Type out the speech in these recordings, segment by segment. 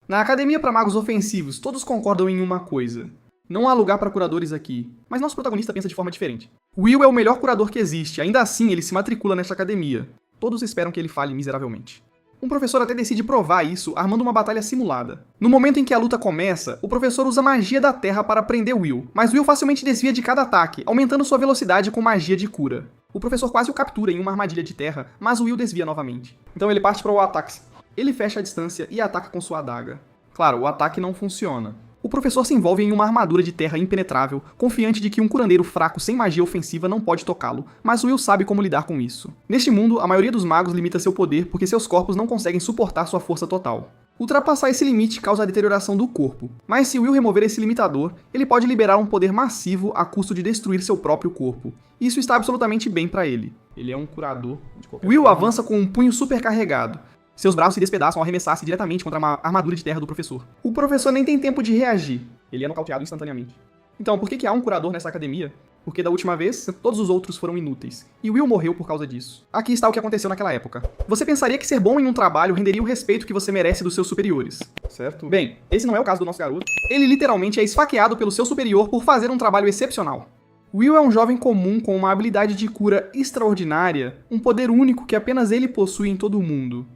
Na Academia para Magos Ofensivos, todos concordam em uma coisa. Não há lugar para curadores aqui. Mas nosso protagonista pensa de forma diferente. Will é o melhor curador que existe, ainda assim ele se matricula nesta academia. Todos esperam que ele falhe miseravelmente. Um professor até decide provar isso armando uma batalha simulada. No momento em que a luta começa, o professor usa magia da terra para prender Will, mas Will facilmente desvia de cada ataque, aumentando sua velocidade com magia de cura. O professor quase o captura em uma armadilha de terra, mas Will desvia novamente. Então ele parte para o ataque. Ele fecha a distância e ataca com sua adaga. Claro, o ataque não funciona. O professor se envolve em uma armadura de terra impenetrável, confiante de que um curandeiro fraco sem magia ofensiva não pode tocá-lo, mas Will sabe como lidar com isso. Neste mundo, a maioria dos magos limita seu poder porque seus corpos não conseguem suportar sua força total. Ultrapassar esse limite causa a deterioração do corpo, mas se Will remover esse limitador, ele pode liberar um poder massivo a custo de destruir seu próprio corpo. Isso está absolutamente bem para ele. Ele é um curador de qualquer forma. Avança com um punho supercarregado. Seus braços se despedaçam ao arremessar-se diretamente contra uma armadura de terra do professor. O professor nem tem tempo de reagir. Ele é nocauteado instantaneamente. Então, por que há um curador nessa academia? Porque da última vez, todos os outros foram inúteis. E Will morreu por causa disso. Aqui está o que aconteceu naquela época. Você pensaria que ser bom em um trabalho renderia o respeito que você merece dos seus superiores. Certo? Bem, esse não é o caso do nosso garoto. Ele literalmente é esfaqueado pelo seu superior por fazer um trabalho excepcional. Will é um jovem comum com uma habilidade de cura extraordinária, um poder único que apenas ele possui em todo o mundo.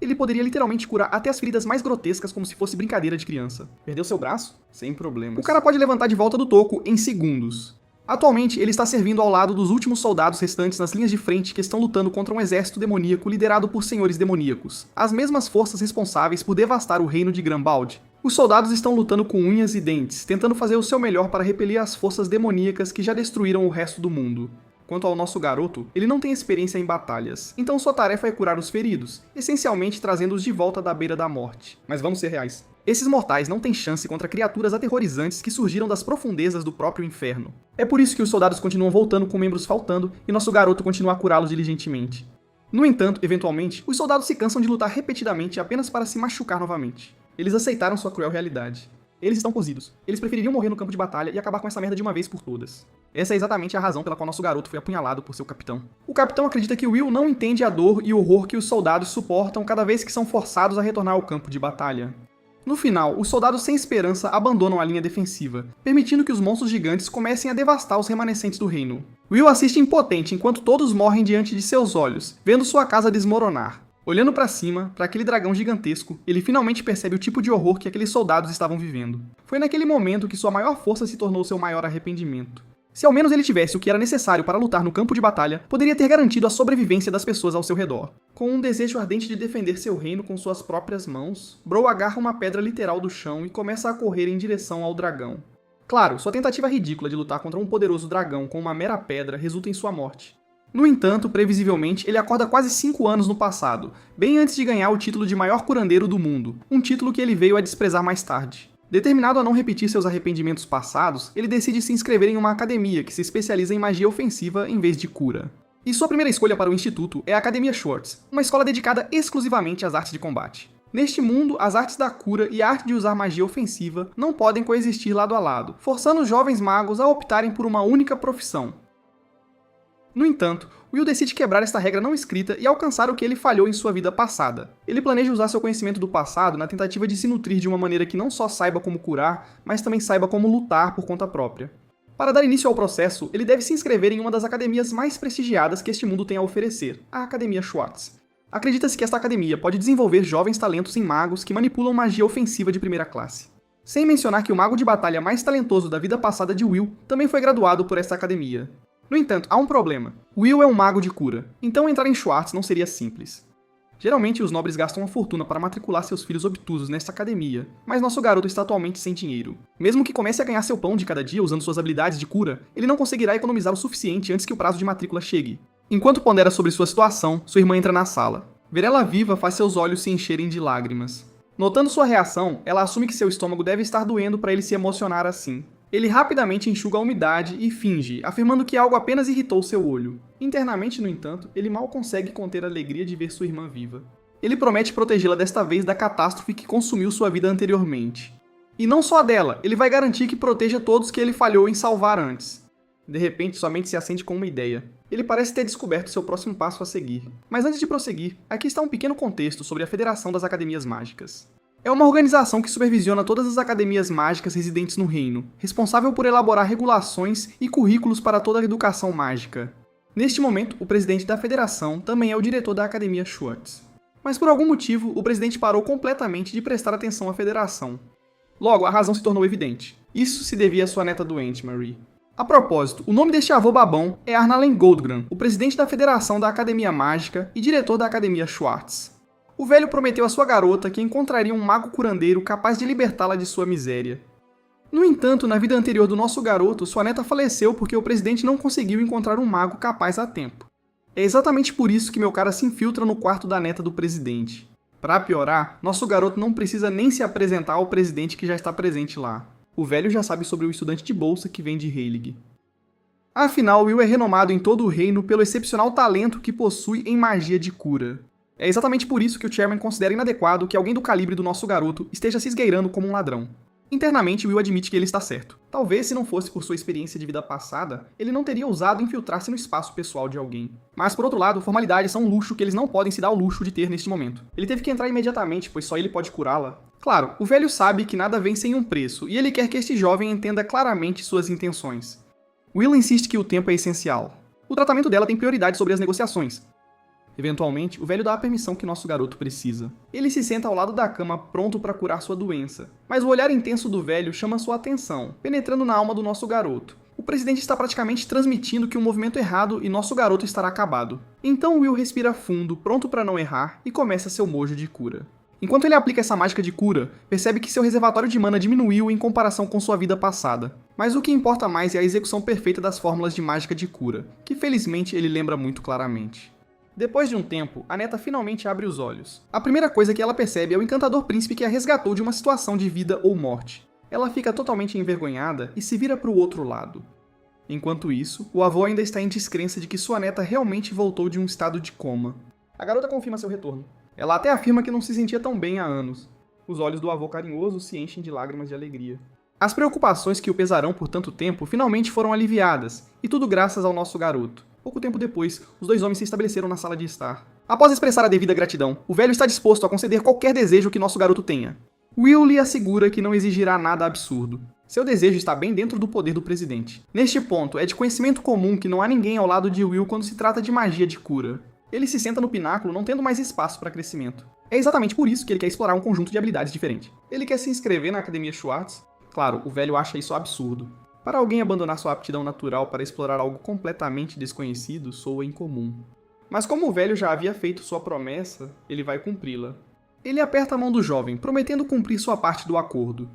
Ele poderia literalmente curar até as feridas mais grotescas como se fosse brincadeira de criança. Perdeu seu braço? Sem problemas. O cara pode levantar de volta do toco em segundos. Atualmente, ele está servindo ao lado dos últimos soldados restantes nas linhas de frente que estão lutando contra um exército demoníaco liderado por senhores demoníacos, as mesmas forças responsáveis por devastar o reino de Grambald. Os soldados estão lutando com unhas e dentes, tentando fazer o seu melhor para repelir as forças demoníacas que já destruíram o resto do mundo. Quanto ao nosso garoto, ele não tem experiência em batalhas, então sua tarefa é curar os feridos, essencialmente trazendo-os de volta da beira da morte. Mas vamos ser reais. Esses mortais não têm chance contra criaturas aterrorizantes que surgiram das profundezas do próprio inferno. É por isso que os soldados continuam voltando com membros faltando e nosso garoto continua a curá-los diligentemente. No entanto, eventualmente, os soldados se cansam de lutar repetidamente apenas para se machucar novamente. Eles aceitaram sua cruel realidade. Eles estão cozidos. Eles prefeririam morrer no campo de batalha e acabar com essa merda de uma vez por todas. Essa é exatamente a razão pela qual nosso garoto foi apunhalado por seu capitão. O capitão acredita que Will não entende a dor e o horror que os soldados suportam cada vez que são forçados a retornar ao campo de batalha. No final, os soldados sem esperança abandonam a linha defensiva, permitindo que os monstros gigantes comecem a devastar os remanescentes do reino. Will assiste impotente enquanto todos morrem diante de seus olhos, vendo sua casa desmoronar. Olhando para cima, para aquele dragão gigantesco, ele finalmente percebe o tipo de horror que aqueles soldados estavam vivendo. Foi naquele momento que sua maior força se tornou seu maior arrependimento. Se ao menos ele tivesse o que era necessário para lutar no campo de batalha, poderia ter garantido a sobrevivência das pessoas ao seu redor. Com um desejo ardente de defender seu reino com suas próprias mãos, Bro agarra uma pedra literal do chão e começa a correr em direção ao dragão. Claro, sua tentativa ridícula de lutar contra um poderoso dragão com uma mera pedra resulta em sua morte. No entanto, previsivelmente, ele acorda quase 5 anos no passado, bem antes de ganhar o título de maior curandeiro do mundo, um título que ele veio a desprezar mais tarde. Determinado a não repetir seus arrependimentos passados, ele decide se inscrever em uma academia que se especializa em magia ofensiva em vez de cura. E sua primeira escolha para o instituto é a Academia Schwartz, uma escola dedicada exclusivamente às artes de combate. Neste mundo, as artes da cura e a arte de usar magia ofensiva não podem coexistir lado a lado, forçando os jovens magos a optarem por uma única profissão. No entanto, Will decide quebrar esta regra não escrita e alcançar o que ele falhou em sua vida passada. Ele planeja usar seu conhecimento do passado na tentativa de se nutrir de uma maneira que não só saiba como curar, mas também saiba como lutar por conta própria. Para dar início ao processo, ele deve se inscrever em uma das academias mais prestigiadas que este mundo tem a oferecer, a Academia Schwartz. Acredita-se que esta academia pode desenvolver jovens talentos em magos que manipulam magia ofensiva de primeira classe. Sem mencionar que o mago de batalha mais talentoso da vida passada de Will também foi graduado por esta academia. No entanto, há um problema. Will é um mago de cura, então entrar em Schwartz não seria simples. Geralmente, os nobres gastam uma fortuna para matricular seus filhos obtusos nesta academia, mas nosso garoto está atualmente sem dinheiro. Mesmo que comece a ganhar seu pão de cada dia usando suas habilidades de cura, ele não conseguirá economizar o suficiente antes que o prazo de matrícula chegue. Enquanto pondera sobre sua situação, sua irmã entra na sala. Ver ela viva faz seus olhos se encherem de lágrimas. Notando sua reação, ela assume que seu estômago deve estar doendo para ele se emocionar assim. Ele rapidamente enxuga a umidade e finge, afirmando que algo apenas irritou seu olho. Internamente, no entanto, ele mal consegue conter a alegria de ver sua irmã viva. Ele promete protegê-la desta vez da catástrofe que consumiu sua vida anteriormente. E não só a dela, ele vai garantir que proteja todos que ele falhou em salvar antes. De repente, sua mente se acende com uma ideia. Ele parece ter descoberto seu próximo passo a seguir. Mas antes de prosseguir, aqui está um pequeno contexto sobre a Federação das Academias Mágicas. É uma organização que supervisiona todas as academias mágicas residentes no reino, responsável por elaborar regulações e currículos para toda a educação mágica. Neste momento, o presidente da federação também é o diretor da Academia Schwartz. Mas por algum motivo, o presidente parou completamente de prestar atenção à federação. Logo, a razão se tornou evidente. Isso se devia à sua neta doente, Marie. A propósito, o nome deste avô babão é Arnalen Goldgran, o presidente da federação da Academia Mágica e diretor da Academia Schwartz. O velho prometeu à sua garota que encontraria um mago curandeiro capaz de libertá-la de sua miséria. No entanto, na vida anterior do nosso garoto, sua neta faleceu porque o presidente não conseguiu encontrar um mago capaz a tempo. É exatamente por isso que meu cara se infiltra no quarto da neta do presidente. Para piorar, nosso garoto não precisa nem se apresentar ao presidente que já está presente lá. O velho já sabe sobre o estudante de bolsa que vem de Heilig. Afinal, Will é renomado em todo o reino pelo excepcional talento que possui em magia de cura. É exatamente por isso que o Chairman considera inadequado que alguém do calibre do nosso garoto esteja se esgueirando como um ladrão. Internamente, Will admite que ele está certo. Talvez, se não fosse por sua experiência de vida passada, ele não teria ousado infiltrar-se no espaço pessoal de alguém. Mas, por outro lado, formalidades são um luxo que eles não podem se dar ao luxo de ter neste momento. Ele teve que entrar imediatamente, pois só ele pode curá-la. Claro, o velho sabe que nada vem sem um preço, e ele quer que este jovem entenda claramente suas intenções. Will insiste que o tempo é essencial. O tratamento dela tem prioridade sobre as negociações. Eventualmente, o velho dá a permissão que nosso garoto precisa. Ele se senta ao lado da cama pronto para curar sua doença, mas o olhar intenso do velho chama sua atenção, penetrando na alma do nosso garoto. O presidente está praticamente transmitindo que um movimento errado e nosso garoto estará acabado. Então Will respira fundo, pronto para não errar, e começa seu mojo de cura. Enquanto ele aplica essa mágica de cura, percebe que seu reservatório de mana diminuiu em comparação com sua vida passada. Mas o que importa mais é a execução perfeita das fórmulas de mágica de cura, que felizmente ele lembra muito claramente. Depois de um tempo, a neta finalmente abre os olhos. A primeira coisa que ela percebe é o encantador príncipe que a resgatou de uma situação de vida ou morte. Ela fica totalmente envergonhada e se vira para o outro lado. Enquanto isso, o avô ainda está em descrença de que sua neta realmente voltou de um estado de coma. A garota confirma seu retorno. Ela até afirma que não se sentia tão bem há anos. Os olhos do avô carinhoso se enchem de lágrimas de alegria. As preocupações que o pesarão por tanto tempo finalmente foram aliviadas, e tudo graças ao nosso garoto. Pouco tempo depois, os dois homens se estabeleceram na sala de estar. Após expressar a devida gratidão, o velho está disposto a conceder qualquer desejo que nosso garoto tenha. Will lhe assegura que não exigirá nada absurdo. Seu desejo está bem dentro do poder do presidente. Neste ponto, é de conhecimento comum que não há ninguém ao lado de Will quando se trata de magia de cura. Ele se senta no pináculo, não tendo mais espaço para crescimento. É exatamente por isso que ele quer explorar um conjunto de habilidades diferente. Ele quer se inscrever na Academia Schwartz. Claro, o velho acha isso absurdo. Para alguém abandonar sua aptidão natural para explorar algo completamente desconhecido soa incomum. Mas como o velho já havia feito sua promessa, ele vai cumpri-la. Ele aperta a mão do jovem, prometendo cumprir sua parte do acordo.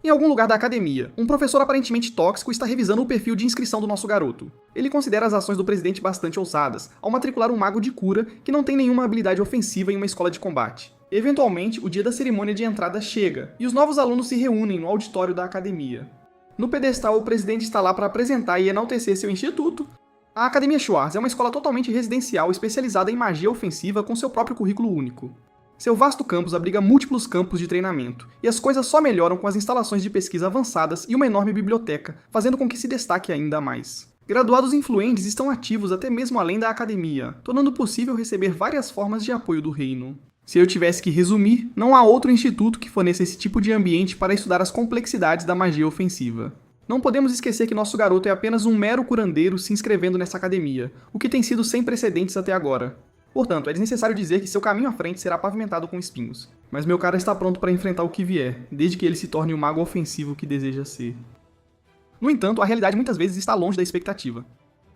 Em algum lugar da academia, um professor aparentemente tóxico está revisando o perfil de inscrição do nosso garoto. Ele considera as ações do presidente bastante ousadas, ao matricular um mago de cura que não tem nenhuma habilidade ofensiva em uma escola de combate. Eventualmente, o dia da cerimônia de entrada chega, e os novos alunos se reúnem no auditório da academia. No pedestal, o presidente está lá para apresentar e enaltecer seu instituto. A Academia Schwartz é uma escola totalmente residencial especializada em magia ofensiva com seu próprio currículo único. Seu vasto campus abriga múltiplos campos de treinamento, e as coisas só melhoram com as instalações de pesquisa avançadas e uma enorme biblioteca, fazendo com que se destaque ainda mais. Graduados influentes estão ativos até mesmo além da academia, tornando possível receber várias formas de apoio do reino. Se eu tivesse que resumir, não há outro instituto que forneça esse tipo de ambiente para estudar as complexidades da magia ofensiva. Não podemos esquecer que nosso garoto é apenas um mero curandeiro se inscrevendo nessa academia, o que tem sido sem precedentes até agora. Portanto, é desnecessário dizer que seu caminho à frente será pavimentado com espinhos. Mas meu cara está pronto para enfrentar o que vier, desde que ele se torne o mago ofensivo que deseja ser. No entanto, a realidade muitas vezes está longe da expectativa.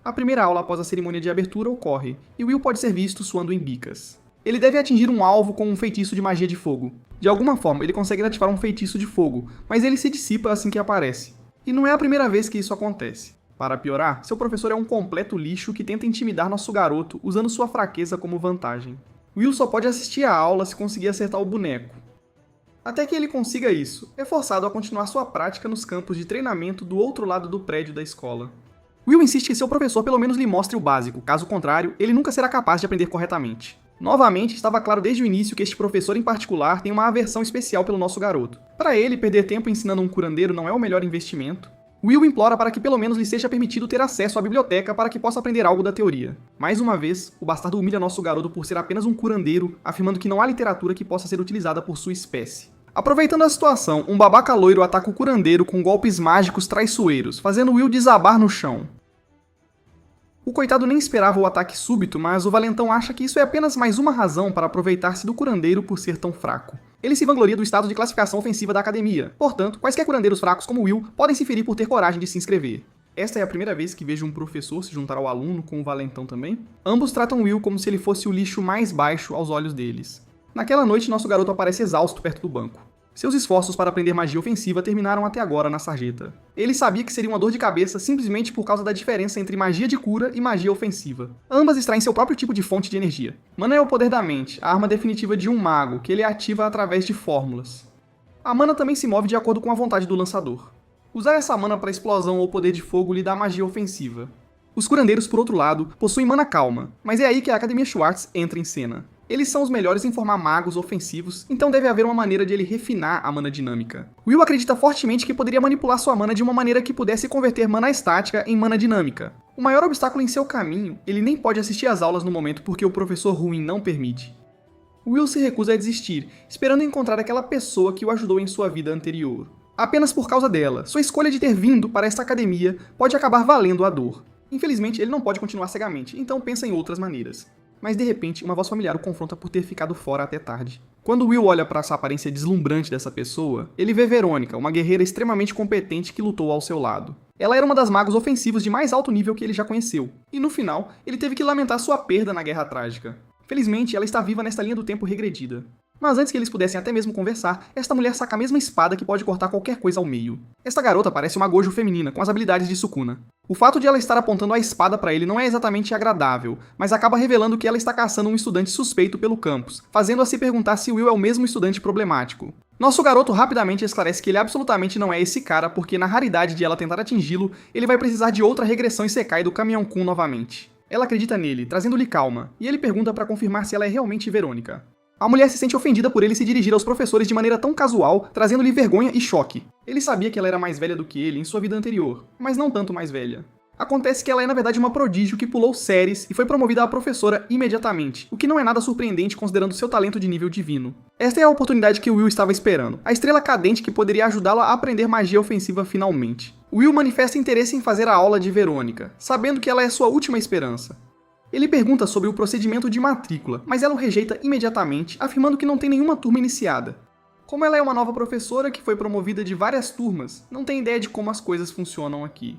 A primeira aula após a cerimônia de abertura ocorre, e Will pode ser visto suando em bicas. Ele deve atingir um alvo com um feitiço de magia de fogo. De alguma forma, ele consegue ativar um feitiço de fogo, mas ele se dissipa assim que aparece. E não é a primeira vez que isso acontece. Para piorar, seu professor é um completo lixo que tenta intimidar nosso garoto usando sua fraqueza como vantagem. Will só pode assistir à aula se conseguir acertar o boneco. Até que ele consiga isso, é forçado a continuar sua prática nos campos de treinamento do outro lado do prédio da escola. Will insiste que seu professor pelo menos lhe mostre o básico, caso contrário, ele nunca será capaz de aprender corretamente. Novamente, estava claro desde o início que este professor em particular tem uma aversão especial pelo nosso garoto. Para ele, perder tempo ensinando um curandeiro não é o melhor investimento. Will implora para que pelo menos lhe seja permitido ter acesso à biblioteca para que possa aprender algo da teoria. Mais uma vez, o bastardo humilha nosso garoto por ser apenas um curandeiro, afirmando que não há literatura que possa ser utilizada por sua espécie. Aproveitando a situação, um babaca loiro ataca o curandeiro com golpes mágicos traiçoeiros, fazendo Will desabar no chão. O coitado nem esperava o ataque súbito, mas o valentão acha que isso é apenas mais uma razão para aproveitar-se do curandeiro por ser tão fraco. Ele se vangloria do estado de classificação ofensiva da academia, portanto, quaisquer curandeiros fracos como Will podem se ferir por ter coragem de se inscrever. Esta é a primeira vez que vejo um professor se juntar ao aluno com o valentão também. Ambos tratam Will como se ele fosse o lixo mais baixo aos olhos deles. Naquela noite, nosso garoto aparece exausto perto do banco. Seus esforços para aprender magia ofensiva terminaram até agora na sarjeta. Ele sabia que seria uma dor de cabeça simplesmente por causa da diferença entre magia de cura e magia ofensiva. Ambas extraem seu próprio tipo de fonte de energia. Mana é o poder da mente, a arma definitiva de um mago, que ele ativa através de fórmulas. A mana também se move de acordo com a vontade do lançador. Usar essa mana para explosão ou poder de fogo lhe dá magia ofensiva. Os curandeiros, por outro lado, possuem mana calma, mas é aí que a Academia Schwartz entra em cena. Eles são os melhores em formar magos ofensivos, então deve haver uma maneira de ele refinar a mana dinâmica. Will acredita fortemente que poderia manipular sua mana de uma maneira que pudesse converter mana estática em mana dinâmica. O maior obstáculo em seu caminho, ele nem pode assistir às aulas no momento porque o professor ruim não permite. Will se recusa a desistir, esperando encontrar aquela pessoa que o ajudou em sua vida anterior. Apenas por causa dela, sua escolha de ter vindo para esta academia pode acabar valendo a dor. Infelizmente, ele não pode continuar cegamente, então pensa em outras maneiras. Mas de repente, uma voz familiar o confronta por ter ficado fora até tarde. Quando Will olha para essa aparência deslumbrante dessa pessoa, ele vê Verônica, uma guerreira extremamente competente que lutou ao seu lado. Ela era uma das magos ofensivos de mais alto nível que ele já conheceu, e no final, ele teve que lamentar sua perda na Guerra Trágica. Felizmente, ela está viva nesta linha do tempo regredida. Mas antes que eles pudessem até mesmo conversar, esta mulher saca a mesma espada que pode cortar qualquer coisa ao meio. Esta garota parece uma gojo feminina, com as habilidades de Sukuna. O fato de ela estar apontando a espada para ele não é exatamente agradável, mas acaba revelando que ela está caçando um estudante suspeito pelo campus, fazendo-a se perguntar se Will é o mesmo estudante problemático. Nosso garoto rapidamente esclarece que ele absolutamente não é esse cara, porque na raridade de ela tentar atingi-lo, ele vai precisar de outra regressão Isekai do Caminhão-kun novamente. Ela acredita nele, trazendo-lhe calma, e ele pergunta para confirmar se ela é realmente Verônica. A mulher se sente ofendida por ele se dirigir aos professores de maneira tão casual, trazendo-lhe vergonha e choque. Ele sabia que ela era mais velha do que ele em sua vida anterior, mas não tanto mais velha. Acontece que ela é na verdade uma prodígio que pulou séries e foi promovida a professora imediatamente, o que não é nada surpreendente considerando seu talento de nível divino. Esta é a oportunidade que Will estava esperando, a estrela cadente que poderia ajudá-lo a aprender magia ofensiva finalmente. Will manifesta interesse em fazer a aula de Verônica, sabendo que ela é sua última esperança. Ele pergunta sobre o procedimento de matrícula, mas ela o rejeita imediatamente, afirmando que não tem nenhuma turma iniciada. Como ela é uma nova professora que foi promovida de várias turmas, não tem ideia de como as coisas funcionam aqui.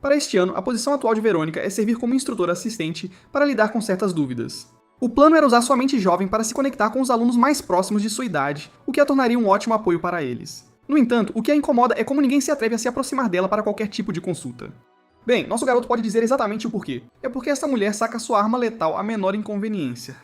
Para este ano, a posição atual de Verônica é servir como instrutora assistente para lidar com certas dúvidas. O plano era usar sua mente jovem para se conectar com os alunos mais próximos de sua idade, o que a tornaria um ótimo apoio para eles. No entanto, o que a incomoda é como ninguém se atreve a se aproximar dela para qualquer tipo de consulta. Bem, nosso garoto pode dizer exatamente o porquê. É porque essa mulher saca sua arma letal a menor inconveniência.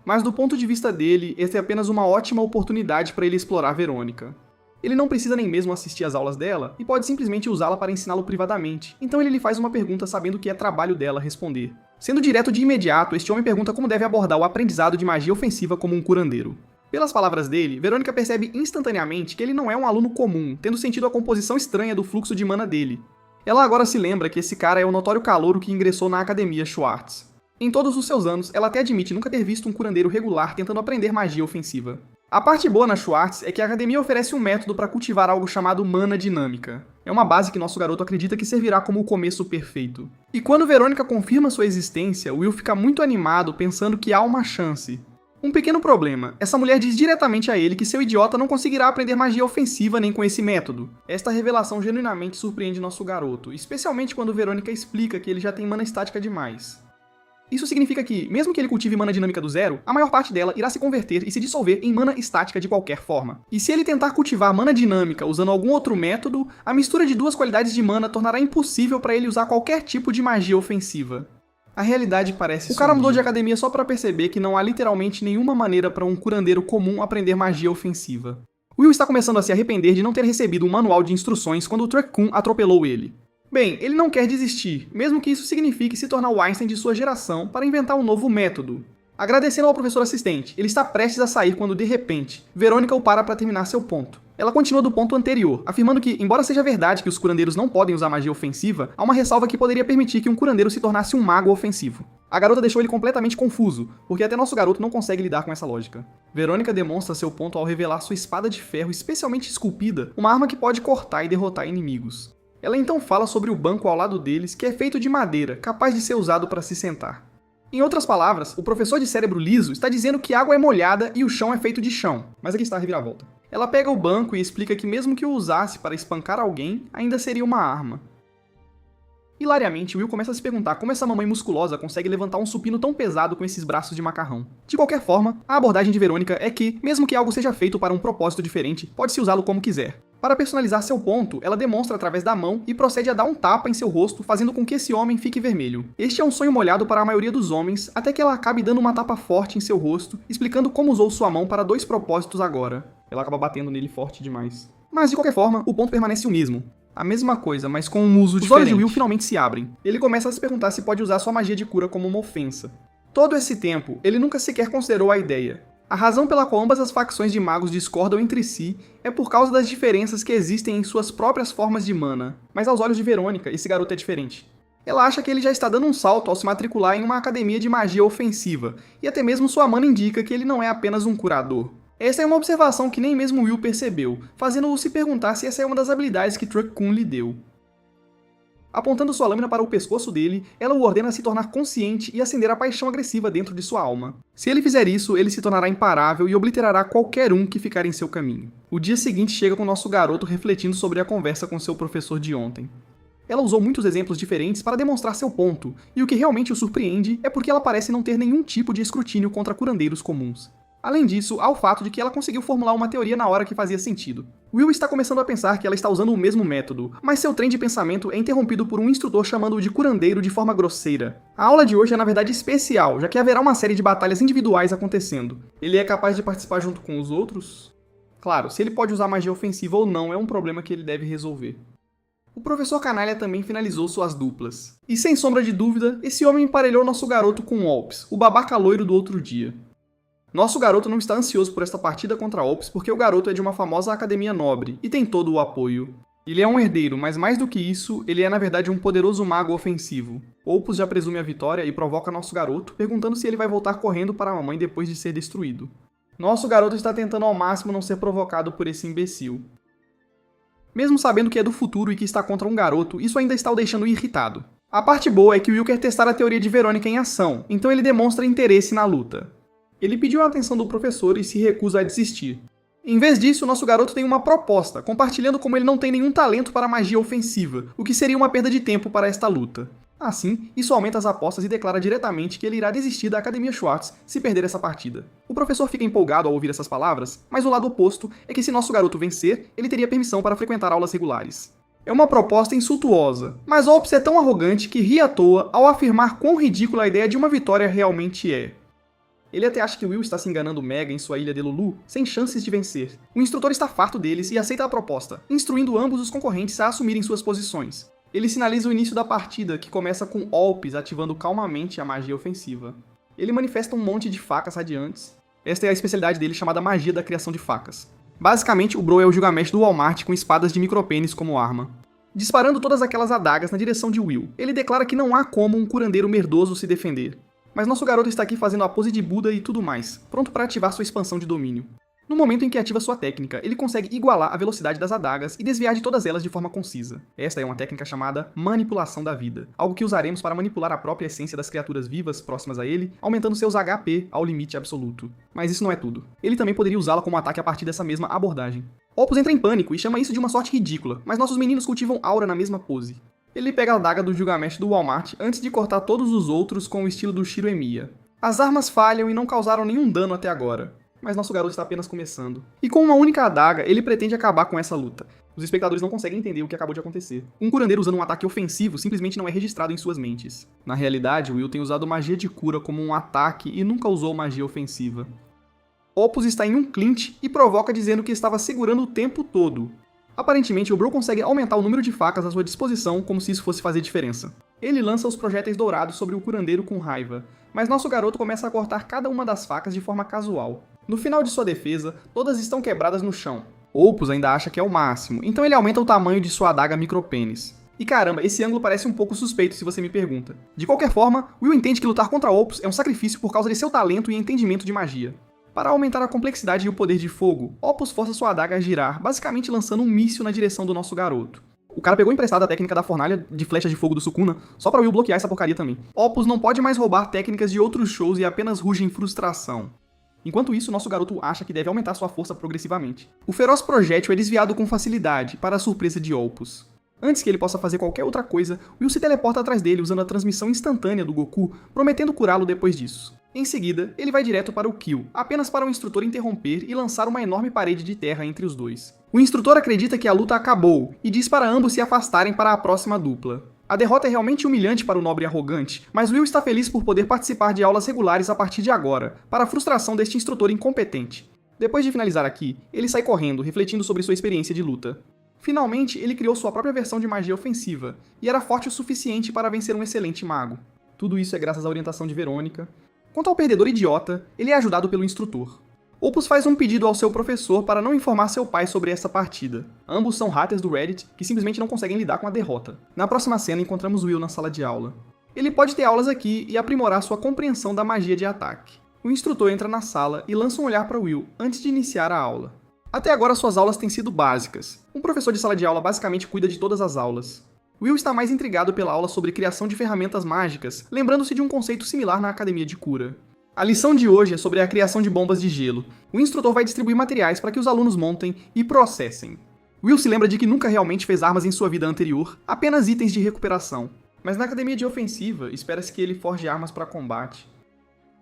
Mas do ponto de vista dele, esta é apenas uma ótima oportunidade para ele explorar Verônica. Ele não precisa nem mesmo assistir às aulas dela e pode simplesmente usá-la para ensiná-lo privadamente, então ele lhe faz uma pergunta sabendo que é trabalho dela responder. Sendo direto de imediato, este homem pergunta como deve abordar o aprendizado de magia ofensiva como um curandeiro. Pelas palavras dele, Verônica percebe instantaneamente que ele não é um aluno comum, tendo sentido a composição estranha do fluxo de mana dele. Ela agora se lembra que esse cara é o notório calouro que ingressou na Academia Schwartz. Em todos os seus anos, ela até admite nunca ter visto um curandeiro regular tentando aprender magia ofensiva. A parte boa na Schwartz é que a Academia oferece um método para cultivar algo chamado mana dinâmica. É uma base que nosso garoto acredita que servirá como o começo perfeito. E quando Verônica confirma sua existência, Will fica muito animado pensando que há uma chance. Um pequeno problema, essa mulher diz diretamente a ele que seu idiota não conseguirá aprender magia ofensiva nem com esse método. Esta revelação genuinamente surpreende nosso garoto, especialmente quando Verônica explica que ele já tem mana estática demais. Isso significa que, mesmo que ele cultive mana dinâmica do zero, a maior parte dela irá se converter e se dissolver em mana estática de qualquer forma. E se ele tentar cultivar mana dinâmica usando algum outro método, a mistura de duas qualidades de mana tornará impossível para ele usar qualquer tipo de magia ofensiva. A realidade parece O cara mudou de academia só pra perceber que não há literalmente nenhuma maneira para um curandeiro comum aprender magia ofensiva. Will está começando a se arrepender de não ter recebido um manual de instruções quando o Truck-kun atropelou ele. Bem, ele não quer desistir, mesmo que isso signifique se tornar o Einstein de sua geração para inventar um novo método. Agradecendo ao professor assistente, ele está prestes a sair quando, de repente, Verônica o para terminar seu ponto. Ela continua do ponto anterior, afirmando que, embora seja verdade que os curandeiros não podem usar magia ofensiva, há uma ressalva que poderia permitir que um curandeiro se tornasse um mago ofensivo. A garota deixou ele completamente confuso, porque até nosso garoto não consegue lidar com essa lógica. Verônica demonstra seu ponto ao revelar sua espada de ferro especialmente esculpida, uma arma que pode cortar e derrotar inimigos. Ela então fala sobre o banco ao lado deles, que é feito de madeira, capaz de ser usado para se sentar. Em outras palavras, o professor de cérebro liso está dizendo que a água é molhada e o chão é feito de chão, mas aqui está a reviravolta. Ela pega o banco e explica que mesmo que o usasse para espancar alguém, ainda seria uma arma. Hilariamente, Will começa a se perguntar como essa mamãe musculosa consegue levantar um supino tão pesado com esses braços de macarrão. De qualquer forma, a abordagem de Verônica é que, mesmo que algo seja feito para um propósito diferente, pode-se usá-lo como quiser. Para personalizar seu ponto, ela demonstra através da mão e procede a dar um tapa em seu rosto, fazendo com que esse homem fique vermelho. Este é um sonho molhado para a maioria dos homens, até que ela acabe dando uma tapa forte em seu rosto, explicando como usou sua mão para 2 propósitos agora. Ela acaba batendo nele forte demais. Mas, de qualquer forma, o ponto permanece o mesmo. A mesma coisa, mas com um uso diferente. Os olhos de Will finalmente se abrem. Ele começa a se perguntar se pode usar sua magia de cura como uma ofensa. Todo esse tempo, ele nunca sequer considerou a ideia. A razão pela qual ambas as facções de magos discordam entre si é por causa das diferenças que existem em suas próprias formas de mana. Mas aos olhos de Verônica, esse garoto é diferente. Ela acha que ele já está dando um salto ao se matricular em uma academia de magia ofensiva, e até mesmo sua mana indica que ele não é apenas um curador. Essa é uma observação que nem mesmo Will percebeu, fazendo-o se perguntar se essa é uma das habilidades que Truck-kun lhe deu. Apontando sua lâmina para o pescoço dele, ela o ordena a se tornar consciente e acender a paixão agressiva dentro de sua alma. Se ele fizer isso, ele se tornará imparável e obliterará qualquer um que ficar em seu caminho. O dia seguinte chega com nosso garoto refletindo sobre a conversa com seu professor de ontem. Ela usou muitos exemplos diferentes para demonstrar seu ponto, e o que realmente o surpreende é porque ela parece não ter nenhum tipo de escrutínio contra curandeiros comuns. Além disso, há o fato de que ela conseguiu formular uma teoria na hora que fazia sentido. Will está começando a pensar que ela está usando o mesmo método, mas seu trem de pensamento é interrompido por um instrutor chamando-o de curandeiro de forma grosseira. A aula de hoje é na verdade especial, já que haverá uma série de batalhas individuais acontecendo. Ele é capaz de participar junto com os outros? Claro, se ele pode usar magia ofensiva ou não é um problema que ele deve resolver. O professor Canalha também finalizou suas duplas. E sem sombra de dúvida, esse homem emparelhou nosso garoto com Olps, o babaca loiro do outro dia. Nosso garoto não está ansioso por esta partida contra Olps porque o garoto é de uma famosa academia nobre e tem todo o apoio. Ele é um herdeiro, mas mais do que isso, ele é na verdade um poderoso mago ofensivo. Olpus já presume a vitória e provoca nosso garoto, perguntando se ele vai voltar correndo para a mamãe depois de ser destruído. Nosso garoto está tentando ao máximo não ser provocado por esse imbecil. Mesmo sabendo que é do futuro e que está contra um garoto, isso ainda está o deixando irritado. A parte boa é que Will quer testar a teoria de Verônica em ação, então ele demonstra interesse na luta. Ele pediu a atenção do professor e se recusa a desistir. Em vez disso, nosso garoto tem uma proposta, compartilhando como ele não tem nenhum talento para magia ofensiva, o que seria uma perda de tempo para esta luta. Assim, isso aumenta as apostas e declara diretamente que ele irá desistir da Academia Schwartz se perder essa partida. O professor fica empolgado ao ouvir essas palavras, mas o lado oposto é que se nosso garoto vencer, ele teria permissão para frequentar aulas regulares. É uma proposta insultuosa, mas Olps é tão arrogante que ri à toa ao afirmar quão ridícula a ideia de uma vitória realmente é. Ele até acha que Will está se enganando mega em sua ilha de Lulu, sem chances de vencer. O instrutor está farto deles e aceita a proposta, instruindo ambos os concorrentes a assumirem suas posições. Ele sinaliza o início da partida, que começa com Olps ativando calmamente a magia ofensiva. Ele manifesta um monte de facas radiantes. Esta é a especialidade dele chamada magia da criação de facas. Basicamente, o Bro é o Gilgamesh do Walmart com espadas de micropênis como arma. Disparando todas aquelas adagas na direção de Will, ele declara que não há como um curandeiro merdoso se defender. Mas nosso garoto está aqui fazendo a pose de Buda e tudo mais, pronto para ativar sua expansão de domínio. No momento em que ativa sua técnica, ele consegue igualar a velocidade das adagas e desviar de todas elas de forma concisa. Esta é uma técnica chamada manipulação da vida, algo que usaremos para manipular a própria essência das criaturas vivas próximas a ele, aumentando seus HP ao limite absoluto. Mas isso não é tudo. Ele também poderia usá-la como ataque a partir dessa mesma abordagem. Olpus entra em pânico e chama isso de uma sorte ridícula, mas nossos meninos cultivam aura na mesma pose. Ele pega a adaga do Gilgamesh do Walmart antes de cortar todos os outros com o estilo do Shiro Emiya. As armas falham e não causaram nenhum dano até agora, mas nosso garoto está apenas começando. E com uma única adaga, ele pretende acabar com essa luta. Os espectadores não conseguem entender o que acabou de acontecer. Um curandeiro usando um ataque ofensivo simplesmente não é registrado em suas mentes. Na realidade, Will tem usado magia de cura como um ataque e nunca usou magia ofensiva. Olpus está em um clinch e provoca dizendo que estava segurando o tempo todo. Aparentemente, o Bro consegue aumentar o número de facas à sua disposição como se isso fosse fazer diferença. Ele lança os projéteis dourados sobre o curandeiro com raiva, mas nosso garoto começa a cortar cada uma das facas de forma casual. No final de sua defesa, todas estão quebradas no chão. Olpus ainda acha que é o máximo, então ele aumenta o tamanho de sua adaga micropênis. E caramba, esse ângulo parece um pouco suspeito se você me pergunta. De qualquer forma, Will entende que lutar contra Opus é um sacrifício por causa de seu talento e entendimento de magia. Para aumentar a complexidade e o poder de fogo, Opus força sua adaga a girar, basicamente lançando um míssil na direção do nosso garoto. O cara pegou emprestada a técnica da fornalha de flechas de fogo do Sukuna, só pra Will bloquear essa porcaria também. Opus não pode mais roubar técnicas de outros shows e apenas ruge em frustração. Enquanto isso, nosso garoto acha que deve aumentar sua força progressivamente. O feroz projétil é desviado com facilidade, para a surpresa de Opus. Antes que ele possa fazer qualquer outra coisa, Will se teleporta atrás dele usando a transmissão instantânea do Goku, prometendo curá-lo depois disso. Em seguida, ele vai direto para o Kill, apenas para o instrutor interromper e lançar uma enorme parede de terra entre os dois. O instrutor acredita que a luta acabou e diz para ambos se afastarem para a próxima dupla. A derrota é realmente humilhante para o nobre arrogante, mas Will está feliz por poder participar de aulas regulares a partir de agora, para a frustração deste instrutor incompetente. Depois de finalizar aqui, ele sai correndo, refletindo sobre sua experiência de luta. Finalmente, ele criou sua própria versão de magia ofensiva, e era forte o suficiente para vencer um excelente mago. Tudo isso é graças à orientação de Verônica. Quanto ao perdedor idiota, ele é ajudado pelo instrutor. Opus faz um pedido ao seu professor para não informar seu pai sobre essa partida. Ambos são haters do Reddit que simplesmente não conseguem lidar com a derrota. Na próxima cena, encontramos Will na sala de aula. Ele pode ter aulas aqui e aprimorar sua compreensão da magia de ataque. O instrutor entra na sala e lança um olhar para Will antes de iniciar a aula. Até agora suas aulas têm sido básicas. Um professor de sala de aula basicamente cuida de todas as aulas. Will está mais intrigado pela aula sobre criação de ferramentas mágicas, lembrando-se de um conceito similar na academia de cura. A lição de hoje é sobre a criação de bombas de gelo. O instrutor vai distribuir materiais para que os alunos montem e processem. Will se lembra de que nunca realmente fez armas em sua vida anterior, apenas itens de recuperação. Mas na academia de ofensiva, espera-se que ele forje armas para combate.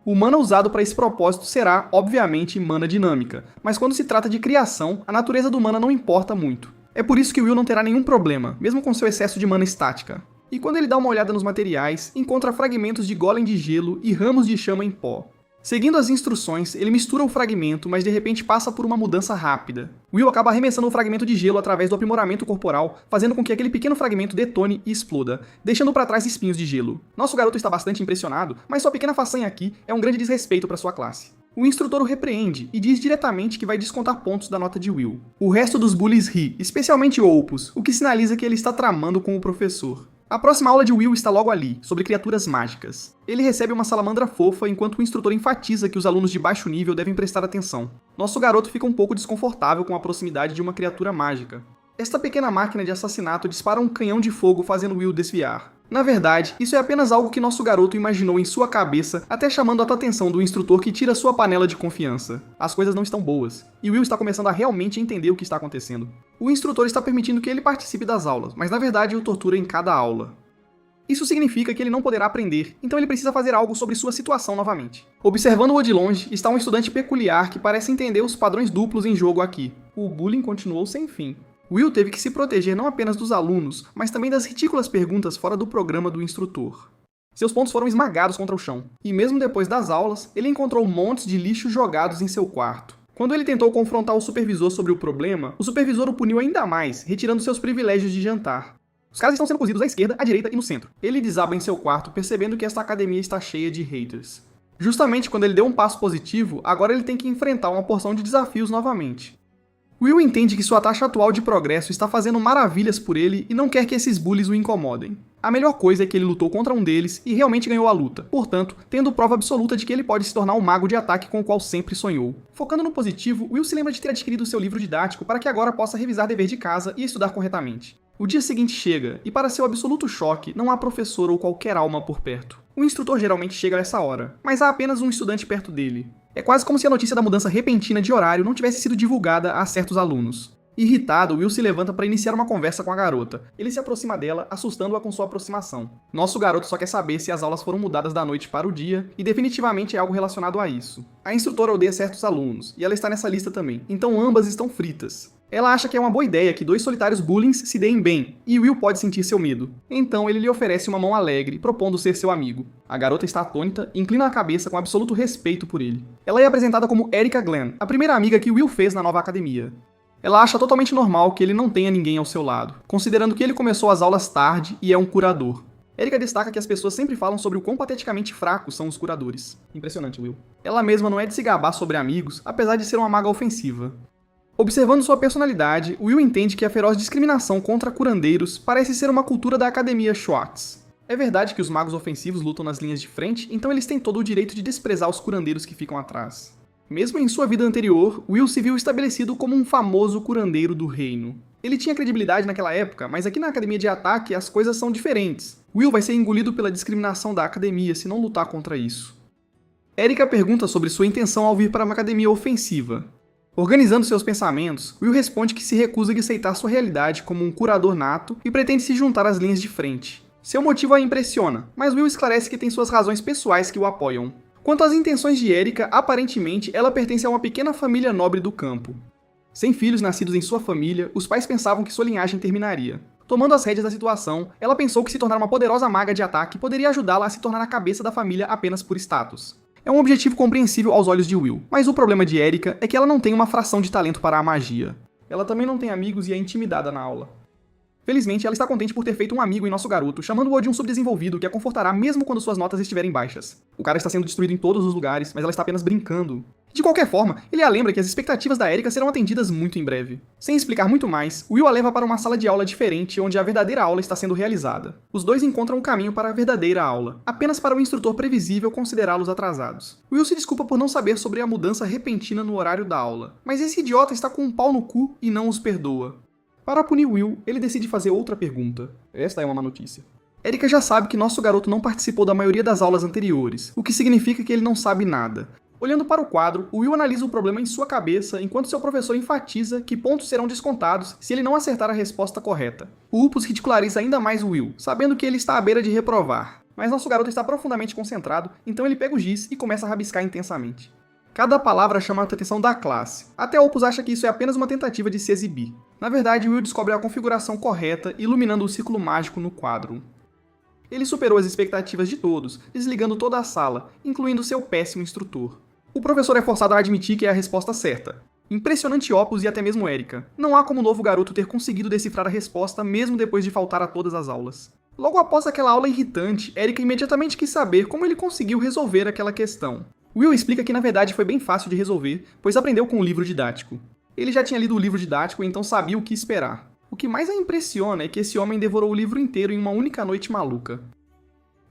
O mana usado para esse propósito será, obviamente, mana dinâmica, mas quando se trata de criação, a natureza do mana não importa muito. É por isso que Will não terá nenhum problema, mesmo com seu excesso de mana estática. E quando ele dá uma olhada nos materiais, encontra fragmentos de golem de gelo e ramos de chama em pó. Seguindo as instruções, ele mistura o fragmento, mas de repente passa por uma mudança rápida. Will acaba arremessando o fragmento de gelo através do aprimoramento corporal, fazendo com que aquele pequeno fragmento detone e exploda, deixando para trás espinhos de gelo. Nosso garoto está bastante impressionado, mas sua pequena façanha aqui é um grande desrespeito para sua classe. O instrutor o repreende e diz diretamente que vai descontar pontos da nota de Will. O resto dos bullies ri, especialmente Opus, o que sinaliza que ele está tramando com o professor. A próxima aula de Will está logo ali, sobre criaturas mágicas. Ele recebe uma salamandra fofa enquanto o instrutor enfatiza que os alunos de baixo nível devem prestar atenção. Nosso garoto fica um pouco desconfortável com a proximidade de uma criatura mágica. Esta pequena máquina de assassinato dispara um canhão de fogo fazendo Will desviar. Na verdade, isso é apenas algo que nosso garoto imaginou em sua cabeça, até chamando a atenção do instrutor que tira sua panela de confiança. As coisas não estão boas, e Will está começando a realmente entender o que está acontecendo. O instrutor está permitindo que ele participe das aulas, mas na verdade o tortura em cada aula. Isso significa que ele não poderá aprender, então ele precisa fazer algo sobre sua situação novamente. Observando-o de longe, está um estudante peculiar que parece entender os padrões duplos em jogo aqui. O bullying continuou sem fim. Will teve que se proteger não apenas dos alunos, mas também das ridículas perguntas fora do programa do instrutor. Seus pontos foram esmagados contra o chão, e mesmo depois das aulas, ele encontrou montes de lixo jogados em seu quarto. Quando ele tentou confrontar o supervisor sobre o problema, o supervisor o puniu ainda mais, retirando seus privilégios de jantar. Os caras estão sendo cozidos à esquerda, à direita e no centro. Ele desaba em seu quarto, percebendo que esta academia está cheia de haters. Justamente quando ele deu um passo positivo, agora ele tem que enfrentar uma porção de desafios novamente. Will entende que sua taxa atual de progresso está fazendo maravilhas por ele e não quer que esses bullies o incomodem. A melhor coisa é que ele lutou contra um deles e realmente ganhou a luta, portanto, tendo prova absoluta de que ele pode se tornar um mago de ataque com o qual sempre sonhou. Focando no positivo, Will se lembra de ter adquirido seu livro didático para que agora possa revisar dever de casa e estudar corretamente. O dia seguinte chega, e para seu absoluto choque, não há professor ou qualquer alma por perto. O instrutor geralmente chega a essa hora, mas há apenas um estudante perto dele. É quase como se a notícia da mudança repentina de horário não tivesse sido divulgada a certos alunos. Irritado, Will se levanta para iniciar uma conversa com a garota. Ele se aproxima dela, assustando-a com sua aproximação. Nosso garoto só quer saber se as aulas foram mudadas da noite para o dia, e definitivamente é algo relacionado a isso. A instrutora odeia certos alunos, e ela está nessa lista também, então ambas estão fritas. Ela acha que é uma boa ideia que dois solitários bullies se deem bem, e Will pode sentir seu medo. Então ele lhe oferece uma mão alegre, propondo ser seu amigo. A garota está atônita e inclina a cabeça com absoluto respeito por ele. Ela é apresentada como Erica Glenn, a primeira amiga que Will fez na nova academia. Ela acha totalmente normal que ele não tenha ninguém ao seu lado, considerando que ele começou as aulas tarde e é um curador. Erica destaca que as pessoas sempre falam sobre o quão pateticamente fracos são os curadores. Impressionante, Will. Ela mesma não é de se gabar sobre amigos, apesar de ser uma maga ofensiva. Observando sua personalidade, Will entende que a feroz discriminação contra curandeiros parece ser uma cultura da Academia Schwartz. É verdade que os magos ofensivos lutam nas linhas de frente, então eles têm todo o direito de desprezar os curandeiros que ficam atrás. Mesmo em sua vida anterior, Will se viu estabelecido como um famoso curandeiro do reino. Ele tinha credibilidade naquela época, mas aqui na Academia de Ataque as coisas são diferentes. Will vai ser engolido pela discriminação da Academia se não lutar contra isso. Erika pergunta sobre sua intenção ao vir para uma Academia ofensiva. Organizando seus pensamentos, Will responde que se recusa a aceitar sua realidade como um curador nato e pretende se juntar às linhas de frente. Seu motivo a impressiona, mas Will esclarece que tem suas razões pessoais que o apoiam. Quanto às intenções de Erika, aparentemente ela pertence a uma pequena família nobre do campo. Sem filhos nascidos em sua família, os pais pensavam que sua linhagem terminaria. Tomando as rédeas da situação, ela pensou que se tornar uma poderosa maga de ataque poderia ajudá-la a se tornar a cabeça da família apenas por status. É um objetivo compreensível aos olhos de Will, mas o problema de Erika é que ela não tem uma fração de talento para a magia. Ela também não tem amigos e é intimidada na aula. Felizmente, ela está contente por ter feito um amigo em nosso garoto, chamando-o de um subdesenvolvido que a confortará mesmo quando suas notas estiverem baixas. O cara está sendo destruído em todos os lugares, mas ela está apenas brincando. De qualquer forma, ele a lembra que as expectativas da Erika serão atendidas muito em breve. Sem explicar muito mais, Will a leva para uma sala de aula diferente onde a verdadeira aula está sendo realizada. Os dois encontram o caminho para a verdadeira aula, apenas para o instrutor previsível considerá-los atrasados. Will se desculpa por não saber sobre a mudança repentina no horário da aula, mas esse idiota está com um pau no cu e não os perdoa. Para punir Will, ele decide fazer outra pergunta. Esta é uma má notícia. Erika já sabe que nosso garoto não participou da maioria das aulas anteriores, o que significa que ele não sabe nada. Olhando para o quadro, Will analisa o problema em sua cabeça enquanto seu professor enfatiza que pontos serão descontados se ele não acertar a resposta correta. O Lupus ridiculariza ainda mais Will, sabendo que ele está à beira de reprovar. Mas nosso garoto está profundamente concentrado, então ele pega o giz e começa a rabiscar intensamente. Cada palavra chama a atenção da classe. Até Opus acha que isso é apenas uma tentativa de se exibir. Na verdade, Will descobre a configuração correta, iluminando o círculo mágico no quadro. Ele superou as expectativas de todos, desligando toda a sala, incluindo seu péssimo instrutor. O professor é forçado a admitir que é a resposta certa. Impressionante Opus e até mesmo Erika. Não há como o novo garoto ter conseguido decifrar a resposta mesmo depois de faltar a todas as aulas. Logo após aquela aula irritante, Erika imediatamente quis saber como ele conseguiu resolver aquela questão. Will explica que na verdade foi bem fácil de resolver, pois aprendeu com o livro didático. Ele já tinha lido o livro didático e então sabia o que esperar. O que mais a impressiona é que esse homem devorou o livro inteiro em uma única noite maluca.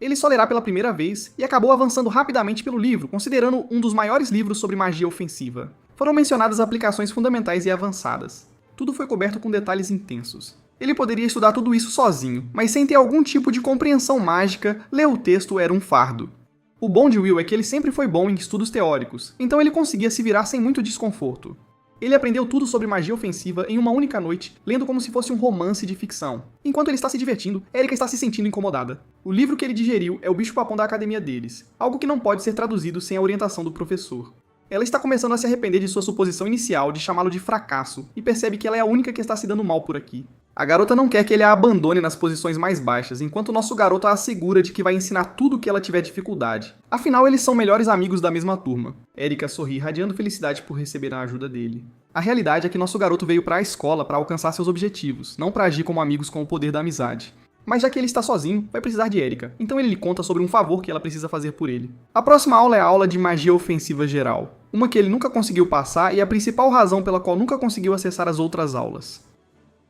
Ele só lerá pela primeira vez e acabou avançando rapidamente pelo livro, considerando um dos maiores livros sobre magia ofensiva. Foram mencionadas aplicações fundamentais e avançadas. Tudo foi coberto com detalhes intensos. Ele poderia estudar tudo isso sozinho, mas sem ter algum tipo de compreensão mágica, ler o texto era um fardo. O bom de Will é que ele sempre foi bom em estudos teóricos, então ele conseguia se virar sem muito desconforto. Ele aprendeu tudo sobre magia ofensiva em uma única noite, lendo como se fosse um romance de ficção. Enquanto ele está se divertindo, Erika está se sentindo incomodada. O livro que ele digeriu é o bicho-papão da academia deles, algo que não pode ser traduzido sem a orientação do professor. Ela está começando a se arrepender de sua suposição inicial de chamá-lo de fracasso, e percebe que ela é a única que está se dando mal por aqui. A garota não quer que ele a abandone nas posições mais baixas, enquanto o nosso garoto a assegura de que vai ensinar tudo o que ela tiver dificuldade. Afinal, eles são melhores amigos da mesma turma. Erika sorri, radiando felicidade por receber a ajuda dele. A realidade é que nosso garoto veio para a escola para alcançar seus objetivos, não para agir como amigos com o poder da amizade. Mas já que ele está sozinho, vai precisar de Erika, então ele lhe conta sobre um favor que ela precisa fazer por ele. A próxima aula é a aula de magia ofensiva geral, uma que ele nunca conseguiu passar e a principal razão pela qual nunca conseguiu acessar as outras aulas.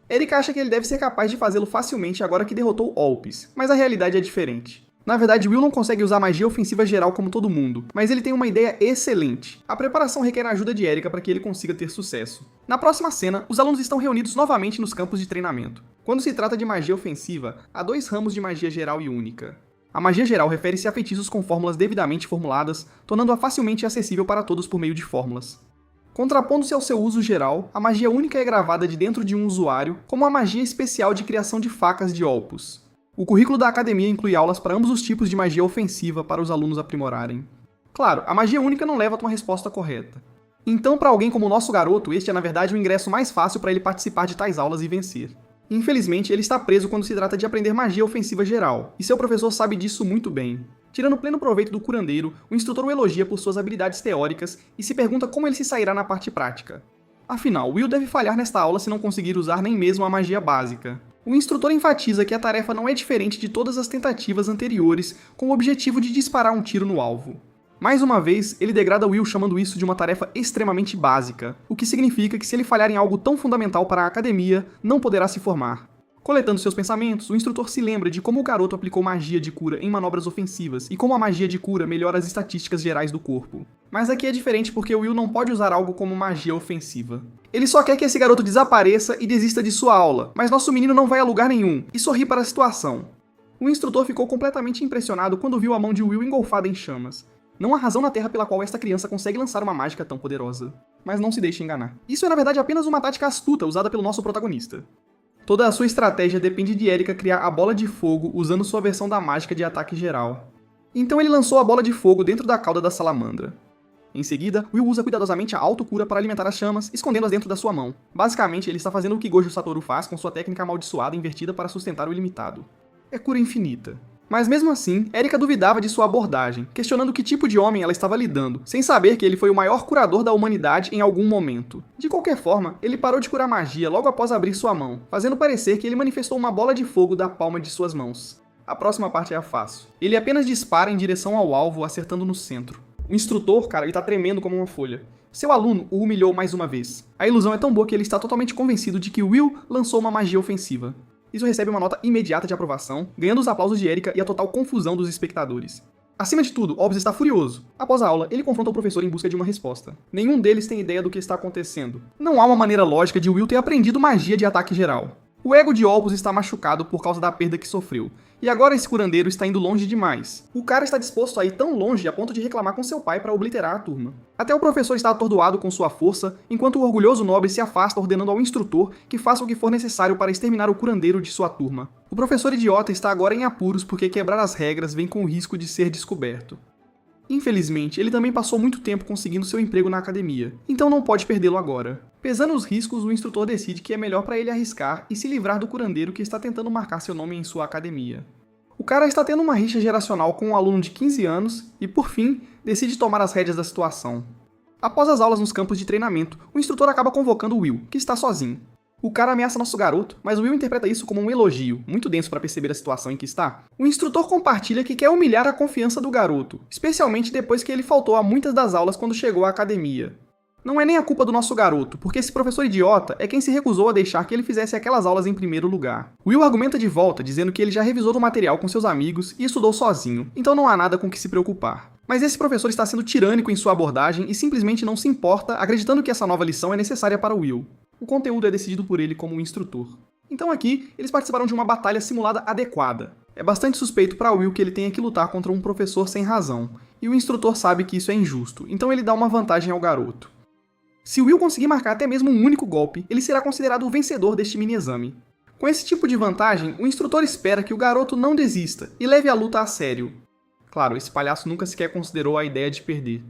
Erika acha que ele deve ser capaz de fazê-lo facilmente agora que derrotou Olpis, mas a realidade é diferente. Na verdade, Will não consegue usar magia ofensiva geral como todo mundo, mas ele tem uma ideia excelente. A preparação requer a ajuda de Erika para que ele consiga ter sucesso. Na próxima cena, os alunos estão reunidos novamente nos campos de treinamento. Quando se trata de magia ofensiva, há dois ramos de magia geral e única. A magia geral refere-se a feitiços com fórmulas devidamente formuladas, tornando-a facilmente acessível para todos por meio de fórmulas. Contrapondo-se ao seu uso geral, a magia única é gravada de dentro de um usuário, como a magia especial de criação de facas de Olpus. O currículo da academia inclui aulas para ambos os tipos de magia ofensiva para os alunos aprimorarem. Claro, a magia única não leva a uma resposta correta. Então, para alguém como o nosso garoto, este é na verdade o ingresso mais fácil para ele participar de tais aulas e vencer. Infelizmente, ele está preso quando se trata de aprender magia ofensiva geral, e seu professor sabe disso muito bem. Tirando pleno proveito do curandeiro, o instrutor o elogia por suas habilidades teóricas e se pergunta como ele se sairá na parte prática. Afinal, Will deve falhar nesta aula se não conseguir usar nem mesmo a magia básica. O instrutor enfatiza que a tarefa não é diferente de todas as tentativas anteriores com o objetivo de disparar um tiro no alvo. Mais uma vez, ele degrada Will chamando isso de uma tarefa extremamente básica, o que significa que se ele falhar em algo tão fundamental para a academia, não poderá se formar. Coletando seus pensamentos, o instrutor se lembra de como o garoto aplicou magia de cura em manobras ofensivas e como a magia de cura melhora as estatísticas gerais do corpo. Mas aqui é diferente porque Will não pode usar algo como magia ofensiva. Ele só quer que esse garoto desapareça e desista de sua aula, mas nosso menino não vai a lugar nenhum e sorri para a situação. O instrutor ficou completamente impressionado quando viu a mão de Will engolfada em chamas. Não há razão na Terra pela qual esta criança consegue lançar uma mágica tão poderosa. Mas não se deixe enganar. Isso é na verdade apenas uma tática astuta usada pelo nosso protagonista. Toda a sua estratégia depende de Erika criar a bola de fogo usando sua versão da mágica de ataque geral. Então ele lançou a bola de fogo dentro da cauda da salamandra. Em seguida, Will usa cuidadosamente a autocura para alimentar as chamas, escondendo-as dentro da sua mão. Basicamente, ele está fazendo o que Gojo Satoru faz com sua técnica amaldiçoada invertida para sustentar o ilimitado. É cura infinita. Mas mesmo assim, Erika duvidava de sua abordagem, questionando que tipo de homem ela estava lidando, sem saber que ele foi o maior curador da humanidade em algum momento. De qualquer forma, ele parou de curar magia logo após abrir sua mão, fazendo parecer que ele manifestou uma bola de fogo da palma de suas mãos. A próxima parte é a fácil. Ele apenas dispara em direção ao alvo, acertando no centro. O instrutor, cara, ele tá tremendo como uma folha. Seu aluno o humilhou mais uma vez. A ilusão é tão boa que ele está totalmente convencido de que Will lançou uma magia ofensiva. Isso recebe uma nota imediata de aprovação, ganhando os aplausos de Erika e a total confusão dos espectadores. Acima de tudo, Hobbs está furioso. Após a aula, ele confronta o professor em busca de uma resposta. Nenhum deles tem ideia do que está acontecendo. Não há uma maneira lógica de Will ter aprendido magia de ataque geral. O ego de Olbus está machucado por causa da perda que sofreu, e agora esse curandeiro está indo longe demais. O cara está disposto a ir tão longe a ponto de reclamar com seu pai para obliterar a turma. Até o professor está atordoado com sua força, enquanto o orgulhoso nobre se afasta ordenando ao instrutor que faça o que for necessário para exterminar o curandeiro de sua turma. O professor idiota está agora em apuros porque quebrar as regras vem com o risco de ser descoberto. Infelizmente, ele também passou muito tempo conseguindo seu emprego na academia, então não pode perdê-lo agora. Pesando os riscos, o instrutor decide que é melhor para ele arriscar e se livrar do curandeiro que está tentando marcar seu nome em sua academia. O cara está tendo uma rixa geracional com um aluno de 15 anos e, por fim, decide tomar as rédeas da situação. Após as aulas nos campos de treinamento, o instrutor acaba convocando Will, que está sozinho. O cara ameaça nosso garoto, mas Will interpreta isso como um elogio, muito denso para perceber a situação em que está. O instrutor compartilha que quer humilhar a confiança do garoto, especialmente depois que ele faltou a muitas das aulas quando chegou à academia. Não é nem a culpa do nosso garoto, porque esse professor idiota é quem se recusou a deixar que ele fizesse aquelas aulas em primeiro lugar. Will argumenta de volta, dizendo que ele já revisou o material com seus amigos e estudou sozinho, então não há nada com que se preocupar. Mas esse professor está sendo tirânico em sua abordagem e simplesmente não se importa, acreditando que essa nova lição é necessária para Will. O conteúdo é decidido por ele como instrutor. Então aqui, eles participaram de uma batalha simulada adequada. É bastante suspeito para Will que ele tenha que lutar contra um professor sem razão, e o instrutor sabe que isso é injusto, então ele dá uma vantagem ao garoto. Se Will conseguir marcar até mesmo um único golpe, ele será considerado o vencedor deste mini-exame. Com esse tipo de vantagem, o instrutor espera que o garoto não desista e leve a luta a sério. Claro, esse palhaço nunca sequer considerou a ideia de perder.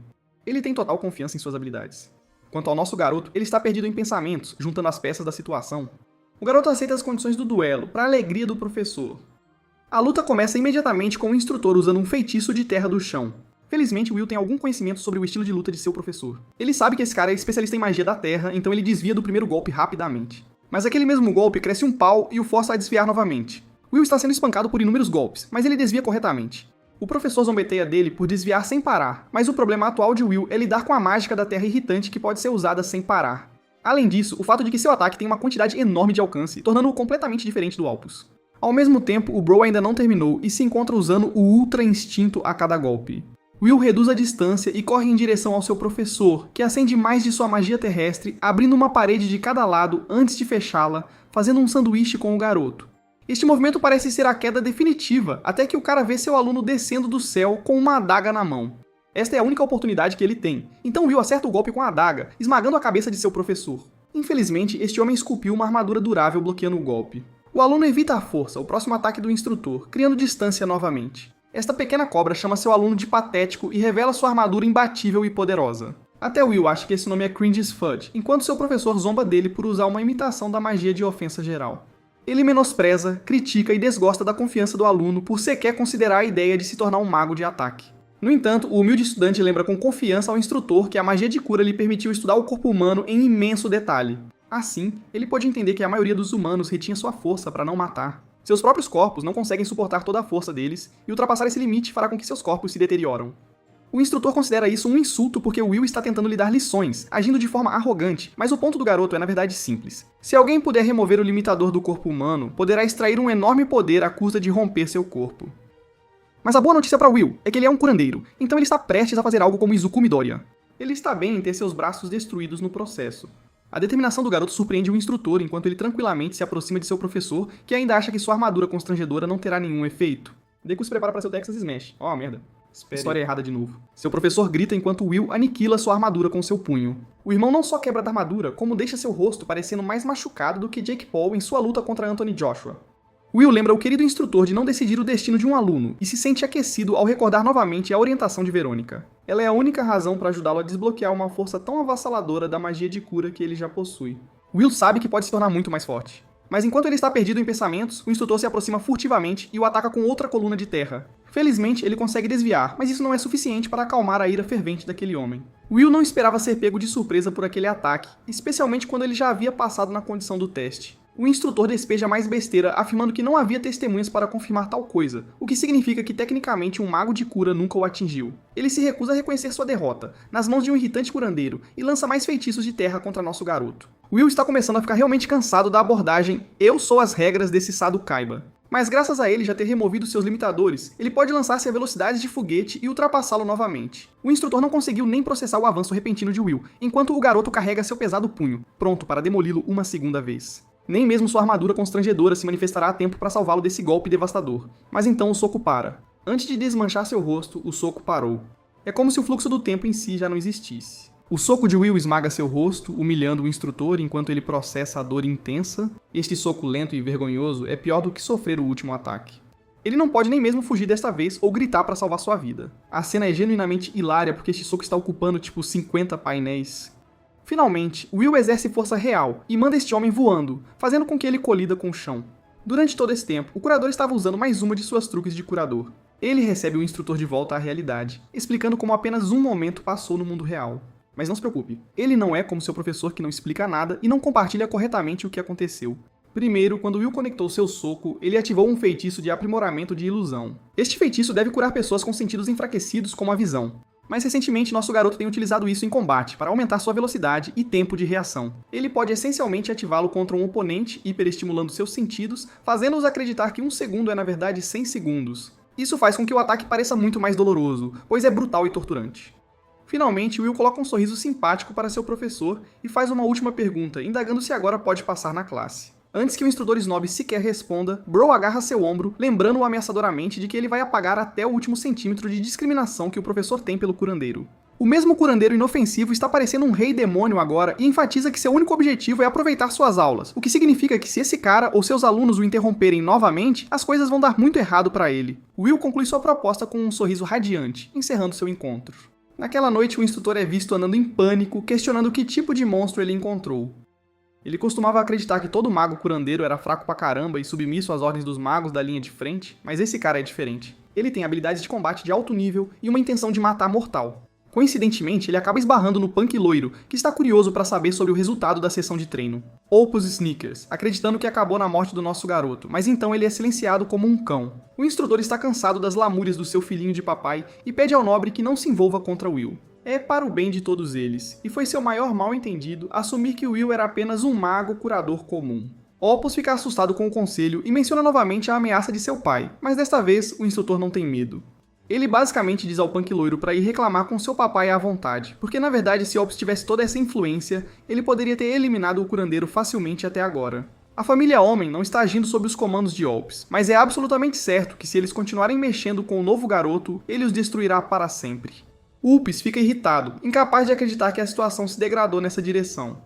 Ele tem total confiança em suas habilidades. Quanto ao nosso garoto, ele está perdido em pensamentos, juntando as peças da situação. O garoto aceita as condições do duelo, para a alegria do professor. A luta começa imediatamente com o instrutor usando um feitiço de terra do chão. Felizmente, Will tem algum conhecimento sobre o estilo de luta de seu professor. Ele sabe que esse cara é especialista em magia da terra, então ele desvia do primeiro golpe rapidamente. Mas aquele mesmo golpe cresce um pau e o força a desviar novamente. Will está sendo espancado por inúmeros golpes, mas ele desvia corretamente. O professor zombeteia dele por desviar sem parar, mas o problema atual de Will é lidar com a mágica da terra irritante que pode ser usada sem parar. Além disso, o fato de que seu ataque tem uma quantidade enorme de alcance, tornando-o completamente diferente do Alpus. Ao mesmo tempo, o Bro ainda não terminou e se encontra usando o Ultra Instinto a cada golpe. Will reduz a distância e corre em direção ao seu professor, que acende mais de sua magia terrestre, abrindo uma parede de cada lado antes de fechá-la, fazendo um sanduíche com o garoto. Este movimento parece ser a queda definitiva, até que o cara vê seu aluno descendo do céu com uma adaga na mão. Esta é a única oportunidade que ele tem, então Will acerta o golpe com a adaga, esmagando a cabeça de seu professor. Infelizmente, este homem esculpiu uma armadura durável bloqueando o golpe. O aluno evita a força, o próximo ataque do instrutor, criando distância novamente. Esta pequena cobra chama seu aluno de patético e revela sua armadura imbatível e poderosa. Até Will acha que esse nome é Cringe as Fudge, enquanto seu professor zomba dele por usar uma imitação da magia de ofensa geral. Ele menospreza, critica e desgosta da confiança do aluno por sequer considerar a ideia de se tornar um mago de ataque. No entanto, o humilde estudante lembra com confiança ao instrutor que a magia de cura lhe permitiu estudar o corpo humano em imenso detalhe. Assim, ele pôde entender que a maioria dos humanos retinha sua força para não matar. Seus próprios corpos não conseguem suportar toda a força deles, e ultrapassar esse limite fará com que seus corpos se deterioram. O instrutor considera isso um insulto porque o Will está tentando lhe dar lições, agindo de forma arrogante, mas o ponto do garoto é na verdade simples. Se alguém puder remover o limitador do corpo humano, poderá extrair um enorme poder à custa de romper seu corpo. Mas a boa notícia para Will é que ele é um curandeiro, então ele está prestes a fazer algo como Izuku Midoriya. Ele está bem em ter seus braços destruídos no processo. A determinação do garoto surpreende o instrutor enquanto ele tranquilamente se aproxima de seu professor, que ainda acha que sua armadura constrangedora não terá nenhum efeito. Deku se prepara para seu Texas Smash. Ó, merda. História errada de novo. Seu professor grita enquanto Will aniquila sua armadura com seu punho. O irmão não só quebra da armadura, como deixa seu rosto parecendo mais machucado do que Jake Paul em sua luta contra Anthony Joshua. Will lembra o querido instrutor de não decidir o destino de um aluno e se sente aquecido ao recordar novamente a orientação de Verônica. Ela é a única razão para ajudá-lo a desbloquear uma força tão avassaladora da magia de cura que ele já possui. Will sabe que pode se tornar muito mais forte. Mas enquanto ele está perdido em pensamentos, o instrutor se aproxima furtivamente e o ataca com outra coluna de terra. Felizmente, ele consegue desviar, mas isso não é suficiente para acalmar a ira fervente daquele homem. Will não esperava ser pego de surpresa por aquele ataque, especialmente quando ele já havia passado na condição do teste. O instrutor despeja mais besteira, afirmando que não havia testemunhas para confirmar tal coisa, o que significa que tecnicamente um mago de cura nunca o atingiu. Ele se recusa a reconhecer sua derrota, nas mãos de um irritante curandeiro, e lança mais feitiços de terra contra nosso garoto. Will está começando a ficar realmente cansado da abordagem "eu sou as regras desse Sado Kaiba". Mas graças a ele já ter removido seus limitadores, ele pode lançar-se a velocidades de foguete e ultrapassá-lo novamente. O instrutor não conseguiu nem processar o avanço repentino de Will, enquanto o garoto carrega seu pesado punho, pronto para demoli-lo uma segunda vez. Nem mesmo sua armadura constrangedora se manifestará a tempo para salvá-lo desse golpe devastador. Mas então o soco para. Antes de desmanchar seu rosto, o soco parou. É como se o fluxo do tempo em si já não existisse. O soco de Will esmaga seu rosto, humilhando o instrutor enquanto ele processa a dor intensa. Este soco lento e vergonhoso é pior do que sofrer o último ataque. Ele não pode nem mesmo fugir desta vez ou gritar para salvar sua vida. A cena é genuinamente hilária porque este soco está ocupando tipo 50 painéis. Finalmente, Will exerce força real e manda este homem voando, fazendo com que ele colida com o chão. Durante todo esse tempo, o curador estava usando mais uma de suas truques de curador. Ele recebe o instrutor de volta à realidade, explicando como apenas um momento passou no mundo real. Mas não se preocupe, ele não é como seu professor que não explica nada e não compartilha corretamente o que aconteceu. Primeiro, quando Will conectou seu soco, ele ativou um feitiço de aprimoramento de ilusão. Este feitiço deve curar pessoas com sentidos enfraquecidos como a visão. Mas recentemente nosso garoto tem utilizado isso em combate para aumentar sua velocidade e tempo de reação. Ele pode essencialmente ativá-lo contra um oponente, hiperestimulando seus sentidos, fazendo-os acreditar que um segundo é na verdade 100 segundos. Isso faz com que o ataque pareça muito mais doloroso, pois é brutal e torturante. Finalmente, Will coloca um sorriso simpático para seu professor e faz uma última pergunta, indagando se agora pode passar na classe. Antes que o instrutor Snob sequer responda, Bro agarra seu ombro, lembrando-o ameaçadoramente de que ele vai apagar até o último centímetro de discriminação que o professor tem pelo curandeiro. O mesmo curandeiro inofensivo está parecendo um rei demônio agora e enfatiza que seu único objetivo é aproveitar suas aulas, o que significa que se esse cara ou seus alunos o interromperem novamente, as coisas vão dar muito errado para ele. Will conclui sua proposta com um sorriso radiante, encerrando seu encontro. Naquela noite, o instrutor é visto andando em pânico, questionando que tipo de monstro ele encontrou. Ele costumava acreditar que todo mago curandeiro era fraco pra caramba e submisso às ordens dos magos da linha de frente, mas esse cara é diferente. Ele tem habilidades de combate de alto nível e uma intenção de matar mortal. Coincidentemente, ele acaba esbarrando no punk loiro, que está curioso para saber sobre o resultado da sessão de treino. Opus Sneakers, acreditando que acabou na morte do nosso garoto, mas então ele é silenciado como um cão. O instrutor está cansado das lamúrias do seu filhinho de papai e pede ao nobre que não se envolva contra Will. É para o bem de todos eles, e foi seu maior mal-entendido assumir que Will era apenas um mago curador comum. Opus fica assustado com o conselho e menciona novamente a ameaça de seu pai, mas desta vez o instrutor não tem medo. Ele basicamente diz ao punk loiro para ir reclamar com seu papai à vontade, porque na verdade se Opus tivesse toda essa influência, ele poderia ter eliminado o curandeiro facilmente até agora. A família Homem não está agindo sob os comandos de Opus, mas é absolutamente certo que se eles continuarem mexendo com o novo garoto, ele os destruirá para sempre. Upis fica irritado, incapaz de acreditar que a situação se degradou nessa direção.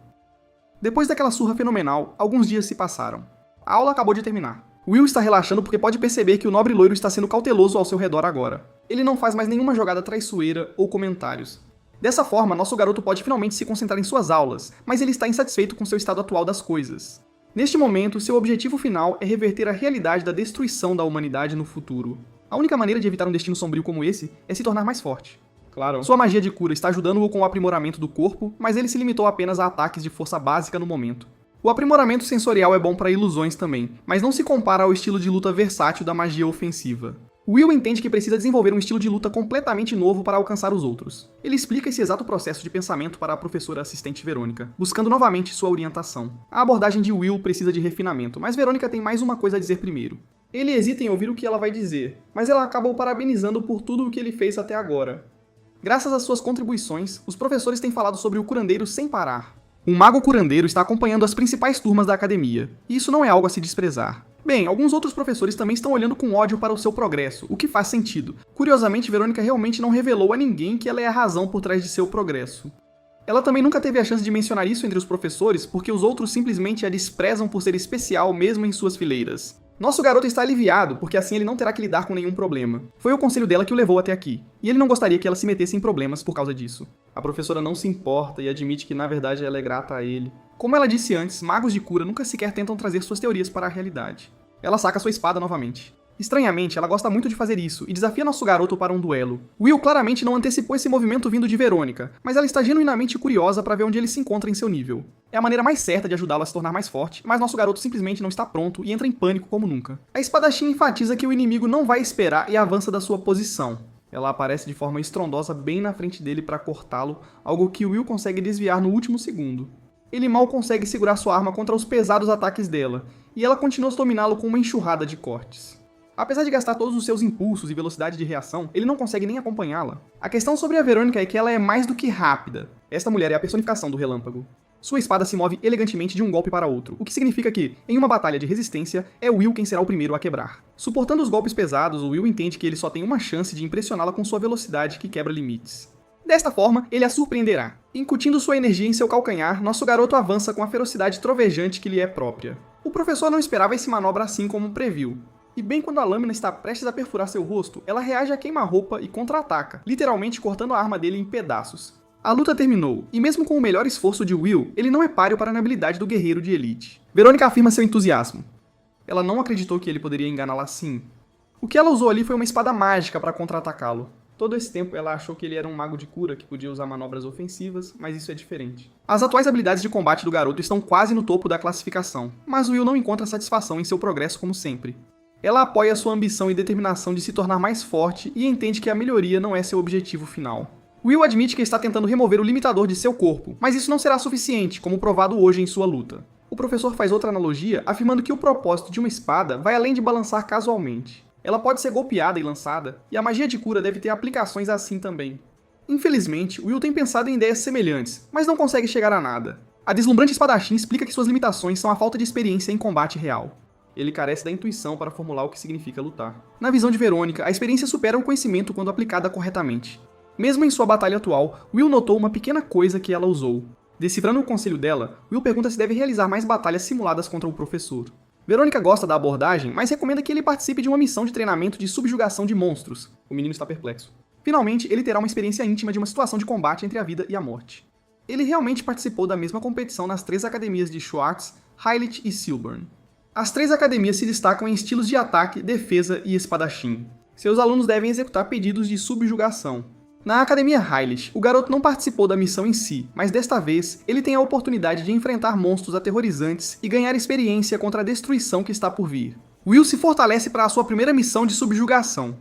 Depois daquela surra fenomenal, alguns dias se passaram. A aula acabou de terminar. Will está relaxando porque pode perceber que o nobre loiro está sendo cauteloso ao seu redor agora. Ele não faz mais nenhuma jogada traiçoeira ou comentários. Dessa forma, nosso garoto pode finalmente se concentrar em suas aulas, mas ele está insatisfeito com seu estado atual das coisas. Neste momento, seu objetivo final é reverter a realidade da destruição da humanidade no futuro. A única maneira de evitar um destino sombrio como esse é se tornar mais forte. Claro. Sua magia de cura está ajudando-o com o aprimoramento do corpo, mas ele se limitou apenas a ataques de força básica no momento. O aprimoramento sensorial é bom para ilusões também, mas não se compara ao estilo de luta versátil da magia ofensiva. Will entende que precisa desenvolver um estilo de luta completamente novo para alcançar os outros. Ele explica esse exato processo de pensamento para a professora assistente Verônica, buscando novamente sua orientação. A abordagem de Will precisa de refinamento, mas Verônica tem mais uma coisa a dizer primeiro. Ele hesita em ouvir o que ela vai dizer, mas ela acaba o parabenizando por tudo o que ele fez até agora. Graças às suas contribuições, os professores têm falado sobre o curandeiro sem parar. Um mago curandeiro está acompanhando as principais turmas da academia, e isso não é algo a se desprezar. Bem, alguns outros professores também estão olhando com ódio para o seu progresso, o que faz sentido. Curiosamente, Verônica realmente não revelou a ninguém que ela é a razão por trás de seu progresso. Ela também nunca teve a chance de mencionar isso entre os professores, porque os outros simplesmente a desprezam por ser especial mesmo em suas fileiras. Nosso garoto está aliviado, porque assim ele não terá que lidar com nenhum problema. Foi o conselho dela que o levou até aqui, e ele não gostaria que ela se metesse em problemas por causa disso. A professora não se importa e admite que na verdade ela é grata a ele. Como ela disse antes, magos de cura nunca sequer tentam trazer suas teorias para a realidade. Ela saca sua espada novamente. Estranhamente, ela gosta muito de fazer isso e desafia nosso garoto para um duelo. Will claramente não antecipou esse movimento vindo de Verônica, mas ela está genuinamente curiosa para ver onde ele se encontra em seu nível. É a maneira mais certa de ajudá-lo a se tornar mais forte, mas nosso garoto simplesmente não está pronto e entra em pânico como nunca. A espadachim enfatiza que o inimigo não vai esperar e avança da sua posição. Ela aparece de forma estrondosa bem na frente dele para cortá-lo, algo que Will consegue desviar no último segundo. Ele mal consegue segurar sua arma contra os pesados ataques dela, e ela continua a dominá-lo com uma enxurrada de cortes. Apesar de gastar todos os seus impulsos e velocidade de reação, ele não consegue nem acompanhá-la. A questão sobre a Verônica é que ela é mais do que rápida. Esta mulher é a personificação do relâmpago. Sua espada se move elegantemente de um golpe para outro, o que significa que, em uma batalha de resistência, é Will quem será o primeiro a quebrar. Suportando os golpes pesados, o Will entende que ele só tem uma chance de impressioná-la com sua velocidade que quebra limites. Desta forma, ele a surpreenderá. Incutindo sua energia em seu calcanhar, nosso garoto avança com a ferocidade trovejante que lhe é própria. O professor não esperava essa manobra assim como previu. E bem quando a lâmina está prestes a perfurar seu rosto, ela reage a queima-roupa e contra-ataca, literalmente cortando a arma dele em pedaços. A luta terminou, e mesmo com o melhor esforço de Will, ele não é páreo para a habilidade do guerreiro de elite. Verônica afirma seu entusiasmo. Ela não acreditou que ele poderia enganá-la assim. O que ela usou ali foi uma espada mágica para contra-atacá-lo. Todo esse tempo ela achou que ele era um mago de cura que podia usar manobras ofensivas, mas isso é diferente. As atuais habilidades de combate do garoto estão quase no topo da classificação, mas Will não encontra satisfação em seu progresso como sempre. Ela apoia sua ambição e determinação de se tornar mais forte e entende que a melhoria não é seu objetivo final. Will admite que está tentando remover o limitador de seu corpo, mas isso não será suficiente, como provado hoje em sua luta. O professor faz outra analogia, afirmando que o propósito de uma espada vai além de balançar casualmente. Ela pode ser golpeada e lançada, e a magia de cura deve ter aplicações assim também. Infelizmente, Will tem pensado em ideias semelhantes, mas não consegue chegar a nada. A deslumbrante espadachim explica que suas limitações são a falta de experiência em combate real. Ele carece da intuição para formular o que significa lutar. Na visão de Verônica, a experiência supera o conhecimento quando aplicada corretamente. Mesmo em sua batalha atual, Will notou uma pequena coisa que ela usou. Decifrando o conselho dela, Will pergunta se deve realizar mais batalhas simuladas contra o professor. Verônica gosta da abordagem, mas recomenda que ele participe de uma missão de treinamento de subjugação de monstros. O menino está perplexo. Finalmente, ele terá uma experiência íntima de uma situação de combate entre a vida e a morte. Ele realmente participou da mesma competição nas 3 academias de Schwartz, Hylit e Silburn. As 3 academias se destacam em estilos de ataque, defesa e espadachim. Seus alunos devem executar pedidos de subjugação. Na Academia Hylit, o garoto não participou da missão em si, mas desta vez, ele tem a oportunidade de enfrentar monstros aterrorizantes e ganhar experiência contra a destruição que está por vir. Will se fortalece para a sua primeira missão de subjugação.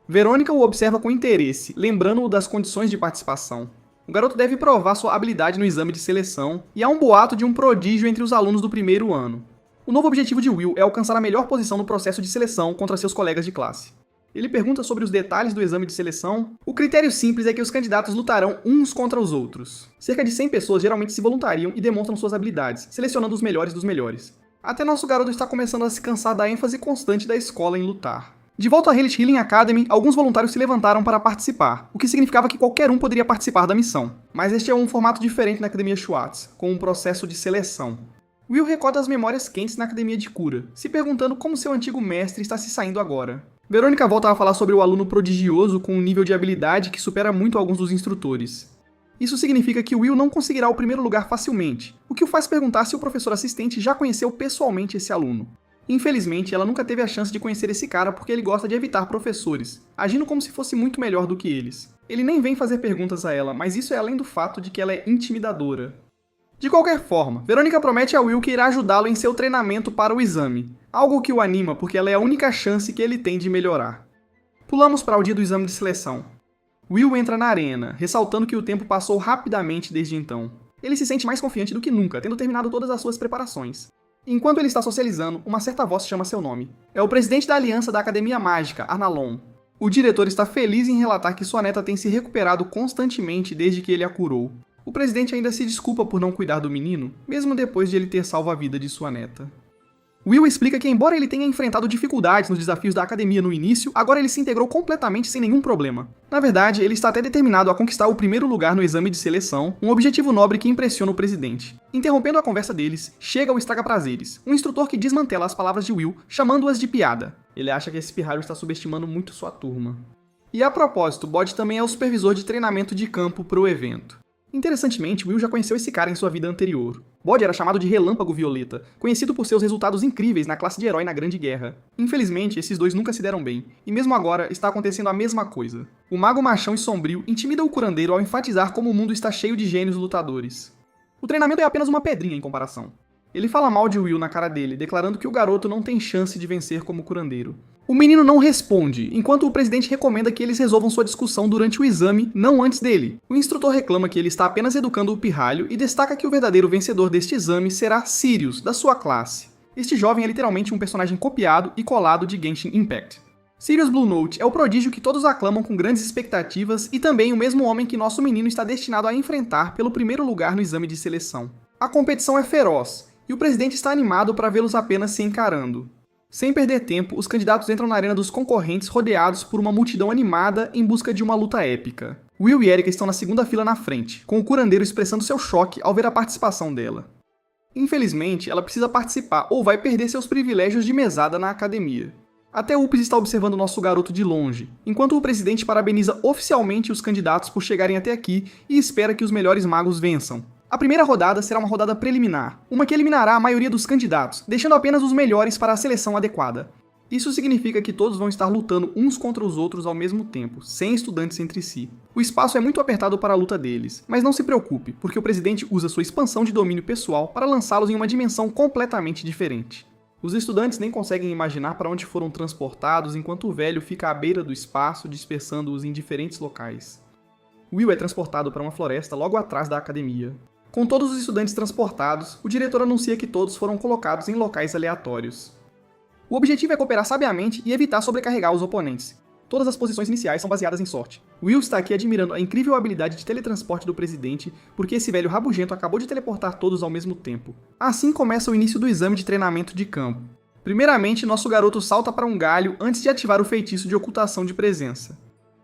Verônica o observa com interesse, lembrando-o das condições de participação. O garoto deve provar sua habilidade no exame de seleção, e há um boato de um prodígio entre os alunos do primeiro ano. O novo objetivo de Will é alcançar a melhor posição no processo de seleção contra seus colegas de classe. Ele pergunta sobre os detalhes do exame de seleção. O critério simples é que os candidatos lutarão uns contra os outros. Cerca de 100 pessoas geralmente se voluntariam e demonstram suas habilidades, selecionando os melhores dos melhores. Até nosso garoto está começando a se cansar da ênfase constante da escola em lutar. De volta à Hylit Healing Academy, alguns voluntários se levantaram para participar, o que significava que qualquer um poderia participar da missão. Mas este é um formato diferente na Academia Schwartz, com um processo de seleção. Will recorda as memórias quentes na Academia de Cura, se perguntando como seu antigo mestre está se saindo agora. Verônica volta a falar sobre o aluno prodigioso com um nível de habilidade que supera muito alguns dos instrutores. Isso significa que Will não conseguirá o primeiro lugar facilmente, o que o faz perguntar se o professor assistente já conheceu pessoalmente esse aluno. Infelizmente, ela nunca teve a chance de conhecer esse cara porque ele gosta de evitar professores, agindo como se fosse muito melhor do que eles. Ele nem vem fazer perguntas a ela, mas isso é além do fato de que ela é intimidadora. De qualquer forma, Verônica promete a Will que irá ajudá-lo em seu treinamento para o exame, algo que o anima porque ela é a única chance que ele tem de melhorar. Pulamos para o dia do exame de seleção. Will entra na arena, ressaltando que o tempo passou rapidamente desde então. Ele se sente mais confiante do que nunca, tendo terminado todas as suas preparações. Enquanto ele está socializando, uma certa voz chama seu nome. É o presidente da aliança da Academia Mágica, Arnalon. O diretor está feliz em relatar que sua neta tem se recuperado constantemente desde que ele a curou. O presidente ainda se desculpa por não cuidar do menino, mesmo depois de ele ter salvo a vida de sua neta. Will explica que, embora ele tenha enfrentado dificuldades nos desafios da academia no início, agora ele se integrou completamente sem nenhum problema. Na verdade, ele está até determinado a conquistar o primeiro lugar no exame de seleção, um objetivo nobre que impressiona o presidente. Interrompendo a conversa deles, chega o Estraga-Prazeres, um instrutor que desmantela as palavras de Will, chamando-as de piada. Ele acha que esse pirralho está subestimando muito sua turma. E a propósito, Bode também é o supervisor de treinamento de campo para o evento. Interessantemente, Will já conheceu esse cara em sua vida anterior. Bode era chamado de Relâmpago Violeta, conhecido por seus resultados incríveis na classe de herói na Grande Guerra. Infelizmente, esses dois nunca se deram bem, e mesmo agora está acontecendo a mesma coisa. O mago machão e sombrio intimida o curandeiro ao enfatizar como o mundo está cheio de gênios lutadores. O treinamento é apenas uma pedrinha em comparação. Ele fala mal de Will na cara dele, declarando que o garoto não tem chance de vencer como curandeiro. O menino não responde, enquanto o presidente recomenda que eles resolvam sua discussão durante o exame, não antes dele. O instrutor reclama que ele está apenas educando o pirralho e destaca que o verdadeiro vencedor deste exame será Sirius, da sua classe. Este jovem é literalmente um personagem copiado e colado de Genshin Impact. Sirius Blue Note é o prodígio que todos aclamam com grandes expectativas e também o mesmo homem que nosso menino está destinado a enfrentar pelo primeiro lugar no exame de seleção. A competição é feroz, e o presidente está animado para vê-los apenas se encarando. Sem perder tempo, os candidatos entram na arena dos concorrentes rodeados por uma multidão animada em busca de uma luta épica. Will e Erika estão na segunda fila na frente, com o curandeiro expressando seu choque ao ver a participação dela. Infelizmente, ela precisa participar ou vai perder seus privilégios de mesada na academia. Até Upis está observando nosso garoto de longe, enquanto o presidente parabeniza oficialmente os candidatos por chegarem até aqui e espera que os melhores magos vençam. A primeira rodada será uma rodada preliminar, uma que eliminará a maioria dos candidatos, deixando apenas os melhores para a seleção adequada. Isso significa que todos vão estar lutando uns contra os outros ao mesmo tempo, sem estudantes entre si. O espaço é muito apertado para a luta deles, mas não se preocupe, porque o presidente usa sua expansão de domínio pessoal para lançá-los em uma dimensão completamente diferente. Os estudantes nem conseguem imaginar para onde foram transportados enquanto o velho fica à beira do espaço, dispersando-os em diferentes locais. Will é transportado para uma floresta logo atrás da academia. Com todos os estudantes transportados, o diretor anuncia que todos foram colocados em locais aleatórios. O objetivo é cooperar sabiamente e evitar sobrecarregar os oponentes. Todas as posições iniciais são baseadas em sorte. Will está aqui admirando a incrível habilidade de teletransporte do presidente, porque esse velho rabugento acabou de teleportar todos ao mesmo tempo. Assim começa o início do exame de treinamento de campo. Primeiramente, nosso garoto salta para um galho antes de ativar o feitiço de ocultação de presença.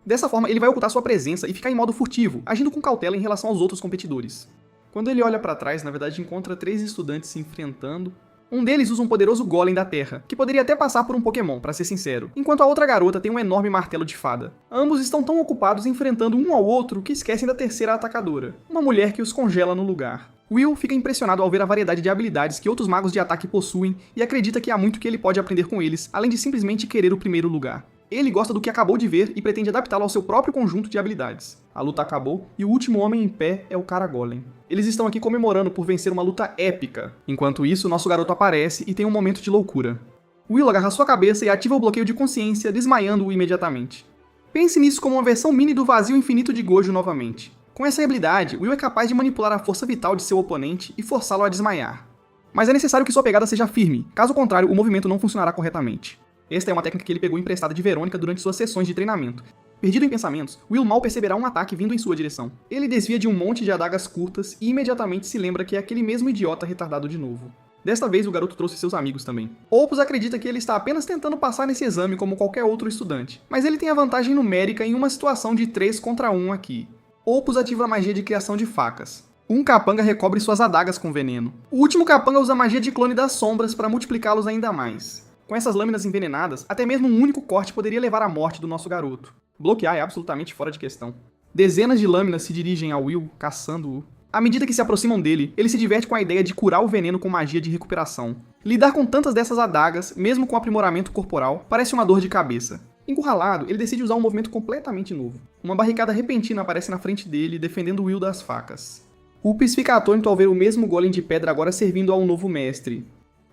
Dessa forma, ele vai ocultar sua presença e ficar em modo furtivo, agindo com cautela em relação aos outros competidores. Quando ele olha para trás, na verdade encontra 3 estudantes se enfrentando. Um deles usa um poderoso golem da terra, que poderia até passar por um Pokémon, para ser sincero, enquanto a outra garota tem um enorme martelo de fada. Ambos estão tão ocupados enfrentando um ao outro que esquecem da terceira atacadora, uma mulher que os congela no lugar. Will fica impressionado ao ver a variedade de habilidades que outros magos de ataque possuem e acredita que há muito que ele pode aprender com eles, além de simplesmente querer o primeiro lugar. Ele gosta do que acabou de ver e pretende adaptá-lo ao seu próprio conjunto de habilidades. A luta acabou e o último homem em pé é o Cara Golem. Eles estão aqui comemorando por vencer uma luta épica. Enquanto isso, nosso garoto aparece e tem um momento de loucura. Will agarra sua cabeça e ativa o bloqueio de consciência, desmaiando-o imediatamente. Pense nisso como uma versão mini do vazio infinito de Gojo novamente. Com essa habilidade, Will é capaz de manipular a força vital de seu oponente e forçá-lo a desmaiar. Mas é necessário que sua pegada seja firme, caso contrário o movimento não funcionará corretamente. Esta é uma técnica que ele pegou emprestada de Verônica durante suas sessões de treinamento. Perdido em pensamentos, Will mal perceberá um ataque vindo em sua direção. Ele desvia de um monte de adagas curtas e imediatamente se lembra que é aquele mesmo idiota retardado de novo. Desta vez, o garoto trouxe seus amigos também. Opus acredita que ele está apenas tentando passar nesse exame como qualquer outro estudante, mas ele tem a vantagem numérica em uma situação de 3 contra 1 aqui. Opus ativa a magia de criação de facas. Um capanga recobre suas adagas com veneno. O último capanga usa a magia de clone das sombras para multiplicá-los ainda mais. Com essas lâminas envenenadas, até mesmo um único corte poderia levar à morte do nosso garoto. Bloquear é absolutamente fora de questão. Dezenas de lâminas se dirigem a Will, caçando-o. À medida que se aproximam dele, ele se diverte com a ideia de curar o veneno com magia de recuperação. Lidar com tantas dessas adagas, mesmo com aprimoramento corporal, parece uma dor de cabeça. Encurralado, ele decide usar um movimento completamente novo. Uma barricada repentina aparece na frente dele, defendendo Will das facas. Upis fica atônito ao ver o mesmo golem de pedra agora servindo a um novo mestre.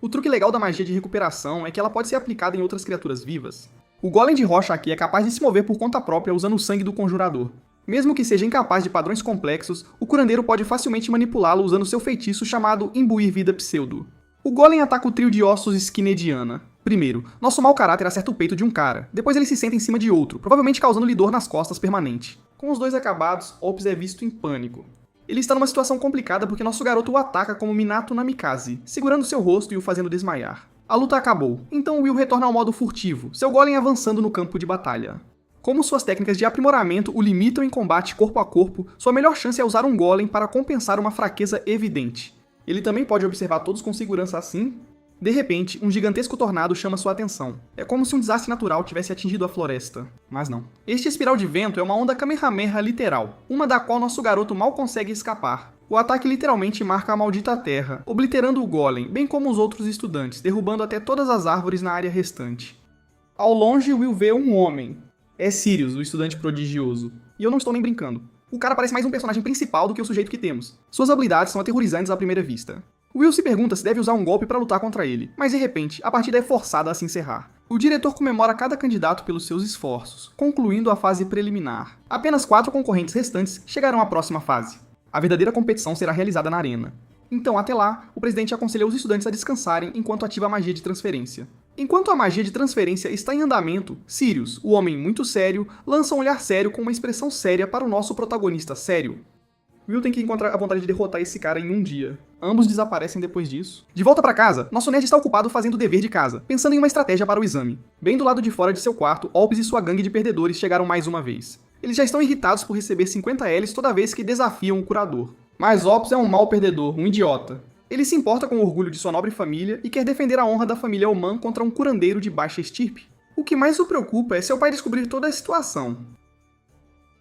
O truque legal da magia de recuperação é que ela pode ser aplicada em outras criaturas vivas. O golem de rocha aqui é capaz de se mover por conta própria usando o sangue do conjurador. Mesmo que seja incapaz de padrões complexos, o curandeiro pode facilmente manipulá-lo usando seu feitiço chamado Imbuir Vida Pseudo. O golem ataca o trio de ossos Skinediana. Primeiro, nosso mau caráter acerta o peito de um cara, depois ele se senta em cima de outro, provavelmente causando-lhe dor nas costas permanente. Com os dois acabados, Opus é visto em pânico. Ele está numa situação complicada porque nosso garoto o ataca como Minato Namikaze, segurando seu rosto e o fazendo desmaiar. A luta acabou, então Will retorna ao modo furtivo, seu golem avançando no campo de batalha. Como suas técnicas de aprimoramento o limitam em combate corpo a corpo, sua melhor chance é usar um golem para compensar uma fraqueza evidente. Ele também pode observar todos com segurança assim. De repente, um gigantesco tornado chama sua atenção. É como se um desastre natural tivesse atingido a floresta. Mas não. Este espiral de vento é uma onda Kamehameha literal, uma da qual nosso garoto mal consegue escapar. O ataque literalmente marca a maldita terra, obliterando o golem, bem como os outros estudantes, derrubando até todas as árvores na área restante. Ao longe, Will vê um homem. É Sirius, o estudante prodigioso. E eu não estou nem brincando. O cara parece mais um personagem principal do que o sujeito que temos. Suas habilidades são aterrorizantes à primeira vista. Will se pergunta se deve usar um golpe para lutar contra ele, mas de repente, a partida é forçada a se encerrar. O diretor comemora cada candidato pelos seus esforços, concluindo a fase preliminar. Apenas 4 concorrentes restantes chegarão à próxima fase. A verdadeira competição será realizada na arena. Então, até lá, o presidente aconselha os estudantes a descansarem enquanto ativa a magia de transferência. Enquanto a magia de transferência está em andamento, Sirius, o homem muito sério, lança um olhar sério com uma expressão séria para o nosso protagonista sério. Will tem que encontrar a vontade de derrotar esse cara em um dia. Ambos desaparecem depois disso. De volta pra casa, nosso nerd está ocupado fazendo o dever de casa, pensando em uma estratégia para o exame. Bem do lado de fora de seu quarto, Opus e sua gangue de perdedores chegaram mais uma vez. Eles já estão irritados por receber 50 Ls toda vez que desafiam o curador. Mas Opus é um mau perdedor, um idiota. Ele se importa com o orgulho de sua nobre família e quer defender a honra da família Oman contra um curandeiro de baixa estirpe. O que mais o preocupa é seu pai descobrir toda a situação.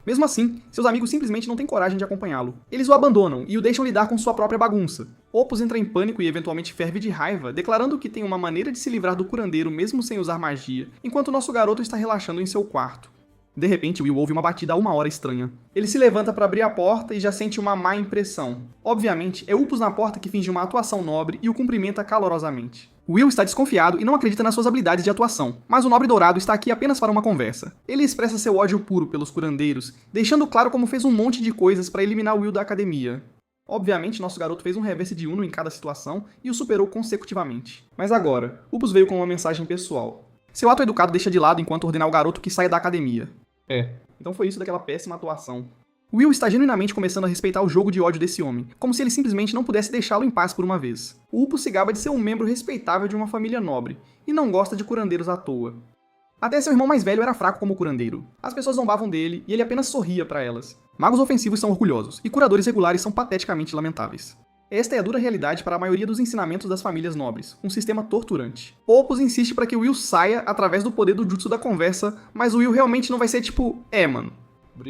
Mesmo assim, seus amigos simplesmente não têm coragem de acompanhá-lo. Eles o abandonam e o deixam lidar com sua própria bagunça. Opus entra em pânico e eventualmente ferve de raiva, declarando que tem uma maneira de se livrar do curandeiro mesmo sem usar magia, enquanto nosso garoto está relaxando em seu quarto. De repente, Will ouve uma batida a 1 hora estranha. Ele se levanta para abrir a porta e já sente uma má impressão. Obviamente, é Opus na porta que finge uma atuação nobre e o cumprimenta calorosamente. Will está desconfiado e não acredita nas suas habilidades de atuação, mas o nobre dourado está aqui apenas para uma conversa. Ele expressa seu ódio puro pelos curandeiros, deixando claro como fez um monte de coisas para eliminar Will da academia. Obviamente, nosso garoto fez um reverse de Uno em cada situação e o superou consecutivamente. Mas agora, Opus veio com uma mensagem pessoal. Seu ato educado deixa de lado enquanto ordenar o garoto que saia da academia. Então foi isso daquela péssima atuação. Will está genuinamente começando a respeitar o jogo de ódio desse homem, como se ele simplesmente não pudesse deixá-lo em paz por uma vez. O Opus se gaba de ser um membro respeitável de uma família nobre, e não gosta de curandeiros à toa. Até seu irmão mais velho era fraco como curandeiro. As pessoas zombavam dele, e ele apenas sorria para elas. Magos ofensivos são orgulhosos, e curadores regulares são pateticamente lamentáveis. Esta é a dura realidade para a maioria dos ensinamentos das famílias nobres, um sistema torturante. Opus insiste para que Will saia através do poder do jutsu da conversa, mas o Will realmente não vai ser tipo, mano,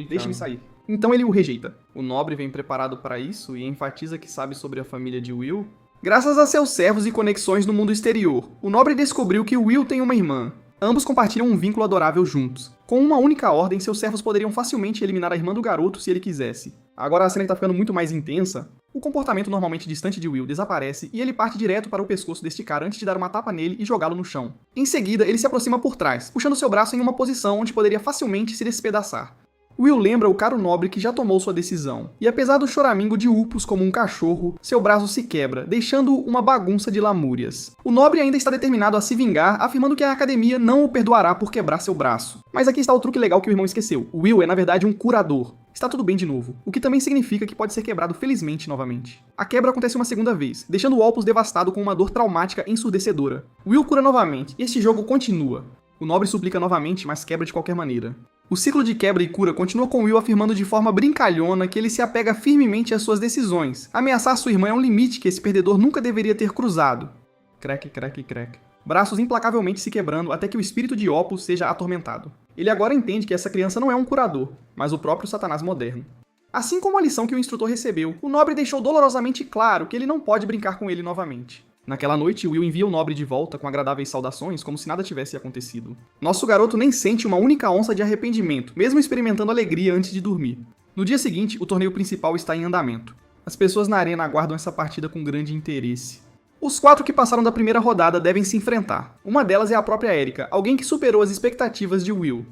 deixa-me sair. Então ele o rejeita. O nobre vem preparado para isso e enfatiza que sabe sobre a família de Will. Graças a seus servos e conexões no mundo exterior, o nobre descobriu que Will tem uma irmã. Ambos compartilham um vínculo adorável juntos. Com uma única ordem, seus servos poderiam facilmente eliminar a irmã do garoto se ele quisesse. Agora a cena está ficando muito mais intensa. O comportamento normalmente distante de Will desaparece e ele parte direto para o pescoço deste cara antes de dar uma tapa nele e jogá-lo no chão. Em seguida, ele se aproxima por trás, puxando seu braço em uma posição onde poderia facilmente se despedaçar. Will lembra o caro nobre que já tomou sua decisão, e apesar do choramingo de Opus como um cachorro, seu braço se quebra, deixando uma bagunça de lamúrias. O nobre ainda está determinado a se vingar, afirmando que a academia não o perdoará por quebrar seu braço. Mas aqui está o truque legal que o irmão esqueceu. Will é na verdade um curador. Está tudo bem de novo, o que também significa que pode ser quebrado felizmente novamente. A quebra acontece uma segunda vez, deixando o Opus devastado com uma dor traumática ensurdecedora. Will cura novamente, e este jogo continua. O nobre suplica novamente, mas quebra de qualquer maneira. O ciclo de quebra e cura continua com Will afirmando de forma brincalhona que ele se apega firmemente às suas decisões. Ameaçar sua irmã é um limite que esse perdedor nunca deveria ter cruzado. Crack, crack, crack. Braços implacavelmente se quebrando até que o espírito de Opus seja atormentado. Ele agora entende que essa criança não é um curador, mas o próprio Satanás moderno. Assim como a lição que o instrutor recebeu, o nobre deixou dolorosamente claro que ele não pode brincar com ele novamente. Naquela noite, Will envia o nobre de volta com agradáveis saudações, como se nada tivesse acontecido. Nosso garoto nem sente uma única onça de arrependimento, mesmo experimentando alegria antes de dormir. No dia seguinte, o torneio principal está em andamento. As pessoas na arena aguardam essa partida com grande interesse. Os 4 que passaram da primeira rodada devem se enfrentar. Uma delas é a própria Erika, alguém que superou as expectativas de Will.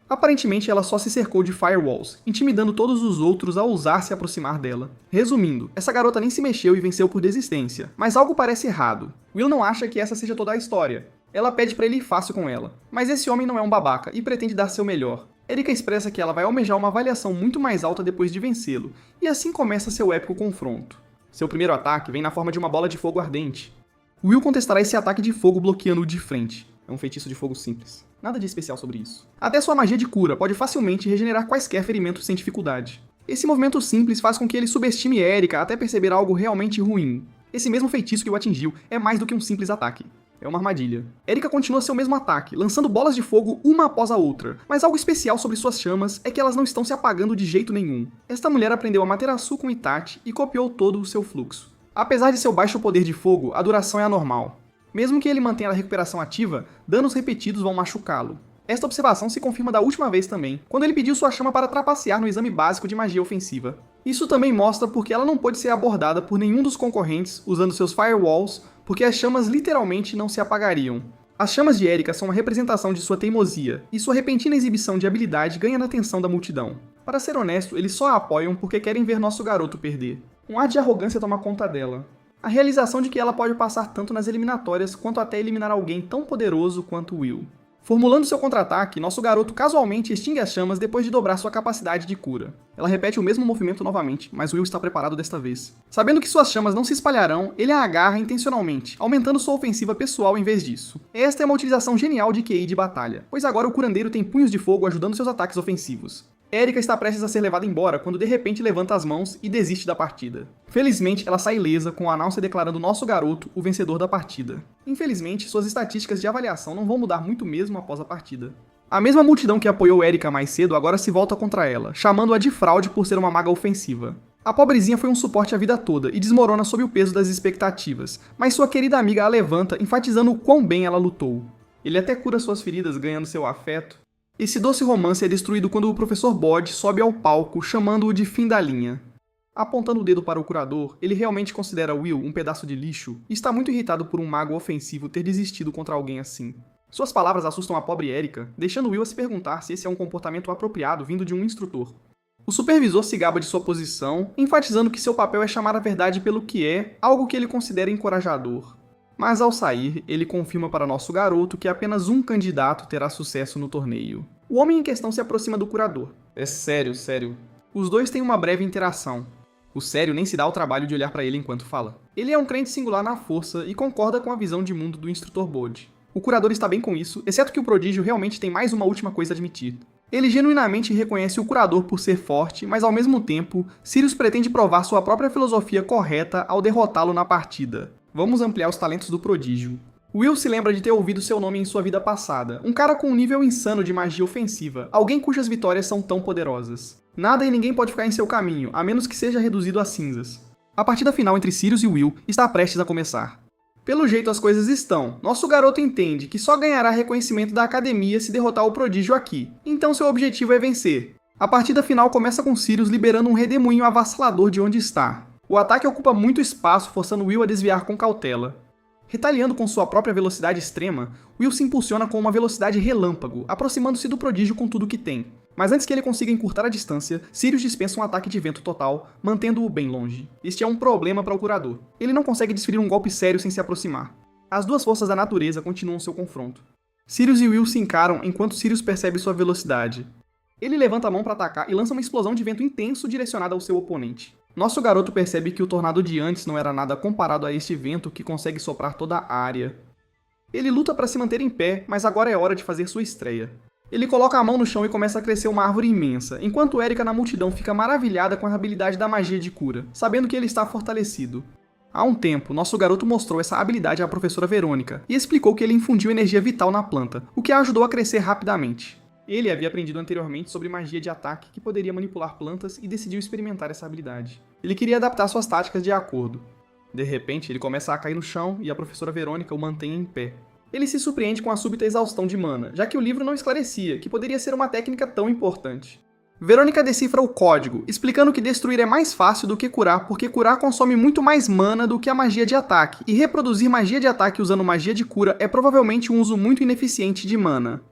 Aparentemente, ela só se cercou de firewalls, intimidando todos os outros a ousar se aproximar dela. Resumindo, essa garota nem se mexeu e venceu por desistência, mas algo parece errado. Will não acha que essa seja toda a história. Ela pede pra ele ir fácil com ela, mas esse homem não é um babaca e pretende dar seu melhor. Erika expressa que ela vai almejar uma avaliação muito mais alta depois de vencê-lo, e assim começa seu épico confronto. Seu primeiro ataque vem na forma de uma bola de fogo ardente. Will contestará esse ataque de fogo bloqueando-o de frente. É um feitiço de fogo simples. Nada de especial sobre isso. Até sua magia de cura pode facilmente regenerar quaisquer ferimentos sem dificuldade. Esse movimento simples faz com que ele subestime Erika até perceber algo realmente ruim. Esse mesmo feitiço que o atingiu é mais do que um simples ataque. É uma armadilha. Erika continua seu mesmo ataque, lançando bolas de fogo uma após a outra, mas algo especial sobre suas chamas é que elas não estão se apagando de jeito nenhum. Esta mulher aprendeu Amaterasu com Itachi e copiou todo o seu fluxo. Apesar de seu baixo poder de fogo, a duração é anormal. Mesmo que ele mantenha a recuperação ativa, danos repetidos vão machucá-lo. Esta observação se confirma da última vez também, quando ele pediu sua chama para trapacear no exame básico de magia ofensiva. Isso também mostra porque ela não pôde ser abordada por nenhum dos concorrentes usando seus firewalls, porque as chamas literalmente não se apagariam. As chamas de Erika são uma representação de sua teimosia, e sua repentina exibição de habilidade ganha na atenção da multidão. Para ser honesto, eles só a apoiam porque querem ver nosso garoto perder. Um ar de arrogância toma conta dela. A realização de que ela pode passar tanto nas eliminatórias quanto até eliminar alguém tão poderoso quanto Will. Formulando seu contra-ataque, nosso garoto casualmente extingue as chamas depois de dobrar sua capacidade de cura. Ela repete o mesmo movimento novamente, mas Will está preparado desta vez. Sabendo que suas chamas não se espalharão, ele a agarra intencionalmente, aumentando sua ofensiva pessoal em vez disso. Esta é uma utilização genial de QI de batalha, pois agora o curandeiro tem punhos de fogo ajudando seus ataques ofensivos. Erika está prestes a ser levada embora quando de repente levanta as mãos e desiste da partida. Felizmente, ela sai ilesa com o anúncio declarando nosso garoto o vencedor da partida. Infelizmente, suas estatísticas de avaliação não vão mudar muito mesmo após a partida. A mesma multidão que apoiou Erika mais cedo agora se volta contra ela, chamando-a de fraude por ser uma maga ofensiva. A pobrezinha foi um suporte a vida toda e desmorona sob o peso das expectativas, mas sua querida amiga a levanta, enfatizando o quão bem ela lutou. Ele até cura suas feridas ganhando seu afeto. Esse doce romance é destruído quando o professor Bode sobe ao palco, chamando-o de fim da linha. Apontando o dedo para o curador, ele realmente considera Will um pedaço de lixo e está muito irritado por um mago ofensivo ter desistido contra alguém assim. Suas palavras assustam a pobre Erika, deixando Will a se perguntar se esse é um comportamento apropriado vindo de um instrutor. O supervisor se gaba de sua posição, enfatizando que seu papel é chamar a verdade pelo que é, algo que ele considera encorajador. Mas ao sair, ele confirma para nosso garoto que apenas um candidato terá sucesso no torneio. O homem em questão se aproxima do curador. É sério. Os dois têm uma breve interação. O sério nem se dá ao trabalho de olhar para ele enquanto fala. Ele é um crente singular na força e concorda com a visão de mundo do instrutor Bode. O curador está bem com isso, exceto que o prodígio realmente tem mais uma última coisa a admitir. Ele genuinamente reconhece o curador por ser forte, mas ao mesmo tempo, Sirius pretende provar sua própria filosofia correta ao derrotá-lo na partida. Vamos ampliar os talentos do prodígio. Will se lembra de ter ouvido seu nome em sua vida passada, um cara com um nível insano de magia ofensiva, alguém cujas vitórias são tão poderosas. Nada e ninguém pode ficar em seu caminho, a menos que seja reduzido a cinzas. A partida final entre Sirius e Will está prestes a começar. Pelo jeito as coisas estão, nosso garoto entende que só ganhará reconhecimento da academia se derrotar o prodígio aqui, então seu objetivo é vencer. A partida final começa com Sirius liberando um redemoinho avassalador de onde está. O ataque ocupa muito espaço, forçando Will a desviar com cautela. Retaliando com sua própria velocidade extrema, Will se impulsiona com uma velocidade relâmpago, aproximando-se do prodígio com tudo que tem. Mas antes que ele consiga encurtar a distância, Sirius dispensa um ataque de vento total, mantendo-o bem longe. Este é um problema para o curador. Ele não consegue desferir um golpe sério sem se aproximar. As duas forças da natureza continuam seu confronto. Sirius e Will se encaram enquanto Sirius percebe sua velocidade. Ele levanta a mão para atacar e lança uma explosão de vento intenso direcionada ao seu oponente. Nosso garoto percebe que o tornado de antes não era nada comparado a este vento que consegue soprar toda a área. Ele luta para se manter em pé, mas agora é hora de fazer sua estreia. Ele coloca a mão no chão e começa a crescer uma árvore imensa, enquanto Erika na multidão fica maravilhada com a habilidade da magia de cura, sabendo que ele está fortalecido. Há um tempo, nosso garoto mostrou essa habilidade à professora Verônica e explicou que ele infundiu energia vital na planta, o que a ajudou a crescer rapidamente. Ele havia aprendido anteriormente sobre magia de ataque que poderia manipular plantas e decidiu experimentar essa habilidade. Ele queria adaptar suas táticas de acordo. De repente, ele começa a cair no chão e a professora Verônica o mantém em pé. Ele se surpreende com a súbita exaustão de mana, já que o livro não esclarecia que poderia ser uma técnica tão importante. Verônica decifra o código, explicando que destruir é mais fácil do que curar, porque curar consome muito mais mana do que a magia de ataque, e reproduzir magia de ataque usando magia de cura é provavelmente um uso muito ineficiente de mana.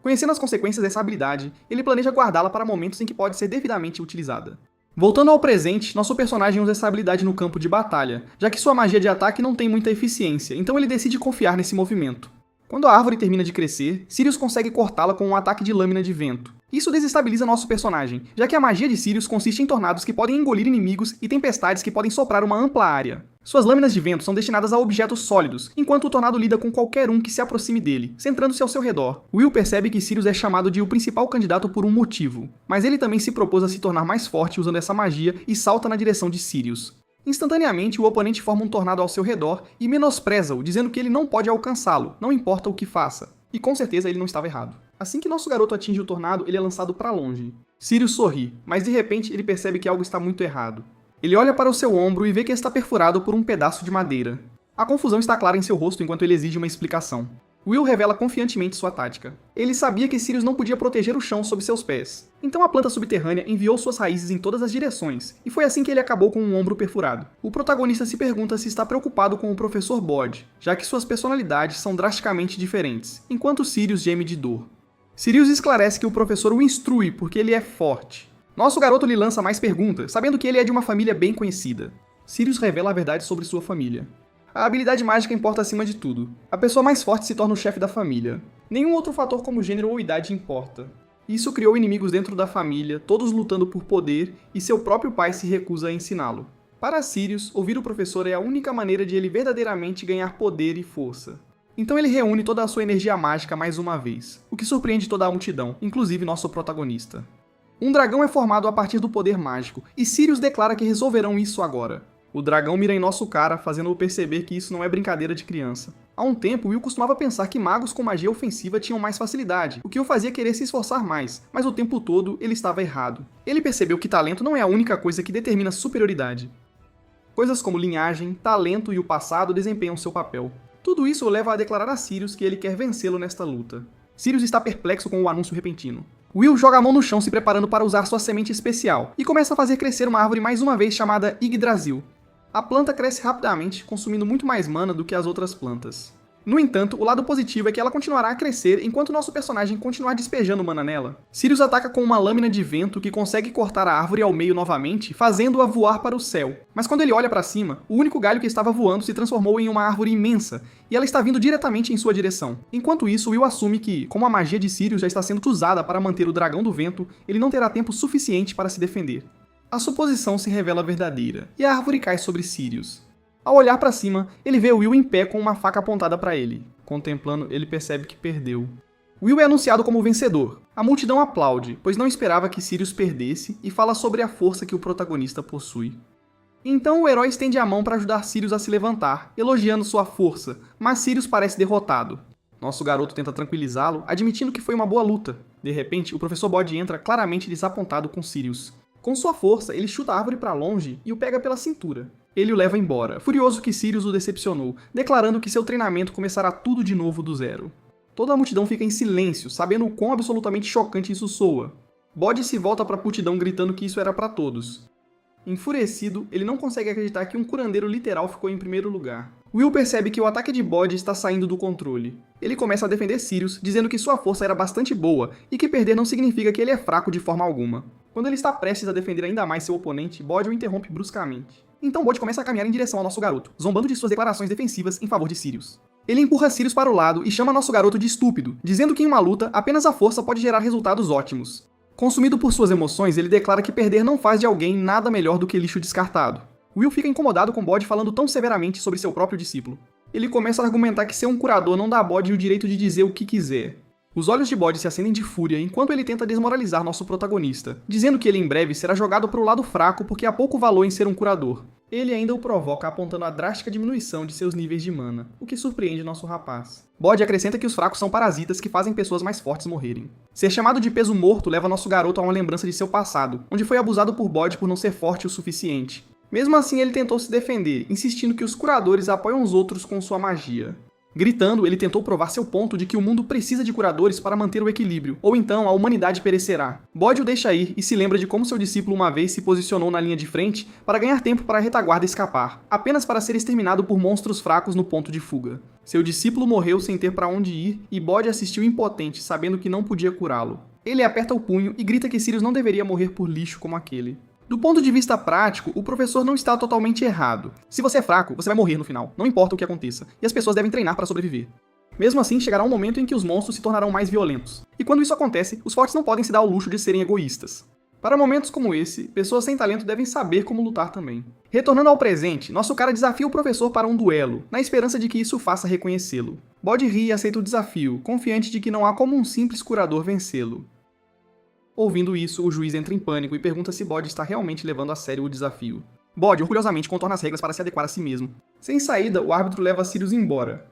Conhecendo as consequências dessa habilidade, ele planeja guardá-la para momentos em que pode ser devidamente utilizada. Voltando ao presente, nosso personagem usa essa habilidade no campo de batalha, já que sua magia de ataque não tem muita eficiência, então ele decide confiar nesse movimento. Quando a árvore termina de crescer, Sirius consegue cortá-la com um ataque de lâmina de vento. Isso desestabiliza nosso personagem, já que a magia de Sirius consiste em tornados que podem engolir inimigos e tempestades que podem soprar uma ampla área. Suas lâminas de vento são destinadas a objetos sólidos, enquanto o tornado lida com qualquer um que se aproxime dele, centrando-se ao seu redor. Will percebe que Sirius é chamado de o principal candidato por um motivo, mas ele também se propôs a se tornar mais forte usando essa magia e salta na direção de Sirius. Instantaneamente, o oponente forma um tornado ao seu redor e menospreza-o, dizendo que ele não pode alcançá-lo, não importa o que faça. E com certeza ele não estava errado. Assim que nosso garoto atinge o tornado, ele é lançado para longe. Sirius sorri, mas de repente ele percebe que algo está muito errado. Ele olha para o seu ombro e vê que está perfurado por um pedaço de madeira. A confusão está clara em seu rosto enquanto ele exige uma explicação. Will revela confiantemente sua tática. Ele sabia que Sirius não podia proteger o chão sob seus pés. Então a planta subterrânea enviou suas raízes em todas as direções, e foi assim que ele acabou com um ombro perfurado. O protagonista se pergunta se está preocupado com o Professor Bode, já que suas personalidades são drasticamente diferentes, enquanto Sirius geme de dor. Sirius esclarece que o professor o instrui porque ele é forte. Nosso garoto lhe lança mais perguntas, sabendo que ele é de uma família bem conhecida. Sirius revela a verdade sobre sua família. A habilidade mágica importa acima de tudo. A pessoa mais forte se torna o chefe da família. Nenhum outro fator como gênero ou idade importa. Isso criou inimigos dentro da família, todos lutando por poder, e seu próprio pai se recusa a ensiná-lo. Para Sirius, ouvir o professor é a única maneira de ele verdadeiramente ganhar poder e força. Então ele reúne toda a sua energia mágica mais uma vez, o que surpreende toda a multidão, inclusive nosso protagonista. Um dragão é formado a partir do poder mágico, e Sirius declara que resolverão isso agora. O dragão mira em nosso cara, fazendo-o perceber que isso não é brincadeira de criança. Há um tempo, Will costumava pensar que magos com magia ofensiva tinham mais facilidade, o que o fazia querer se esforçar mais, mas o tempo todo ele estava errado. Ele percebeu que talento não é a única coisa que determina superioridade. Coisas como linhagem, talento e o passado desempenham seu papel. Tudo isso o leva a declarar a Sirius que ele quer vencê-lo nesta luta. Sirius está perplexo com o anúncio repentino. Will joga a mão no chão se preparando para usar sua semente especial, e começa a fazer crescer uma árvore mais uma vez chamada Yggdrasil. A planta cresce rapidamente, consumindo muito mais mana do que as outras plantas. No entanto, o lado positivo é que ela continuará a crescer enquanto nosso personagem continuar despejando mana nela. Sirius ataca com uma lâmina de vento que consegue cortar a árvore ao meio novamente, fazendo-a voar para o céu. Mas quando ele olha para cima, o único galho que estava voando se transformou em uma árvore imensa, e ela está vindo diretamente em sua direção. Enquanto isso, Will assume que, como a magia de Sirius já está sendo usada para manter o dragão do vento, ele não terá tempo suficiente para se defender. A suposição se revela verdadeira, e a árvore cai sobre Sirius. Ao olhar para cima, ele vê Will em pé com uma faca apontada para ele. Contemplando, ele percebe que perdeu. Will é anunciado como vencedor. A multidão aplaude, pois não esperava que Sirius perdesse, e fala sobre a força que o protagonista possui. Então o herói estende a mão para ajudar Sirius a se levantar, elogiando sua força, mas Sirius parece derrotado. Nosso garoto tenta tranquilizá-lo, admitindo que foi uma boa luta. De repente, o Professor Bode entra claramente desapontado com Sirius. Com sua força, ele chuta a árvore para longe e o pega pela cintura. Ele o leva embora, furioso que Sirius o decepcionou, declarando que seu treinamento começará tudo de novo do zero. Toda a multidão fica em silêncio, sabendo o quão absolutamente chocante isso soa. Bode se volta para a multidão gritando que isso era para todos. Enfurecido, ele não consegue acreditar que um curandeiro literal ficou em primeiro lugar. Will percebe que o ataque de Bode está saindo do controle. Ele começa a defender Sirius, dizendo que sua força era bastante boa e que perder não significa que ele é fraco de forma alguma. Quando ele está prestes a defender ainda mais seu oponente, Bode o interrompe bruscamente. Então Bode começa a caminhar em direção ao nosso garoto, zombando de suas declarações defensivas em favor de Sirius. Ele empurra Sirius para o lado e chama nosso garoto de estúpido, dizendo que em uma luta, apenas a força pode gerar resultados ótimos. Consumido por suas emoções, ele declara que perder não faz de alguém nada melhor do que lixo descartado. Will fica incomodado com Bode falando tão severamente sobre seu próprio discípulo. Ele começa a argumentar que ser um curador não dá a Bode o direito de dizer o que quiser. Os olhos de Bode se acendem de fúria enquanto ele tenta desmoralizar nosso protagonista, dizendo que ele em breve será jogado para o lado fraco porque há pouco valor em ser um curador. Ele ainda o provoca apontando a drástica diminuição de seus níveis de mana, o que surpreende nosso rapaz. Bode acrescenta que os fracos são parasitas que fazem pessoas mais fortes morrerem. Ser chamado de peso morto leva nosso garoto a uma lembrança de seu passado, onde foi abusado por Bode por não ser forte o suficiente. Mesmo assim, ele tentou se defender, insistindo que os curadores apoiam os outros com sua magia. Gritando, ele tentou provar seu ponto de que o mundo precisa de curadores para manter o equilíbrio, ou então a humanidade perecerá. Bode o deixa ir e se lembra de como seu discípulo uma vez se posicionou na linha de frente para ganhar tempo para a retaguarda escapar, apenas para ser exterminado por monstros fracos no ponto de fuga. Seu discípulo morreu sem ter para onde ir e Bode assistiu impotente, sabendo que não podia curá-lo. Ele aperta o punho e grita que Sirius não deveria morrer por lixo como aquele. Do ponto de vista prático, o professor não está totalmente errado. Se você é fraco, você vai morrer no final, não importa o que aconteça, e as pessoas devem treinar para sobreviver. Mesmo assim, chegará um momento em que os monstros se tornarão mais violentos. E quando isso acontece, os fortes não podem se dar ao luxo de serem egoístas. Para momentos como esse, pessoas sem talento devem saber como lutar também. Retornando ao presente, nosso cara desafia o professor para um duelo, na esperança de que isso faça reconhecê-lo. Bode ri e aceita o desafio, confiante de que não há como um simples curador vencê-lo. Ouvindo isso, o juiz entra em pânico e pergunta se Bode está realmente levando a sério o desafio. Bode, orgulhosamente, contorna as regras para se adequar a si mesmo. Sem saída, o árbitro leva Sirius embora.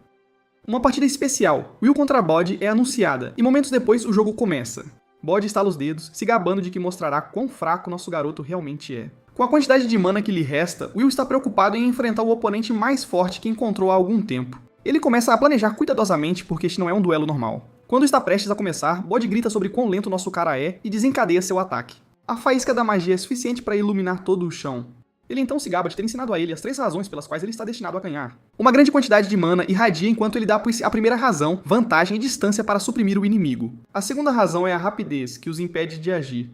Uma partida especial, Will contra Bode, é anunciada, e momentos depois o jogo começa. Bode estala os dedos, se gabando de que mostrará quão fraco nosso garoto realmente é. Com a quantidade de mana que lhe resta, Will está preocupado em enfrentar o oponente mais forte que encontrou há algum tempo. Ele começa a planejar cuidadosamente porque este não é um duelo normal. Quando está prestes a começar, Bode grita sobre quão lento nosso cara é e desencadeia seu ataque. A faísca da magia é suficiente para iluminar todo o chão. Ele então se gaba de ter ensinado a ele as 3 razões pelas quais ele está destinado a ganhar. Uma grande quantidade de mana irradia enquanto ele dá a primeira razão, vantagem e distância para suprimir o inimigo. A segunda razão é a rapidez, que os impede de agir.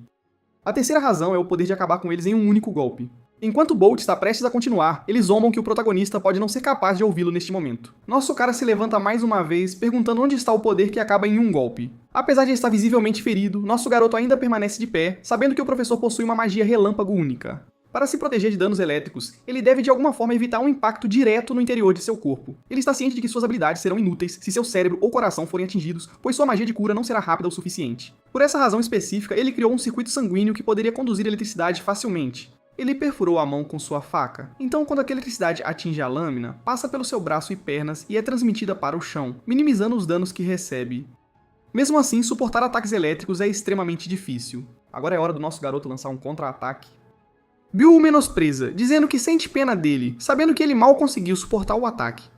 A terceira razão é o poder de acabar com eles em um único golpe. Enquanto Bolt está prestes a continuar, eles zombam que o protagonista pode não ser capaz de ouvi-lo neste momento. Nosso cara se levanta mais uma vez, perguntando onde está o poder que acaba em um golpe. Apesar de estar visivelmente ferido, nosso garoto ainda permanece de pé, sabendo que o professor possui uma magia relâmpago única. Para se proteger de danos elétricos, ele deve de alguma forma evitar um impacto direto no interior de seu corpo. Ele está ciente de que suas habilidades serão inúteis se seu cérebro ou coração forem atingidos, pois sua magia de cura não será rápida o suficiente. Por essa razão específica, ele criou um circuito sanguíneo que poderia conduzir eletricidade facilmente. Ele perfurou a mão com sua faca, então quando aquela eletricidade atinge a lâmina, passa pelo seu braço e pernas e é transmitida para o chão, minimizando os danos que recebe. Mesmo assim, suportar ataques elétricos é extremamente difícil. Agora é hora do nosso garoto lançar um contra-ataque. Bill o menospreza, dizendo que sente pena dele, sabendo que ele mal conseguiu suportar o ataque.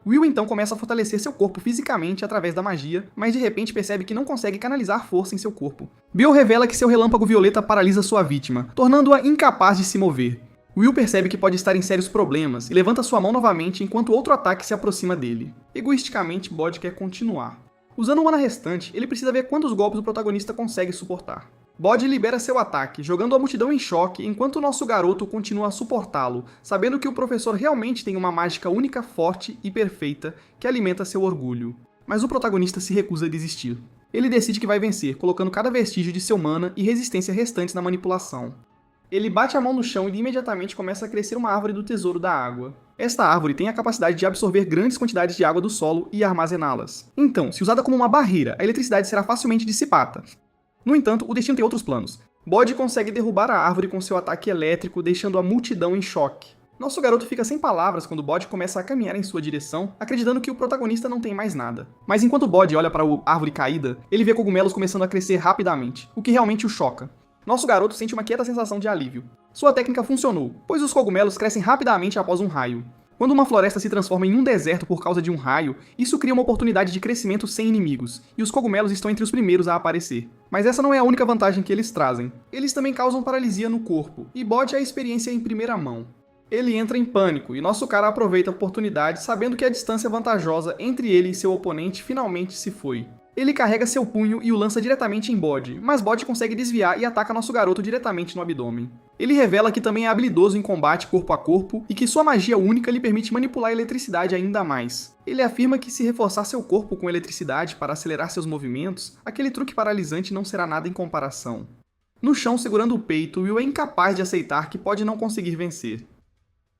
Will então começa a fortalecer seu corpo fisicamente através da magia, mas de repente percebe que não consegue canalizar força em seu corpo. Bill revela que seu relâmpago violeta paralisa sua vítima, tornando-a incapaz de se mover. Will percebe que pode estar em sérios problemas e levanta sua mão novamente enquanto outro ataque se aproxima dele. Egoisticamente, Bode quer continuar. Usando o mana restante, ele precisa ver quantos golpes o protagonista consegue suportar. Bode libera seu ataque, jogando a multidão em choque, enquanto nosso garoto continua a suportá-lo, sabendo que o professor realmente tem uma mágica única, forte e perfeita que alimenta seu orgulho. Mas o protagonista se recusa a desistir. Ele decide que vai vencer, colocando cada vestígio de seu mana e resistência restantes na manipulação. Ele bate a mão no chão e imediatamente começa a crescer uma árvore do tesouro da água. Esta árvore tem a capacidade de absorver grandes quantidades de água do solo e armazená-las. Então, se usada como uma barreira, a eletricidade será facilmente dissipada. No entanto, o destino tem outros planos. Bode consegue derrubar a árvore com seu ataque elétrico, deixando a multidão em choque. Nosso garoto fica sem palavras quando Bode começa a caminhar em sua direção, acreditando que o protagonista não tem mais nada. Mas enquanto Bode olha para a árvore caída, ele vê cogumelos começando a crescer rapidamente, o que realmente o choca. Nosso garoto sente uma quieta sensação de alívio. Sua técnica funcionou, pois os cogumelos crescem rapidamente após um raio. Quando uma floresta se transforma em um deserto por causa de um raio, isso cria uma oportunidade de crescimento sem inimigos, e os cogumelos estão entre os primeiros a aparecer. Mas essa não é a única vantagem que eles trazem. Eles também causam paralisia no corpo, e Bode a experiência em primeira mão. Ele entra em pânico, e nosso cara aproveita a oportunidade, sabendo que a distância vantajosa entre ele e seu oponente finalmente se foi. Ele carrega seu punho e o lança diretamente em Bode, mas Bode consegue desviar e ataca nosso garoto diretamente no abdômen. Ele revela que também é habilidoso em combate corpo a corpo e que sua magia única lhe permite manipular a eletricidade ainda mais. Ele afirma que se reforçar seu corpo com eletricidade para acelerar seus movimentos, aquele truque paralisante não será nada em comparação. No chão, segurando o peito, Will é incapaz de aceitar que pode não conseguir vencer.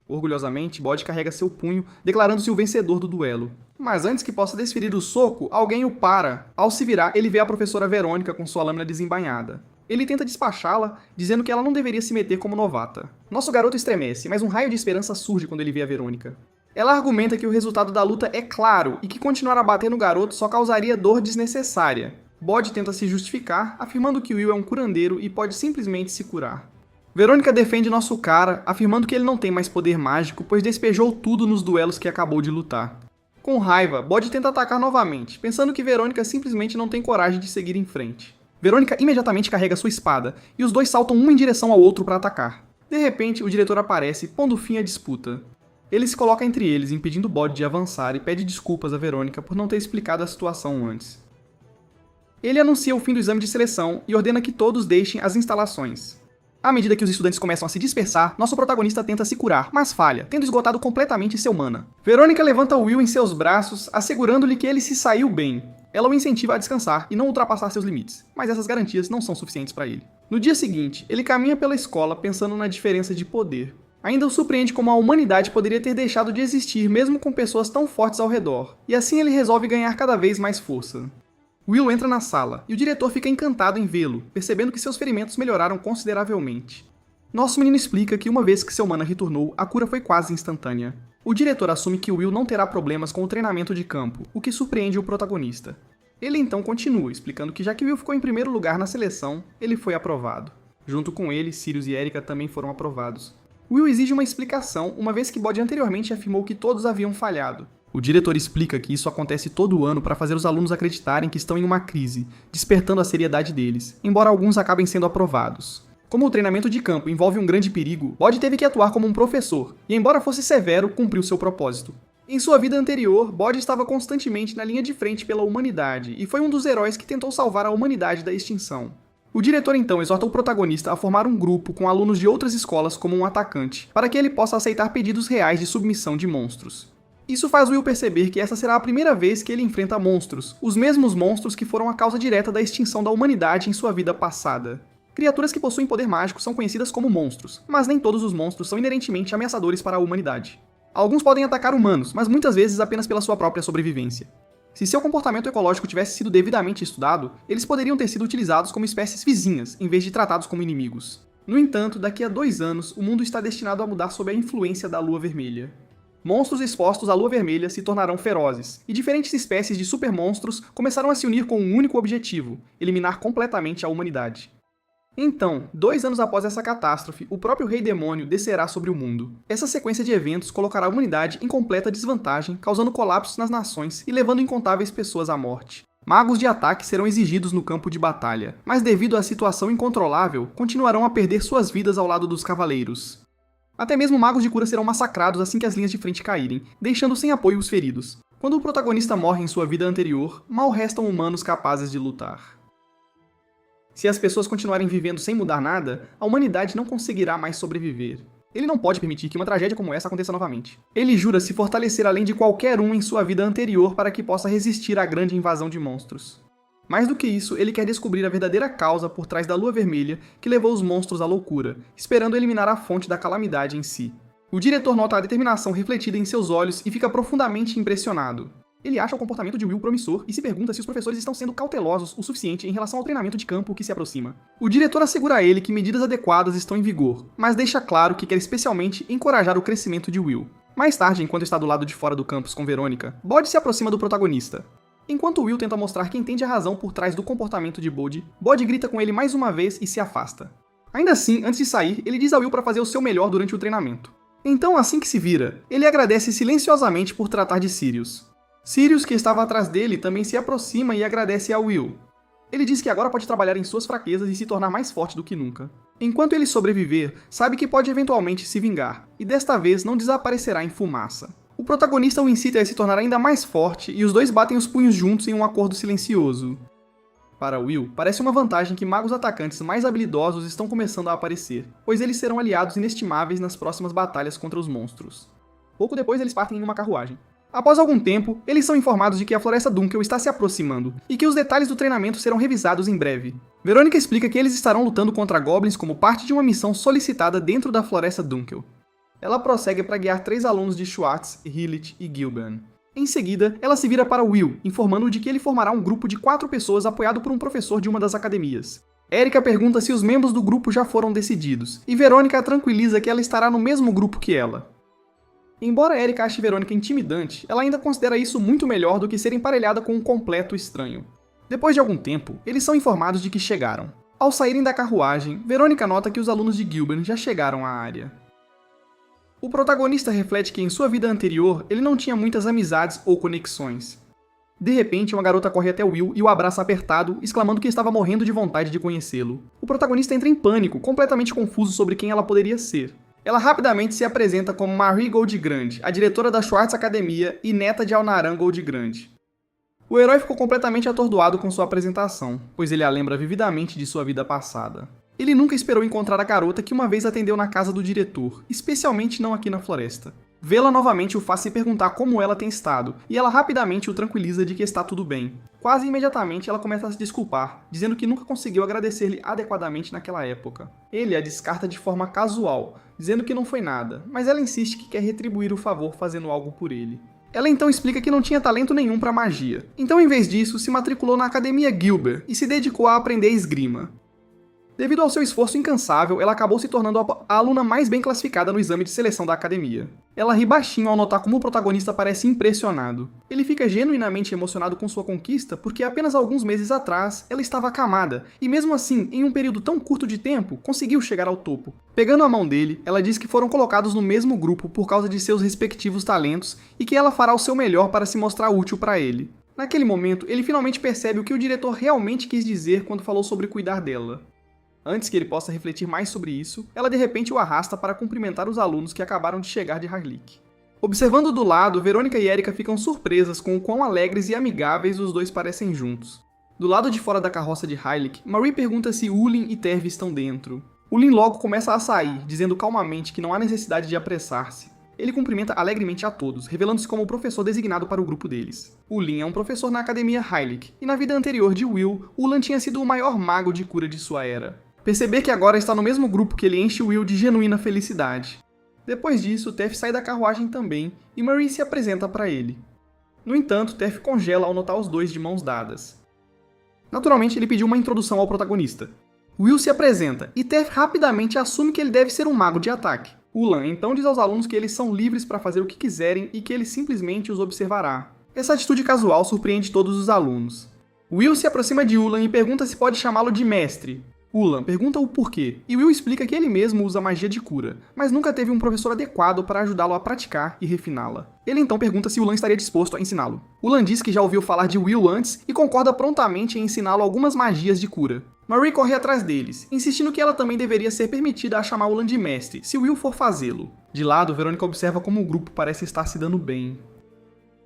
Orgulhosamente, Bode carrega seu punho, declarando-se o vencedor do duelo. Mas antes que possa desferir o soco, alguém o para. Ao se virar, ele vê a professora Verônica com sua lâmina desembainhada. Ele tenta despachá-la, dizendo que ela não deveria se meter como novata. Nosso garoto estremece, mas um raio de esperança surge quando ele vê a Verônica. Ela argumenta que o resultado da luta é claro e que continuar a bater no garoto só causaria dor desnecessária. Bode tenta se justificar, afirmando que Will é um curandeiro e pode simplesmente se curar. Verônica defende nosso cara, afirmando que ele não tem mais poder mágico, pois despejou tudo nos duelos que acabou de lutar. Com raiva, Bode tenta atacar novamente, pensando que Verônica simplesmente não tem coragem de seguir em frente. Verônica imediatamente carrega sua espada, e os dois saltam um em direção ao outro para atacar. De repente, o diretor aparece, pondo fim à disputa. Ele se coloca entre eles, impedindo Bode de avançar e pede desculpas a Verônica por não ter explicado a situação antes. Ele anuncia o fim do exame de seleção e ordena que todos deixem as instalações. À medida que os estudantes começam a se dispersar, nosso protagonista tenta se curar, mas falha, tendo esgotado completamente seu mana. Verônica levanta Will em seus braços, assegurando-lhe que ele se saiu bem. Ela o incentiva a descansar e não ultrapassar seus limites, mas essas garantias não são suficientes para ele. No dia seguinte, ele caminha pela escola pensando na diferença de poder. Ainda o surpreende como a humanidade poderia ter deixado de existir mesmo com pessoas tão fortes ao redor, e assim ele resolve ganhar cada vez mais força. Will entra na sala, e o diretor fica encantado em vê-lo, percebendo que seus ferimentos melhoraram consideravelmente. Nosso menino explica que uma vez que seu mana retornou, a cura foi quase instantânea. O diretor assume que Will não terá problemas com o treinamento de campo, o que surpreende o protagonista. Ele então continua, explicando que já que Will ficou em primeiro lugar na seleção, ele foi aprovado. Junto com ele, Sirius e Erika também foram aprovados. Will exige uma explicação, uma vez que Bode anteriormente afirmou que todos haviam falhado. O diretor explica que isso acontece todo ano para fazer os alunos acreditarem que estão em uma crise, despertando a seriedade deles, embora alguns acabem sendo aprovados. Como o treinamento de campo envolve um grande perigo, Bode teve que atuar como um professor, e embora fosse severo, cumpriu seu propósito. Em sua vida anterior, Bode estava constantemente na linha de frente pela humanidade, e foi um dos heróis que tentou salvar a humanidade da extinção. O diretor então exorta o protagonista a formar um grupo com alunos de outras escolas como um atacante, para que ele possa aceitar pedidos reais de submissão de monstros. Isso faz Will perceber que essa será a primeira vez que ele enfrenta monstros, os mesmos monstros que foram a causa direta da extinção da humanidade em sua vida passada. Criaturas que possuem poder mágico são conhecidas como monstros, mas nem todos os monstros são inerentemente ameaçadores para a humanidade. Alguns podem atacar humanos, mas muitas vezes apenas pela sua própria sobrevivência. Se seu comportamento ecológico tivesse sido devidamente estudado, eles poderiam ter sido utilizados como espécies vizinhas, em vez de tratados como inimigos. No entanto, daqui a 2 anos, o mundo está destinado a mudar sob a influência da Lua Vermelha. Monstros expostos à Lua Vermelha se tornarão ferozes, e diferentes espécies de supermonstros começaram a se unir com um único objetivo: eliminar completamente a humanidade. Então, 2 anos após essa catástrofe, o próprio Rei Demônio descerá sobre o mundo. Essa sequência de eventos colocará a humanidade em completa desvantagem, causando colapsos nas nações e levando incontáveis pessoas à morte. Magos de ataque serão exigidos no campo de batalha, mas devido à situação incontrolável, continuarão a perder suas vidas ao lado dos cavaleiros. Até mesmo magos de cura serão massacrados assim que as linhas de frente caírem, deixando sem apoio os feridos. Quando o protagonista morre em sua vida anterior, mal restam humanos capazes de lutar. Se as pessoas continuarem vivendo sem mudar nada, a humanidade não conseguirá mais sobreviver. Ele não pode permitir que uma tragédia como essa aconteça novamente. Ele jura se fortalecer além de qualquer um em sua vida anterior para que possa resistir à grande invasão de monstros. Mais do que isso, ele quer descobrir a verdadeira causa por trás da Lua Vermelha que levou os monstros à loucura, esperando eliminar a fonte da calamidade em si. O diretor nota a determinação refletida em seus olhos e fica profundamente impressionado. Ele acha o comportamento de Will promissor e se pergunta se os professores estão sendo cautelosos o suficiente em relação ao treinamento de campo que se aproxima. O diretor assegura a ele que medidas adequadas estão em vigor, mas deixa claro que quer especialmente encorajar o crescimento de Will. Mais tarde, enquanto está do lado de fora do campus com Verônica, Bode se aproxima do protagonista. Enquanto Will tenta mostrar que entende a razão por trás do comportamento de Bode, Bode grita com ele mais uma vez e se afasta. Ainda assim, antes de sair, ele diz a Will para fazer o seu melhor durante o treinamento. Então, assim que se vira, ele agradece silenciosamente por tratar de Sirius. Sirius, que estava atrás dele, também se aproxima e agradece a Will. Ele diz que agora pode trabalhar em suas fraquezas e se tornar mais forte do que nunca. Enquanto ele sobreviver, sabe que pode eventualmente se vingar, e desta vez não desaparecerá em fumaça. O protagonista o incita a se tornar ainda mais forte e os dois batem os punhos juntos em um acordo silencioso. Para Will, parece uma vantagem que magos atacantes mais habilidosos estão começando a aparecer, pois eles serão aliados inestimáveis nas próximas batalhas contra os monstros. Pouco depois eles partem em uma carruagem. Após algum tempo, eles são informados de que a Floresta Dunkel está se aproximando, e que os detalhes do treinamento serão revisados em breve. Verônica explica que eles estarão lutando contra goblins como parte de uma missão solicitada dentro da Floresta Dunkel. Ela prossegue para guiar 3 alunos de Schwartz, Hillit e Gilban. Em seguida, ela se vira para Will, informando-o de que ele formará um grupo de 4 pessoas apoiado por um professor de uma das academias. Erika pergunta se os membros do grupo já foram decididos, e Verônica a tranquiliza que ela estará no mesmo grupo que ela. Embora Erika ache Verônica intimidante, ela ainda considera isso muito melhor do que ser emparelhada com um completo estranho. Depois de algum tempo, eles são informados de que chegaram. Ao saírem da carruagem, Verônica nota que os alunos de Gilban já chegaram à área. O protagonista reflete que em sua vida anterior ele não tinha muitas amizades ou conexões. De repente, uma garota corre até Will e o abraça apertado, exclamando que estava morrendo de vontade de conhecê-lo. O protagonista entra em pânico, completamente confuso sobre quem ela poderia ser. Ela rapidamente se apresenta como Marie Goldgrand, a diretora da Schwartz Academia e neta de Alnaran Goldgrand. O herói ficou completamente atordoado com sua apresentação, pois ele a lembra vividamente de sua vida passada. Ele nunca esperou encontrar a garota que uma vez atendeu na casa do diretor, especialmente não aqui na floresta. Vê-la novamente o faz se perguntar como ela tem estado, e ela rapidamente o tranquiliza de que está tudo bem. Quase imediatamente ela começa a se desculpar, dizendo que nunca conseguiu agradecer-lhe adequadamente naquela época. Ele a descarta de forma casual, dizendo que não foi nada, mas ela insiste que quer retribuir o favor fazendo algo por ele. Ela então explica que não tinha talento nenhum para magia, então em vez disso se matriculou na Academia Gilbert e se dedicou a aprender esgrima. Devido ao seu esforço incansável, ela acabou se tornando a aluna mais bem classificada no exame de seleção da academia. Ela ri baixinho ao notar como o protagonista parece impressionado. Ele fica genuinamente emocionado com sua conquista porque apenas alguns meses atrás ela estava acamada, e mesmo assim, em um período tão curto de tempo, conseguiu chegar ao topo. Pegando a mão dele, ela diz que foram colocados no mesmo grupo por causa de seus respectivos talentos e que ela fará o seu melhor para se mostrar útil para ele. Naquele momento, ele finalmente percebe o que o diretor realmente quis dizer quando falou sobre cuidar dela. Antes que ele possa refletir mais sobre isso, ela de repente o arrasta para cumprimentar os alunos que acabaram de chegar de Harlick. Observando do lado, Verônica e Erika ficam surpresas com o quão alegres e amigáveis os dois parecem juntos. Do lado de fora da carroça de Harlick, Marie pergunta se Ulin e Terv estão dentro. Ulin logo começa a sair, dizendo calmamente que não há necessidade de apressar-se. Ele cumprimenta alegremente a todos, revelando-se como o professor designado para o grupo deles. Ulin é um professor na Academia Harlick, e na vida anterior de Will, Ulan tinha sido o maior mago de cura de sua era. Perceber que agora está no mesmo grupo que ele enche Will de genuína felicidade. Depois disso, Tef sai da carruagem também, e Marie se apresenta para ele. No entanto, Tef congela ao notar os dois de mãos dadas. Naturalmente, ele pediu uma introdução ao protagonista. Will se apresenta, e Tef rapidamente assume que ele deve ser um mago de ataque. Ulan então diz aos alunos que eles são livres para fazer o que quiserem e que ele simplesmente os observará. Essa atitude casual surpreende todos os alunos. Will se aproxima de Ulan e pergunta se pode chamá-lo de mestre. Ulan pergunta o porquê, e Will explica que ele mesmo usa magia de cura, mas nunca teve um professor adequado para ajudá-lo a praticar e refiná-la. Ele então pergunta se Ulan estaria disposto a ensiná-lo. Ulan diz que já ouviu falar de Will antes e concorda prontamente em ensiná-lo algumas magias de cura. Marie corre atrás deles, insistindo que ela também deveria ser permitida a chamar Ulan de mestre, se Will for fazê-lo. De lado, Verônica observa como o grupo parece estar se dando bem.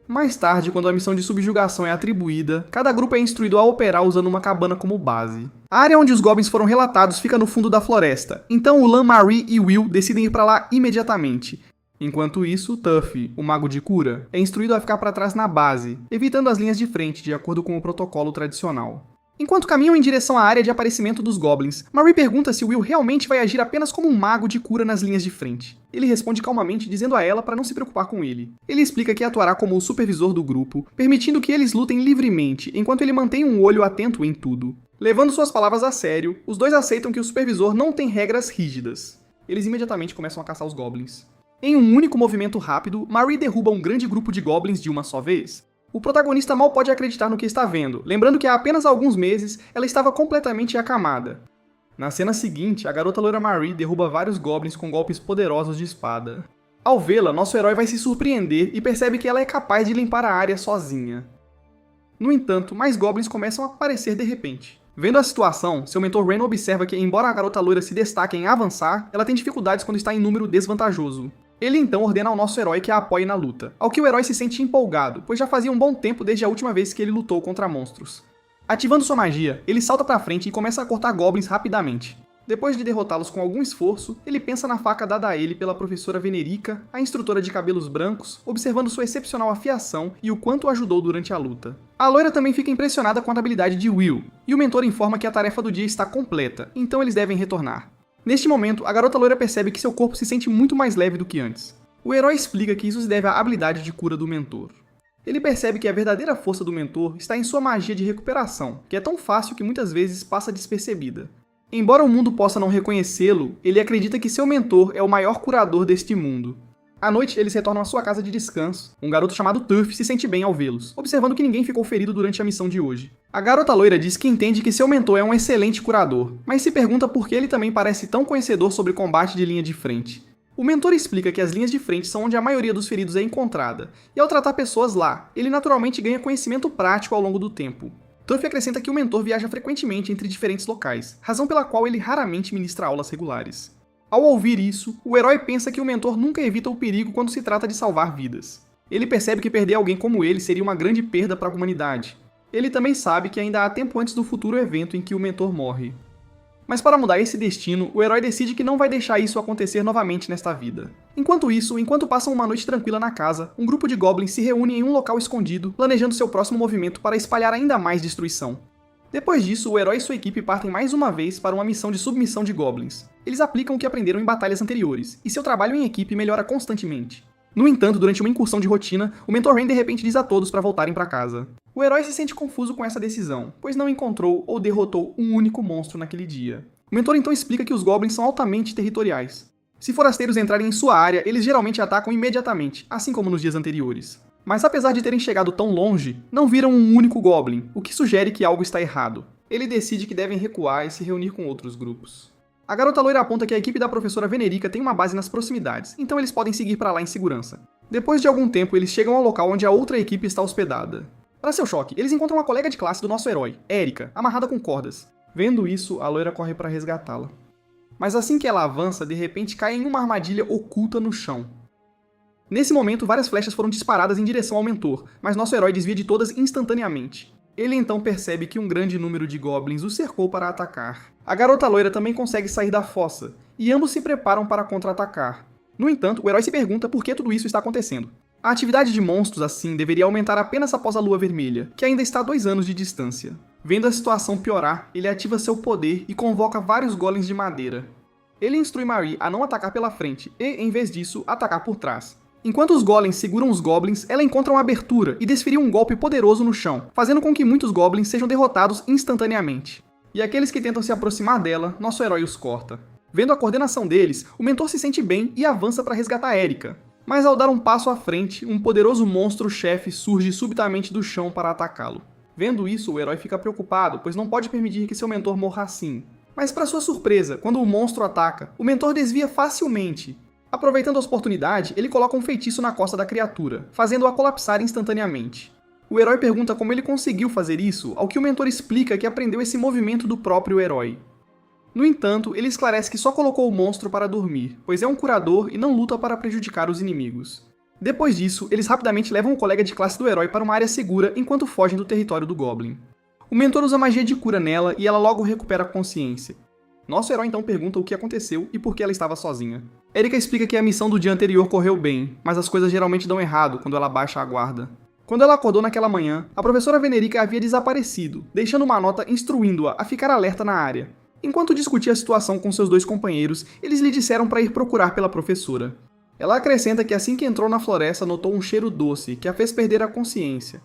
Mais tarde, quando a missão de subjugação é atribuída, cada grupo é instruído a operar usando uma cabana como base. A área onde os goblins foram relatados fica no fundo da floresta, então Ulan, Marie e Will decidem ir para lá imediatamente. Enquanto isso, Tuffy, o mago de cura, é instruído a ficar para trás na base, evitando as linhas de frente de acordo com o protocolo tradicional. Enquanto caminham em direção à área de aparecimento dos goblins, Marie pergunta se Will realmente vai agir apenas como um mago de cura nas linhas de frente. Ele responde calmamente, dizendo a ela para não se preocupar com ele. Ele explica que atuará como o supervisor do grupo, permitindo que eles lutem livremente, enquanto ele mantém um olho atento em tudo. Levando suas palavras a sério, os dois aceitam que o supervisor não tem regras rígidas. Eles imediatamente começam a caçar os goblins. Em um único movimento rápido, Marie derruba um grande grupo de goblins de uma só vez. O protagonista mal pode acreditar no que está vendo, lembrando que há apenas alguns meses ela estava completamente acamada. Na cena seguinte, a garota loira Marie derruba vários goblins com golpes poderosos de espada. Ao vê-la, nosso herói vai se surpreender e percebe que ela é capaz de limpar a área sozinha. No entanto, mais goblins começam a aparecer de repente. Vendo a situação, seu mentor Ren observa que, embora a garota loira se destaque em avançar, ela tem dificuldades quando está em número desvantajoso. Ele então ordena ao nosso herói que a apoie na luta, ao que o herói se sente empolgado, pois já fazia um bom tempo desde a última vez que ele lutou contra monstros. Ativando sua magia, ele salta pra frente e começa a cortar goblins rapidamente. Depois de derrotá-los com algum esforço, ele pensa na faca dada a ele pela professora Venerica, a instrutora de cabelos brancos, observando sua excepcional afiação e o quanto o ajudou durante a luta. A loira também fica impressionada com a habilidade de Will, e o mentor informa que a tarefa do dia está completa, então eles devem retornar. Neste momento, a garota loira percebe que seu corpo se sente muito mais leve do que antes. O herói explica que isso se deve à habilidade de cura do mentor. Ele percebe que a verdadeira força do mentor está em sua magia de recuperação, que é tão fácil que muitas vezes passa despercebida. Embora o mundo possa não reconhecê-lo, ele acredita que seu mentor é o maior curador deste mundo. À noite, eles retornam à sua casa de descanso. Um garoto chamado Tuff se sente bem ao vê-los, observando que ninguém ficou ferido durante a missão de hoje. A garota loira diz que entende que seu mentor é um excelente curador, mas se pergunta por que ele também parece tão conhecedor sobre combate de linha de frente. O mentor explica que as linhas de frente são onde a maioria dos feridos é encontrada, e ao tratar pessoas lá, ele naturalmente ganha conhecimento prático ao longo do tempo. Tuff acrescenta que o mentor viaja frequentemente entre diferentes locais, razão pela qual ele raramente ministra aulas regulares. Ao ouvir isso, o herói pensa que o mentor nunca evita o perigo quando se trata de salvar vidas. Ele percebe que perder alguém como ele seria uma grande perda para a humanidade. Ele também sabe que ainda há tempo antes do futuro evento em que o mentor morre. Mas para mudar esse destino, o herói decide que não vai deixar isso acontecer novamente nesta vida. Enquanto isso, enquanto passam uma noite tranquila na casa, um grupo de goblins se reúne em um local escondido, planejando seu próximo movimento para espalhar ainda mais destruição. Depois disso, o herói e sua equipe partem mais uma vez para uma missão de submissão de goblins. Eles aplicam o que aprenderam em batalhas anteriores, e seu trabalho em equipe melhora constantemente. No entanto, durante uma incursão de rotina, o Mentor Rain de repente diz a todos para voltarem para casa. O herói se sente confuso com essa decisão, pois não encontrou ou derrotou um único monstro naquele dia. O Mentor então explica que os goblins são altamente territoriais. Se forasteiros entrarem em sua área, eles geralmente atacam imediatamente, assim como nos dias anteriores. Mas apesar de terem chegado tão longe, não viram um único goblin, o que sugere que algo está errado. Ele decide que devem recuar e se reunir com outros grupos. A garota loira aponta que a equipe da professora Venerica tem uma base nas proximidades, então eles podem seguir para lá em segurança. Depois de algum tempo, eles chegam ao local onde a outra equipe está hospedada. Para seu choque, eles encontram uma colega de classe do nosso herói, Erika, amarrada com cordas. Vendo isso, a loira corre para resgatá-la. Mas assim que ela avança, de repente cai em uma armadilha oculta no chão. Nesse momento, várias flechas foram disparadas em direção ao mentor, mas nosso herói desvia de todas instantaneamente. Ele então percebe que um grande número de goblins o cercou para atacar. A garota loira também consegue sair da fossa, e ambos se preparam para contra-atacar. No entanto, o herói se pergunta por que tudo isso está acontecendo. A atividade de monstros assim deveria aumentar apenas após a lua vermelha, que ainda está a 2 anos de distância. Vendo a situação piorar, ele ativa seu poder e convoca vários golems de madeira. Ele instrui Marie a não atacar pela frente e, em vez disso, atacar por trás. Enquanto os golems seguram os goblins, ela encontra uma abertura e desferia um golpe poderoso no chão, fazendo com que muitos goblins sejam derrotados instantaneamente. E aqueles que tentam se aproximar dela, nosso herói os corta. Vendo a coordenação deles, o mentor se sente bem e avança para resgatar Erika. Mas ao dar um passo à frente, um poderoso monstro-chefe surge subitamente do chão para atacá-lo. Vendo isso, o herói fica preocupado, pois não pode permitir que seu mentor morra assim. Mas para sua surpresa, quando o monstro ataca, o mentor desvia facilmente. Aproveitando a oportunidade, ele coloca um feitiço na costa da criatura, fazendo-a colapsar instantaneamente. O herói pergunta como ele conseguiu fazer isso, ao que o mentor explica que aprendeu esse movimento do próprio herói. No entanto, ele esclarece que só colocou o monstro para dormir, pois é um curador e não luta para prejudicar os inimigos. Depois disso, eles rapidamente levam o colega de classe do herói para uma área segura enquanto fogem do território do Goblin. O mentor usa magia de cura nela e ela logo recupera a consciência. Nosso herói então pergunta o que aconteceu e por que ela estava sozinha. Erika explica que a missão do dia anterior correu bem, mas as coisas geralmente dão errado quando ela baixa a guarda. Quando ela acordou naquela manhã, a professora Venerica havia desaparecido, deixando uma nota instruindo-a a ficar alerta na área. Enquanto discutia a situação com seus 2 companheiros, eles lhe disseram para ir procurar pela professora. Ela acrescenta que assim que entrou na floresta notou um cheiro doce que a fez perder a consciência.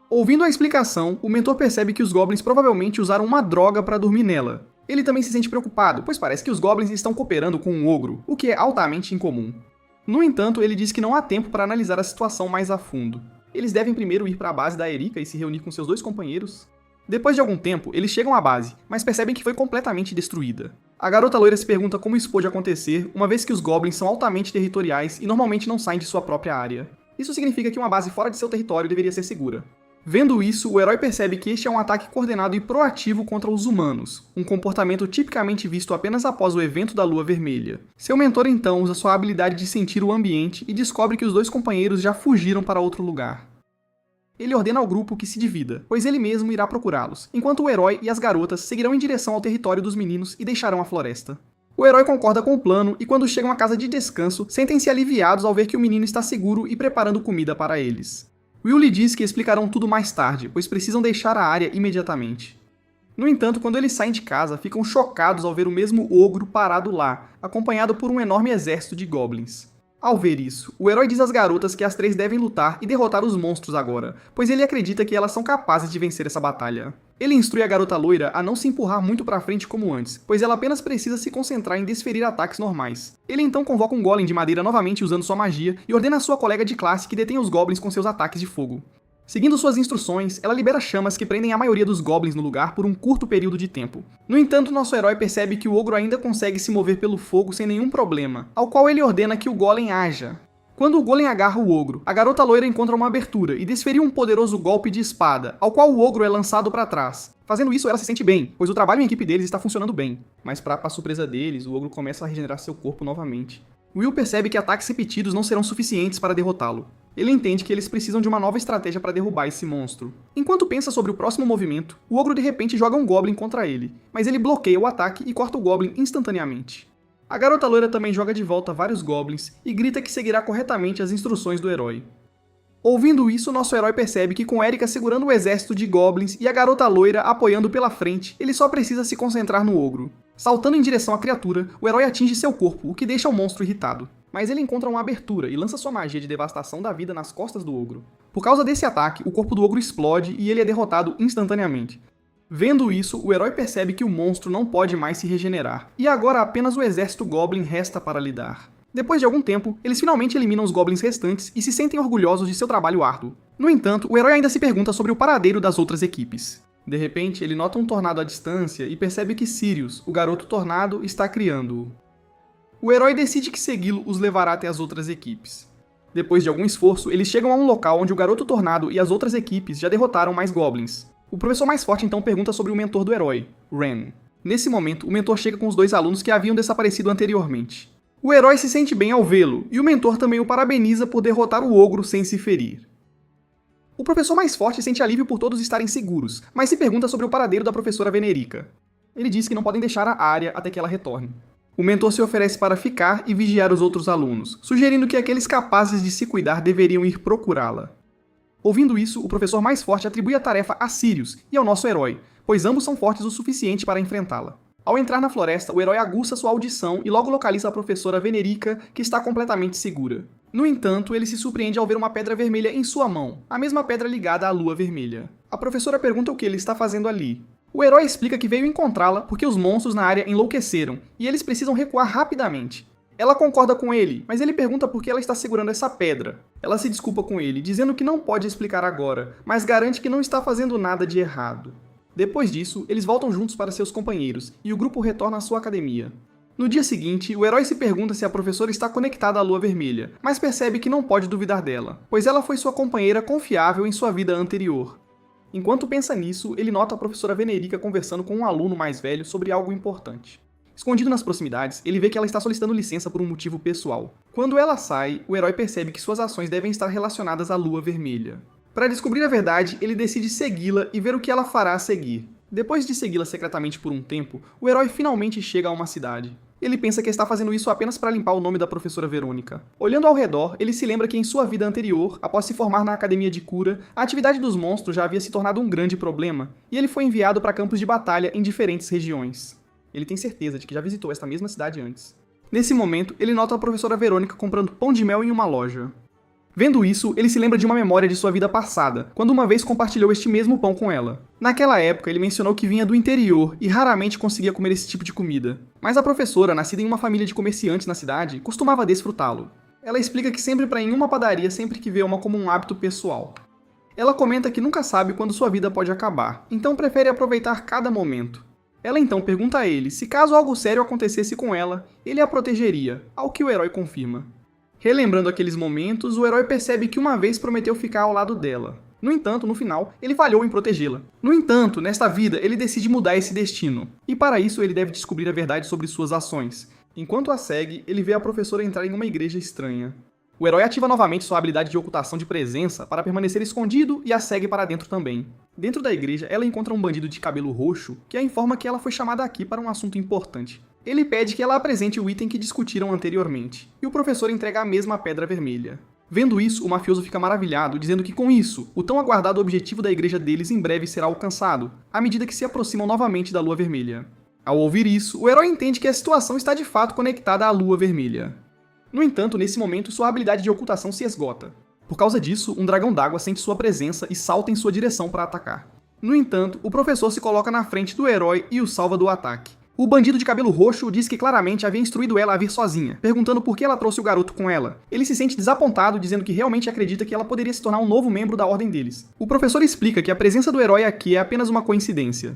Ouvindo a explicação, o mentor percebe que os goblins provavelmente usaram uma droga para dormir nela. Ele também se sente preocupado, pois parece que os goblins estão cooperando com um ogro, o que é altamente incomum. No entanto, ele diz que não há tempo para analisar a situação mais a fundo. Eles devem primeiro ir para a base da Erika e se reunir com seus 2 companheiros. Depois de algum tempo, eles chegam à base, mas percebem que foi completamente destruída. A garota loira se pergunta como isso pôde acontecer, uma vez que os goblins são altamente territoriais e normalmente não saem de sua própria área. Isso significa que uma base fora de seu território deveria ser segura. Vendo isso, o herói percebe que este é um ataque coordenado e proativo contra os humanos, um comportamento tipicamente visto apenas após o evento da Lua Vermelha. Seu mentor então usa sua habilidade de sentir o ambiente e descobre que os 2 companheiros já fugiram para outro lugar. Ele ordena ao grupo que se divida, pois ele mesmo irá procurá-los, enquanto o herói e as garotas seguirão em direção ao território dos meninos e deixarão a floresta. O herói concorda com o plano e quando chegam à casa de descanso, sentem-se aliviados ao ver que o menino está seguro e preparando comida para eles. Will lhe diz que explicarão tudo mais tarde, pois precisam deixar a área imediatamente. No entanto, quando eles saem de casa, ficam chocados ao ver o mesmo ogro parado lá, acompanhado por um enorme exército de goblins. Ao ver isso, o herói diz às garotas que as 3 devem lutar e derrotar os monstros agora, pois ele acredita que elas são capazes de vencer essa batalha. Ele instrui a garota loira a não se empurrar muito pra frente como antes, pois ela apenas precisa se concentrar em desferir ataques normais. Ele então convoca um golem de madeira novamente usando sua magia e ordena a sua colega de classe que detenha os goblins com seus ataques de fogo. Seguindo suas instruções, ela libera chamas que prendem a maioria dos goblins no lugar por um curto período de tempo. No entanto, nosso herói percebe que o ogro ainda consegue se mover pelo fogo sem nenhum problema, ao qual ele ordena que o golem haja. Quando o golem agarra o ogro, a garota loira encontra uma abertura e desferiu um poderoso golpe de espada, ao qual o ogro é lançado para trás. Fazendo isso, ela se sente bem, pois o trabalho em equipe deles está funcionando bem. Mas para surpresa deles, o ogro começa a regenerar seu corpo novamente. Will percebe que ataques repetidos não serão suficientes para derrotá-lo. Ele entende que eles precisam de uma nova estratégia para derrubar esse monstro. Enquanto pensa sobre o próximo movimento, o ogro de repente joga um goblin contra ele, mas ele bloqueia o ataque e corta o goblin instantaneamente. A garota loira também joga de volta vários goblins e grita que seguirá corretamente as instruções do herói. Ouvindo isso, nosso herói percebe que com Erika segurando o exército de goblins e a garota loira apoiando pela frente, ele só precisa se concentrar no ogro. Saltando em direção à criatura, o herói atinge seu corpo, o que deixa o monstro irritado. Mas ele encontra uma abertura e lança sua magia de devastação da vida nas costas do ogro. Por causa desse ataque, o corpo do ogro explode e ele é derrotado instantaneamente. Vendo isso, o herói percebe que o monstro não pode mais se regenerar, e agora apenas o exército goblin resta para lidar. Depois de algum tempo, eles finalmente eliminam os goblins restantes e se sentem orgulhosos de seu trabalho árduo. No entanto, o herói ainda se pergunta sobre o paradeiro das outras equipes. De repente, ele nota um tornado à distância e percebe que Sirius, o garoto tornado, está criando-o. O herói decide que segui-lo os levará até as outras equipes. Depois de algum esforço, eles chegam a um local onde o garoto tornado e as outras equipes já derrotaram mais goblins. O professor mais forte então pergunta sobre o mentor do herói, Ren. Nesse momento, o mentor chega com os dois alunos que haviam desaparecido anteriormente. O herói se sente bem ao vê-lo, e o mentor também o parabeniza por derrotar o ogro sem se ferir. O professor mais forte sente alívio por todos estarem seguros, mas se pergunta sobre o paradeiro da professora Venerica. Ele diz que não podem deixar a área até que ela retorne. O mentor se oferece para ficar e vigiar os outros alunos, sugerindo que aqueles capazes de se cuidar deveriam ir procurá-la. Ouvindo isso, o professor mais forte atribui a tarefa a Sirius e ao nosso herói, pois ambos são fortes o suficiente para enfrentá-la. Ao entrar na floresta, o herói aguça sua audição e logo localiza a professora Venerica, que está completamente segura. No entanto, ele se surpreende ao ver uma pedra vermelha em sua mão, a mesma pedra ligada à lua vermelha. A professora pergunta o que ele está fazendo ali. O herói explica que veio encontrá-la porque os monstros na área enlouqueceram, e eles precisam recuar rapidamente. Ela concorda com ele, mas ele pergunta por que ela está segurando essa pedra. Ela se desculpa com ele, dizendo que não pode explicar agora, mas garante que não está fazendo nada de errado. Depois disso, eles voltam juntos para seus companheiros, e o grupo retorna à sua academia. No dia seguinte, o herói se pergunta se a professora está conectada à Lua Vermelha, mas percebe que não pode duvidar dela, pois ela foi sua companheira confiável em sua vida anterior. Enquanto pensa nisso, ele nota a professora Venerica conversando com um aluno mais velho sobre algo importante. Escondido nas proximidades, ele vê que ela está solicitando licença por um motivo pessoal. Quando ela sai, o herói percebe que suas ações devem estar relacionadas à Lua Vermelha. Para descobrir a verdade, ele decide segui-la e ver o que ela fará a seguir. Depois de segui-la secretamente por um tempo, o herói finalmente chega a uma cidade. Ele pensa que está fazendo isso apenas para limpar o nome da professora Verônica. Olhando ao redor, ele se lembra que em sua vida anterior, após se formar na academia de cura, a atividade dos monstros já havia se tornado um grande problema, e ele foi enviado para campos de batalha em diferentes regiões. Ele tem certeza de que já visitou esta mesma cidade antes. Nesse momento, ele nota a professora Verônica comprando pão de mel em uma loja. Vendo isso, ele se lembra de uma memória de sua vida passada, quando uma vez compartilhou este mesmo pão com ela. Naquela época, ele mencionou que vinha do interior e raramente conseguia comer esse tipo de comida. Mas a professora, nascida em uma família de comerciantes na cidade, costumava desfrutá-lo. Ela explica que sempre para ir em uma padaria sempre que vê uma como um hábito pessoal. Ela comenta que nunca sabe quando sua vida pode acabar, então prefere aproveitar cada momento. Ela então pergunta a ele se caso algo sério acontecesse com ela, ele a protegeria, ao que o herói confirma. Relembrando aqueles momentos, o herói percebe que uma vez prometeu ficar ao lado dela. No entanto, no final, ele falhou em protegê-la. No entanto, nesta vida, ele decide mudar esse destino. E para isso, ele deve descobrir a verdade sobre suas ações. Enquanto a segue, ele vê a professora entrar em uma igreja estranha. O herói ativa novamente sua habilidade de ocultação de presença para permanecer escondido e a segue para dentro também. Dentro da igreja, ela encontra um bandido de cabelo roxo que a informa que ela foi chamada aqui para um assunto importante. Ele pede que ela apresente o item que discutiram anteriormente, e o professor entrega a mesma pedra vermelha. Vendo isso, o mafioso fica maravilhado, dizendo que com isso, o tão aguardado objetivo da igreja deles em breve será alcançado, à medida que se aproximam novamente da Lua Vermelha. Ao ouvir isso, o herói entende que a situação está de fato conectada à Lua Vermelha. No entanto, nesse momento, sua habilidade de ocultação se esgota. Por causa disso, um dragão d'água sente sua presença e salta em sua direção para atacar. No entanto, o professor se coloca na frente do herói e o salva do ataque. O bandido de cabelo roxo diz que claramente havia instruído ela a vir sozinha, perguntando por que ela trouxe o garoto com ela. Ele se sente desapontado, dizendo que realmente acredita que ela poderia se tornar um novo membro da ordem deles. O professor explica que a presença do herói aqui é apenas uma coincidência.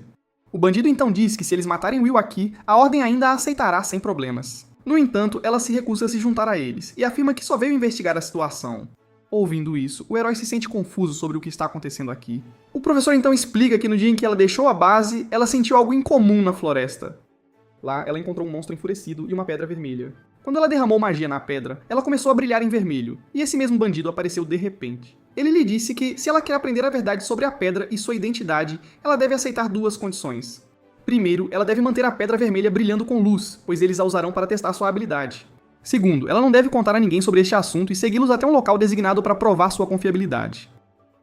O bandido então diz que se eles matarem Will aqui, a ordem ainda a aceitará sem problemas. No entanto, ela se recusa a se juntar a eles, e afirma que só veio investigar a situação. Ouvindo isso, o herói se sente confuso sobre o que está acontecendo aqui. O professor então explica que no dia em que ela deixou a base, ela sentiu algo incomum na floresta. Lá, ela encontrou um monstro enfurecido e uma pedra vermelha. Quando ela derramou magia na pedra, ela começou a brilhar em vermelho, e esse mesmo bandido apareceu de repente. Ele lhe disse que, se ela quer aprender a verdade sobre a pedra e sua identidade, ela deve aceitar duas condições. Primeiro, ela deve manter a pedra vermelha brilhando com luz, pois eles a usarão para testar sua habilidade. Segundo, ela não deve contar a ninguém sobre este assunto e segui-los até um local designado para provar sua confiabilidade.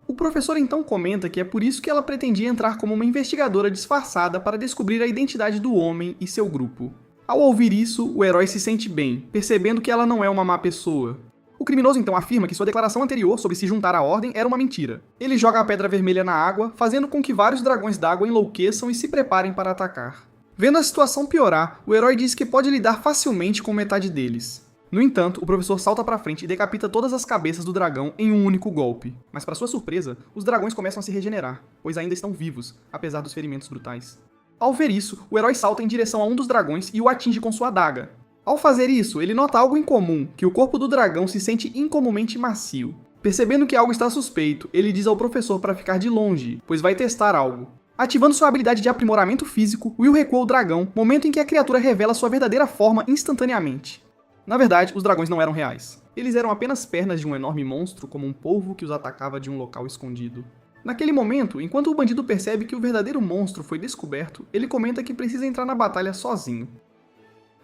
O professor então comenta que é por isso que ela pretendia entrar como uma investigadora disfarçada para descobrir a identidade do homem e seu grupo. Ao ouvir isso, o herói se sente bem, percebendo que ela não é uma má pessoa. O criminoso então afirma que sua declaração anterior sobre se juntar à ordem era uma mentira. Ele joga a pedra vermelha na água, fazendo com que vários dragões d'água enlouqueçam e se preparem para atacar. Vendo a situação piorar, o herói diz que pode lidar facilmente com metade deles. No entanto, o professor salta pra frente e decapita todas as cabeças do dragão em um único golpe. Mas para sua surpresa, os dragões começam a se regenerar, pois ainda estão vivos, apesar dos ferimentos brutais. Ao ver isso, o herói salta em direção a um dos dragões e o atinge com sua adaga. Ao fazer isso, ele nota algo incomum, que o corpo do dragão se sente incomumente macio. Percebendo que algo está suspeito, ele diz ao professor para ficar de longe, pois vai testar algo. Ativando sua habilidade de aprimoramento físico, Will recua o dragão, momento em que a criatura revela sua verdadeira forma instantaneamente. Na verdade, os dragões não eram reais. Eles eram apenas pernas de um enorme monstro, como um polvo que os atacava de um local escondido. Naquele momento, enquanto o bandido percebe que o verdadeiro monstro foi descoberto, ele comenta que precisa entrar na batalha sozinho.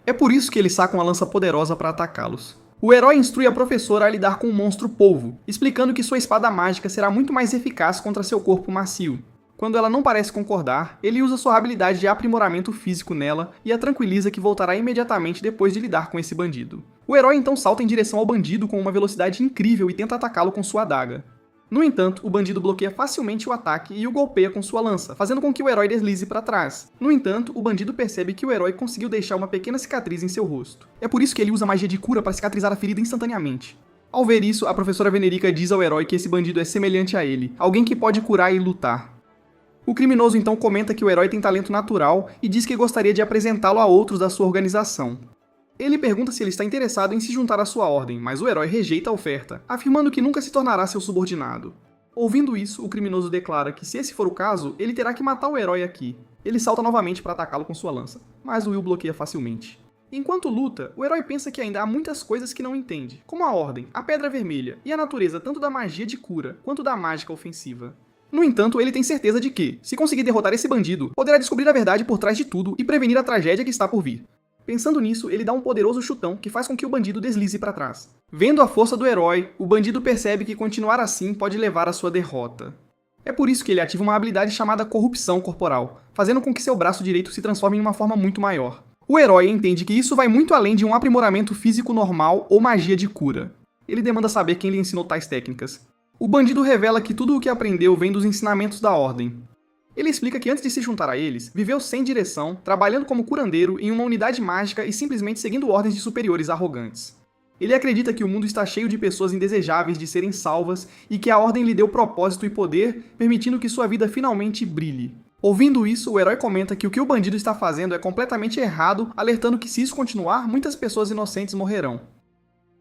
É por isso que ele saca uma lança poderosa para atacá-los. O herói instrui a professora a lidar com o monstro polvo, explicando que sua espada mágica será muito mais eficaz contra seu corpo macio. Quando ela não parece concordar, ele usa sua habilidade de aprimoramento físico nela e a tranquiliza que voltará imediatamente depois de lidar com esse bandido. O herói então salta em direção ao bandido com uma velocidade incrível e tenta atacá-lo com sua adaga. No entanto, o bandido bloqueia facilmente o ataque e o golpeia com sua lança, fazendo com que o herói deslize para trás. No entanto, o bandido percebe que o herói conseguiu deixar uma pequena cicatriz em seu rosto. É por isso que ele usa magia de cura para cicatrizar a ferida instantaneamente. Ao ver isso, a professora Venerica diz ao herói que esse bandido é semelhante a ele, alguém que pode curar e lutar. O criminoso então comenta que o herói tem talento natural e diz que gostaria de apresentá-lo a outros da sua organização. Ele pergunta se ele está interessado em se juntar à sua ordem, mas o herói rejeita a oferta, afirmando que nunca se tornará seu subordinado. Ouvindo isso, o criminoso declara que se esse for o caso, ele terá que matar o herói aqui. Ele salta novamente para atacá-lo com sua lança, mas o Will bloqueia facilmente. Enquanto luta, o herói pensa que ainda há muitas coisas que não entende, como a ordem, a pedra vermelha e a natureza tanto da magia de cura quanto da mágica ofensiva. No entanto, ele tem certeza de que, se conseguir derrotar esse bandido, poderá descobrir a verdade por trás de tudo e prevenir a tragédia que está por vir. Pensando nisso, ele dá um poderoso chutão que faz com que o bandido deslize para trás. Vendo a força do herói, o bandido percebe que continuar assim pode levar à sua derrota. É por isso que ele ativa uma habilidade chamada Corrupção Corporal, fazendo com que seu braço direito se transforme em uma forma muito maior. O herói entende que isso vai muito além de um aprimoramento físico normal ou magia de cura. Ele demanda saber quem lhe ensinou tais técnicas. O bandido revela que tudo o que aprendeu vem dos ensinamentos da Ordem. Ele explica que antes de se juntar a eles, viveu sem direção, trabalhando como curandeiro em uma unidade mágica e simplesmente seguindo ordens de superiores arrogantes. Ele acredita que o mundo está cheio de pessoas indesejáveis de serem salvas e que a Ordem lhe deu propósito e poder, permitindo que sua vida finalmente brilhe. Ouvindo isso, o herói comenta que o que o bandido está fazendo é completamente errado, alertando que se isso continuar, muitas pessoas inocentes morrerão.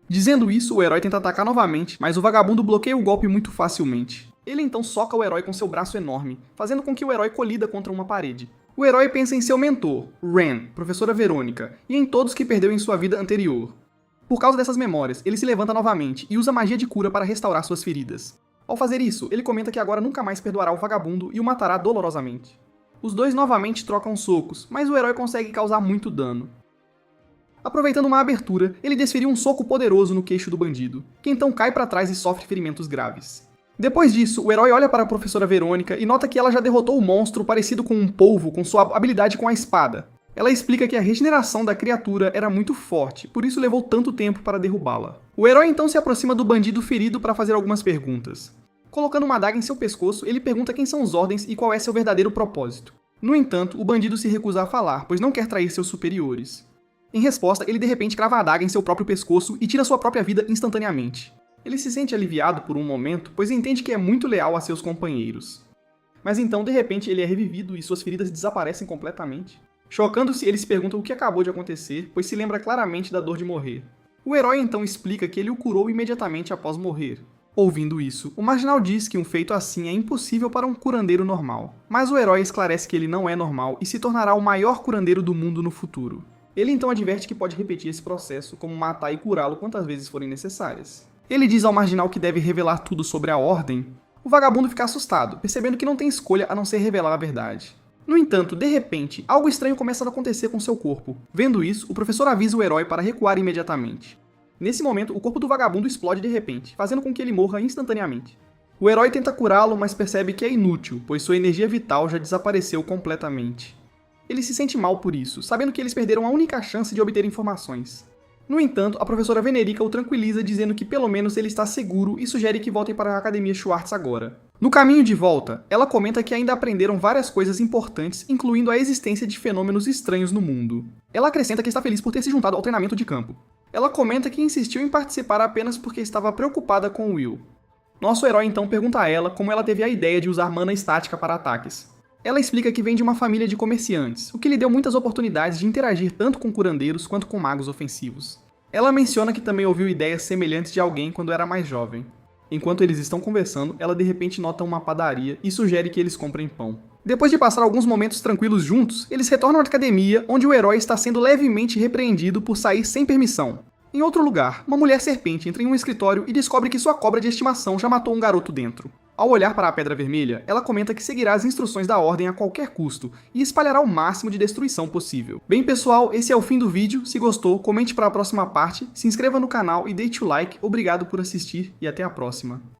Dizendo isso, o herói tenta atacar novamente, mas o vagabundo bloqueia o golpe muito facilmente. Ele então soca o herói com seu braço enorme, fazendo com que o herói colida contra uma parede. O herói pensa em seu mentor, Ren, professora Verônica, e em todos que perdeu em sua vida anterior. Por causa dessas memórias, ele se levanta novamente e usa magia de cura para restaurar suas feridas. Ao fazer isso, ele comenta que agora nunca mais perdoará o vagabundo e o matará dolorosamente. Os dois novamente trocam socos, mas o herói consegue causar muito dano. Aproveitando uma abertura, ele desferiu um soco poderoso no queixo do bandido, que então cai para trás e sofre ferimentos graves. Depois disso, o herói olha para a professora Verônica e nota que ela já derrotou o monstro parecido com um polvo com sua habilidade com a espada. Ela explica que a regeneração da criatura era muito forte, por isso levou tanto tempo para derrubá-la. O herói então se aproxima do bandido ferido para fazer algumas perguntas. Colocando uma adaga em seu pescoço, ele pergunta quem são os Ordens e qual é seu verdadeiro propósito. No entanto, o bandido se recusa a falar, pois não quer trair seus superiores. Em resposta, ele de repente crava a adaga em seu próprio pescoço e tira sua própria vida instantaneamente. Ele se sente aliviado por um momento, pois entende que é muito leal a seus companheiros. Mas então, de repente, ele é revivido e suas feridas desaparecem completamente. Chocando-se, ele se pergunta o que acabou de acontecer, pois se lembra claramente da dor de morrer. O herói então explica que ele o curou imediatamente após morrer. Ouvindo isso, o marginal diz que um feito assim é impossível para um curandeiro normal. Mas o herói esclarece que ele não é normal e se tornará o maior curandeiro do mundo no futuro. Ele então adverte que pode repetir esse processo, como matar e curá-lo quantas vezes forem necessárias. Ele diz ao marginal que deve revelar tudo sobre a Ordem. O vagabundo fica assustado, percebendo que não tem escolha a não ser revelar a verdade. No entanto, de repente, algo estranho começa a acontecer com seu corpo. Vendo isso, o professor avisa o herói para recuar imediatamente. Nesse momento, o corpo do vagabundo explode de repente, fazendo com que ele morra instantaneamente. O herói tenta curá-lo, mas percebe que é inútil, pois sua energia vital já desapareceu completamente. Ele se sente mal por isso, sabendo que eles perderam a única chance de obter informações. No entanto, a professora Venerica o tranquiliza dizendo que pelo menos ele está seguro e sugere que voltem para a Academia Schwartz agora. No caminho de volta, ela comenta que ainda aprenderam várias coisas importantes, incluindo a existência de fenômenos estranhos no mundo. Ela acrescenta que está feliz por ter se juntado ao treinamento de campo. Ela comenta que insistiu em participar apenas porque estava preocupada com Will. Nosso herói então pergunta a ela como ela teve a ideia de usar mana estática para ataques. Ela explica que vem de uma família de comerciantes, o que lhe deu muitas oportunidades de interagir tanto com curandeiros quanto com magos ofensivos. Ela menciona que também ouviu ideias semelhantes de alguém quando era mais jovem. Enquanto eles estão conversando, ela de repente nota uma padaria e sugere que eles comprem pão. Depois de passar alguns momentos tranquilos juntos, eles retornam à academia, onde o herói está sendo levemente repreendido por sair sem permissão. Em outro lugar, uma mulher serpente entra em um escritório e descobre que sua cobra de estimação já matou um garoto dentro. Ao olhar para a Pedra Vermelha, ela comenta que seguirá as instruções da Ordem a qualquer custo e espalhará o máximo de destruição possível. Bem pessoal, esse é o fim do vídeo. Se gostou, comente para a próxima parte, se inscreva no canal e deixe o like. Obrigado por assistir e até a próxima.